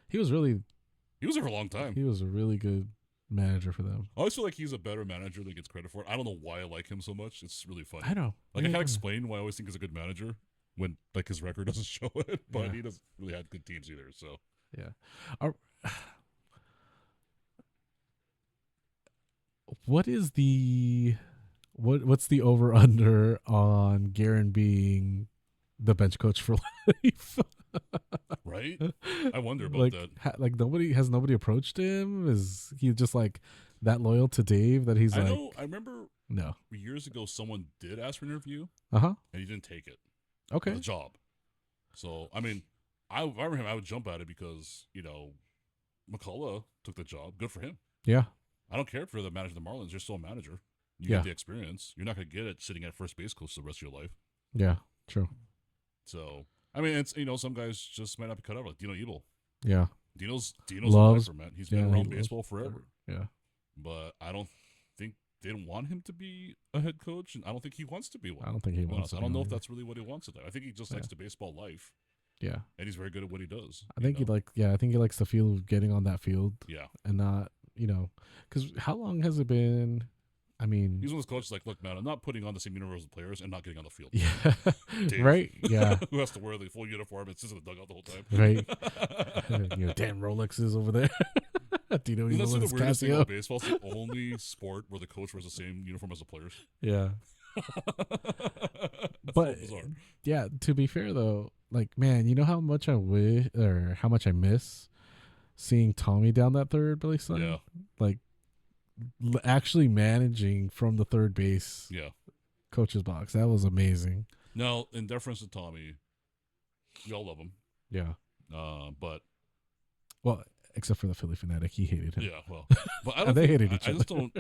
He was there for a long time. He was a really good manager for them. I always feel like he's a better manager than he gets credit for it. I don't know why I like him so much. It's really funny. I know. Like, I can't explain why I always think he's a good manager when, like, his record doesn't show it, but Yeah. he doesn't really have good teams either, so. Yeah. What is what's the over under on Guerin being the bench coach for life? Right? I wonder about that. Like nobody approached him? Is he just like that loyal to Dave that he's I like know. I remember no. years ago someone did ask for an interview, Uh-huh. and he didn't take it. Okay. The job. So, I mean, I remember him. I would jump at it because, you know, McCullough took the job. Good for him. Yeah. I don't care if you're the manager of the Marlins. You're still a manager. You Yeah. get the experience. You're not going to get it sitting at first base coach the rest of your life. Yeah. True. So, I mean, it's, you know, some guys just might not be cut out. Like Dino Ebel. Yeah. Dino's Loves- a lifer, man. He's been yeah, around he baseball forever. Yeah. But I don't think they didn't want him to be a head coach, and I don't think he wants to be one. I don't think he wants to I don't be know one if either. that's really what he wants to do. I think he just likes the baseball life, Yeah. and he's very good at what he does. I think I think he likes the feel of getting on that field Yeah. and not, because how long has it been? I mean, He's one of those coaches like, look, man, I'm not putting on the same universe of players and not getting on the field. yeah, Dave. right, yeah, Who has to wear the full uniform and sits in the dugout the whole time. right. Damn Rolexes over there. Do you know he's That's over the his weirdest thing Casio? about baseball. It's the only sport where the coach wears the same uniform as the players. Yeah, That's but so bizarre. yeah. To be fair though, like man, you know how much I wish or how much I miss seeing Tommy down that third base line. Yeah. Like actually managing from the third base Yeah. coach's box. That was amazing. Now, in deference to Tommy, we all love him. Yeah. But Well, except for the Philly fanatic, he hated him. yeah, well, but I don't. They think- hated each I just other. don't.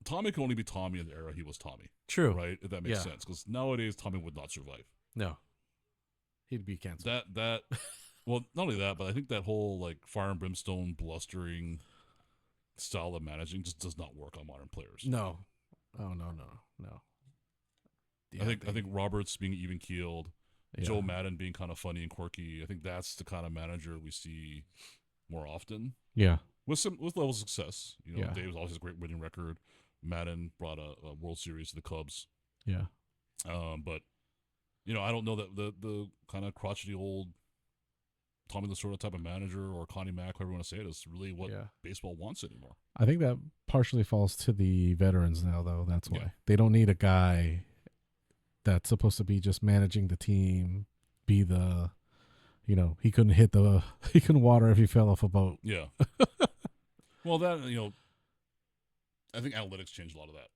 Tommy can only be Tommy in the era he was Tommy, True. right? If that makes Yeah. sense, because nowadays Tommy would not survive. No. He'd be canceled. That well, not only that, but I think that whole like fire and brimstone, blustering style of managing just does not work on modern players. No. Oh no. Yeah, I think Roberts being even keeled, yeah. Joe Madden being kind of funny and quirky. I think that's the kind of manager we see more often Yeah. with levels of success. You know, Yeah. Dave always has a great winning record. Madden brought a World Series to the Cubs. Yeah. But you know, I don't know that the kind of crotchety old Tommy Lasorda type of manager or Connie Mack, however you want to say it, is really what Yeah. baseball wants anymore. I think that partially falls to the veterans now, though. That's why Yeah. they don't need a guy that's supposed to be just managing the team, be the, he couldn't water if he fell off a boat. Yeah. Well, that, you know, I think analytics changed a lot of that.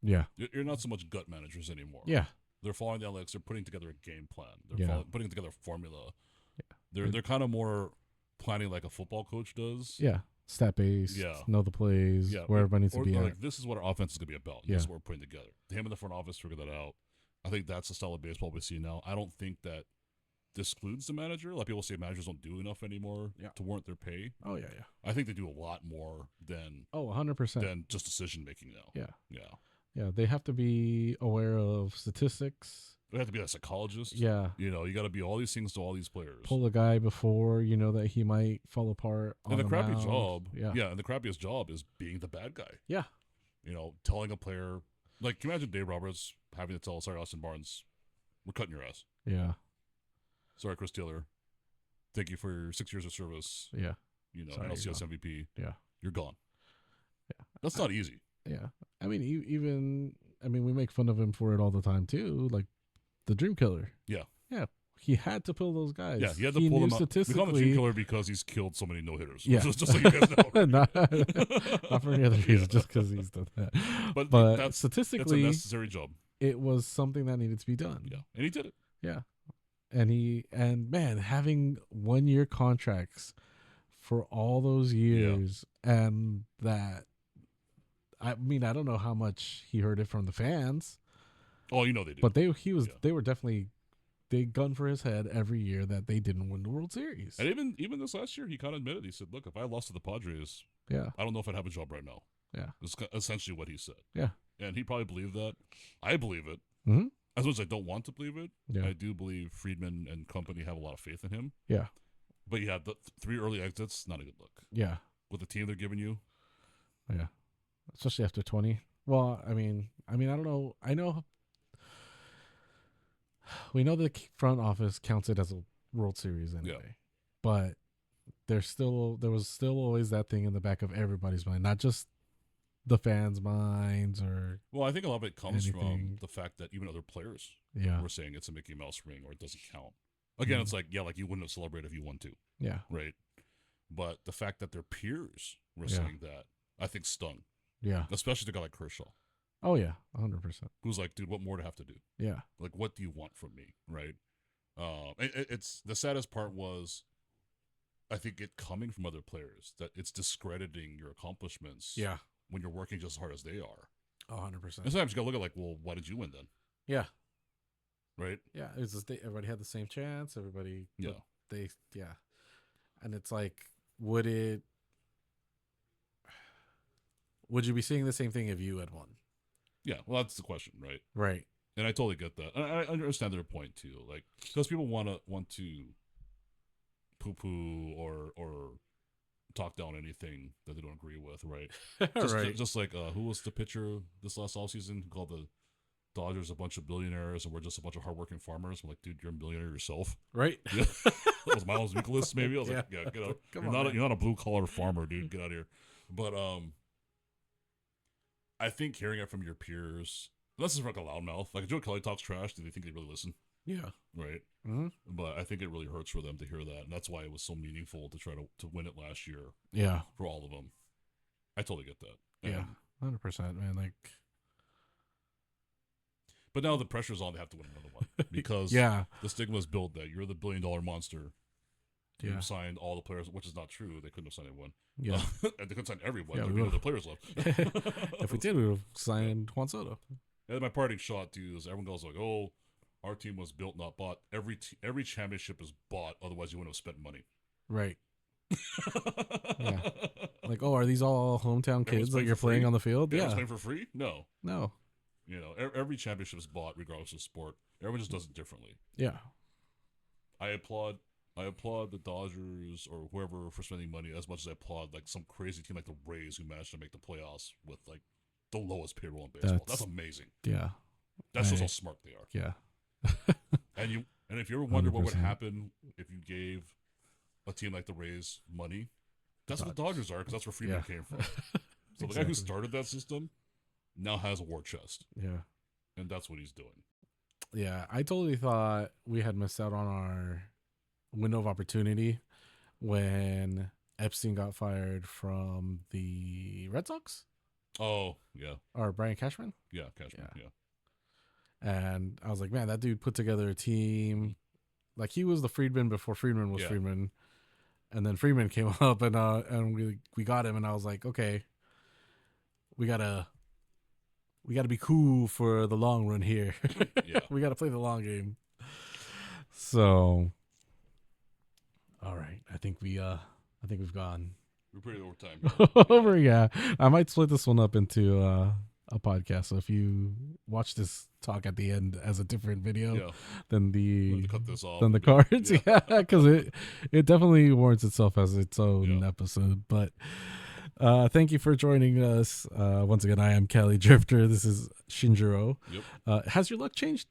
Yeah. You're not so much gut managers anymore. Yeah. They're following the analytics. They're putting together a game plan. They're Yeah. putting together a formula. Yeah. They're kind of more planning like a football coach does. Yeah. Stat based. Yeah. Know the plays. Yeah. Where everybody needs or, to be or at. like, this is what our offense is going to be about. Yeah. This is what we're putting together. Him in the front office figured that out. I think that's the style of baseball we see now. I don't think that excludes the manager. A lot of people say managers don't do enough anymore to warrant their pay. Oh, yeah. I think they do a lot more than 100%. than just decision making now. Yeah. Yeah. Yeah. They have to be aware of statistics. They have to be a psychologist. Yeah. You know, you got to be all these things to all these players. Pull a guy before you know that he might fall apart. And the crappy mound. job, Yeah. and the crappiest job is being the bad guy. Yeah. You know, telling a player, like, can you imagine Dave Roberts having to tell, sorry, Austin Barnes, we're cutting your ass. Yeah. Sorry, Chris Taylor, thank you for your 6 years of service. Yeah. You know, Sorry, NLCS MVP. Yeah. you're gone. That's not easy. Yeah. I mean, we make fun of him for it all the time too. Like the Dream Killer. Yeah. Yeah. He had to pull those guys. Yeah, he had to pull them out. We call him the Dream Killer because he's killed so many no-hitters. Yeah. just so you guys know. not for any other reason, just because he's done that. But that's statistically, a necessary job. It was something that needed to be done. Yeah, and he did it. Yeah. And man, having 1-year contracts for all those years, and that, I mean, I don't know how much he heard it from the fans. Oh, you know they did. But they were definitely, they gunned for his head every year that they didn't win the World Series. And even this last year, he kind of admitted. He said, "Look, if I lost to the Padres, I don't know if I'd have a job right now." Yeah, that's essentially what he said. Yeah, and he probably believed that. I believe it. Mm-hmm. As much as I don't want to believe it, yeah. I do believe Friedman and company have a lot of faith in him. Yeah, but yeah, the 3 early exits, not a good look. Yeah, with the team they're giving you. Yeah, especially after 20. Well, I mean, I don't know. We know the front office counts it as a World Series anyway, but there was still always that thing in the back of everybody's mind, not just the fans' minds or. Well, I think a lot of it comes anything. from the fact that even other players were saying it's a Mickey Mouse ring or it doesn't count. Again, it's like, like you wouldn't have celebrated if you won too. Yeah. Right. But the fact that their peers were saying that, I think stung. Yeah. Especially the guy like Kershaw. Oh, yeah. 100%. Who's like, dude, what more do I have to do? Yeah. Like, what do you want from me? Right. It's the saddest part was, I think it coming from other players, that it's discrediting your accomplishments. Yeah. When you're working just as hard as they are. 100%. And sometimes you gotta look at like, well, why did you win then? Yeah. Right? Yeah. It was just, everybody had the same chance. Everybody. Yeah. And it's like, would you be seeing the same thing if you had won? Yeah. Well, that's the question, right? Right. And I totally get that. And I understand their point too. Like, because people want to poo-poo or talk down anything that they don't agree with, right? Just like who was the pitcher this last offseason who called the Dodgers a bunch of billionaires and we're just a bunch of hardworking farmers? I'm like, dude, you're a millionaire yourself. Right. Yeah. That was Miles Nicholas, maybe. I was like, yeah, get out. You're not a blue collar farmer, dude. Get out of here. But I think hearing it from your peers, unless it's like a loudmouth, like if Joe Kelly talks trash, do they think they really listen? Yeah. Right. Mm-hmm. But I think it really hurts for them to hear that, and that's why it was so meaningful to try to win it last year. Yeah. For all of them, I totally get that. And 100%, man. Like, but now the pressure's on; they have to win another one because the stigma is built that you're the billion-dollar monster. You signed all the players, which is not true. They couldn't have signed everyone. Yeah, and they couldn't sign everyone. There'd be no other players left. If we did, we would have signed Juan Soto. And my parting shot too is everyone goes like, "Oh, our team was built, not bought." Every championship is bought. Otherwise, you wouldn't have spent money. Right. Yeah. Like, oh, are these all hometown kids that you're playing on the field? Yeah. Playing for free? No. No. You know, every championship is bought, regardless of sport. Everyone just does it differently. Yeah. I applaud the Dodgers or whoever for spending money as much as I applaud like some crazy team like the Rays who managed to make the playoffs with like the lowest payroll in baseball. That's amazing. Yeah. That shows how smart they are. Yeah. and if you ever wonder 100%. What would happen if you gave a team like the Rays money, that's what the Dodgers are, because that's where Freeman came from. So the guy who started that system now has a war chest. Yeah. And that's what he's doing. Yeah. I totally thought we had missed out on our window of opportunity when Epstein got fired from the Red Sox. Oh, yeah. Or Brian Cashman? Yeah, Cashman, yeah. And I was like, man, that dude put together a team. Like, he was the Friedman before Friedman was Friedman. And then Friedman came up and we got him, and I was like, okay, we gotta be cool for the long run here. Yeah. We gotta play the long game. So all right. I think we've gone. We're pretty over time. Yeah. I might split this one up into a podcast. So if you watch this talk at the end as a different video, then cut this off. Then the cards, because it definitely warrants itself as its own episode. But thank you for joining us. Once again, I am Cali Drifter. This is Shinjiro. Yep. Has your luck changed?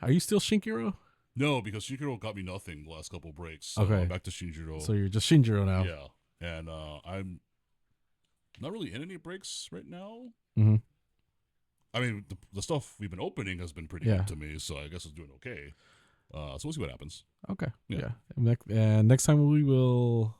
Are you still Shinkiro? No, because Shinjiro got me nothing the last couple of breaks. So I'm back to Shinjiro. So you're just Shinjiro now. Yeah. and I'm not really in any breaks right now. Mm-hmm. I mean, the stuff we've been opening has been pretty Yeah. good to me, so I guess it's doing okay. So we'll see what happens. Okay. Yeah. And next time we will,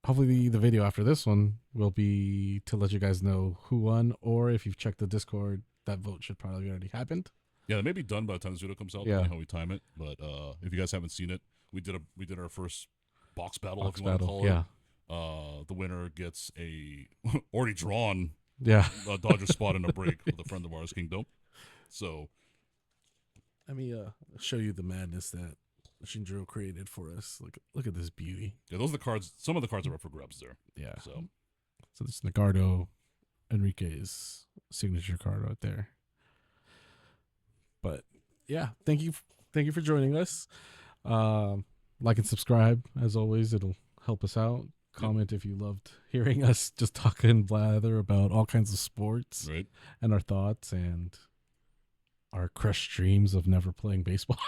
hopefully the video after this one will be to let you guys know who won, or if you've checked the Discord, that vote should probably already happened. Yeah, it may be done by the time this video comes out, Yeah. depending how we time it. But if you guys haven't seen it, we did our first box battle, Box if you want to battle. call Yeah. it. The winner gets a already drawn Yeah. Dodger spot in a break with a friend of ours, King Dope. So Let me show you the madness that Shinjiro created for us. Look at this beauty. yeah, those are the cards. Some of the cards are up for grabs there. Yeah. So this is Nagardo Enrique's signature card right there. But yeah, thank you for joining us. Like and subscribe as always. It'll help us out. Comment if you loved hearing us just talk and blather about all kinds of sports right, and our thoughts and our crushed dreams of never playing baseball.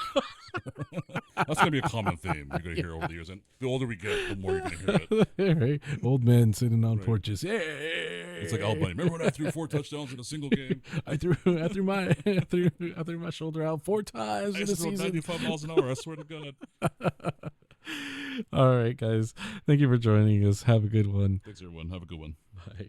that's gonna be a common theme you're gonna hear over the years. And the older we get, the more you're gonna hear it. Right? Old men sitting on Right. porches. Hey! It's like Al Bunny. Remember when I threw 4 touchdowns in a single game? I threw my shoulder out 4 times I in used a to throw season. 95 miles an hour. I swear to God. All right, guys. Thank you for joining us. Have a good one. Thanks, everyone. Have a good one. Bye.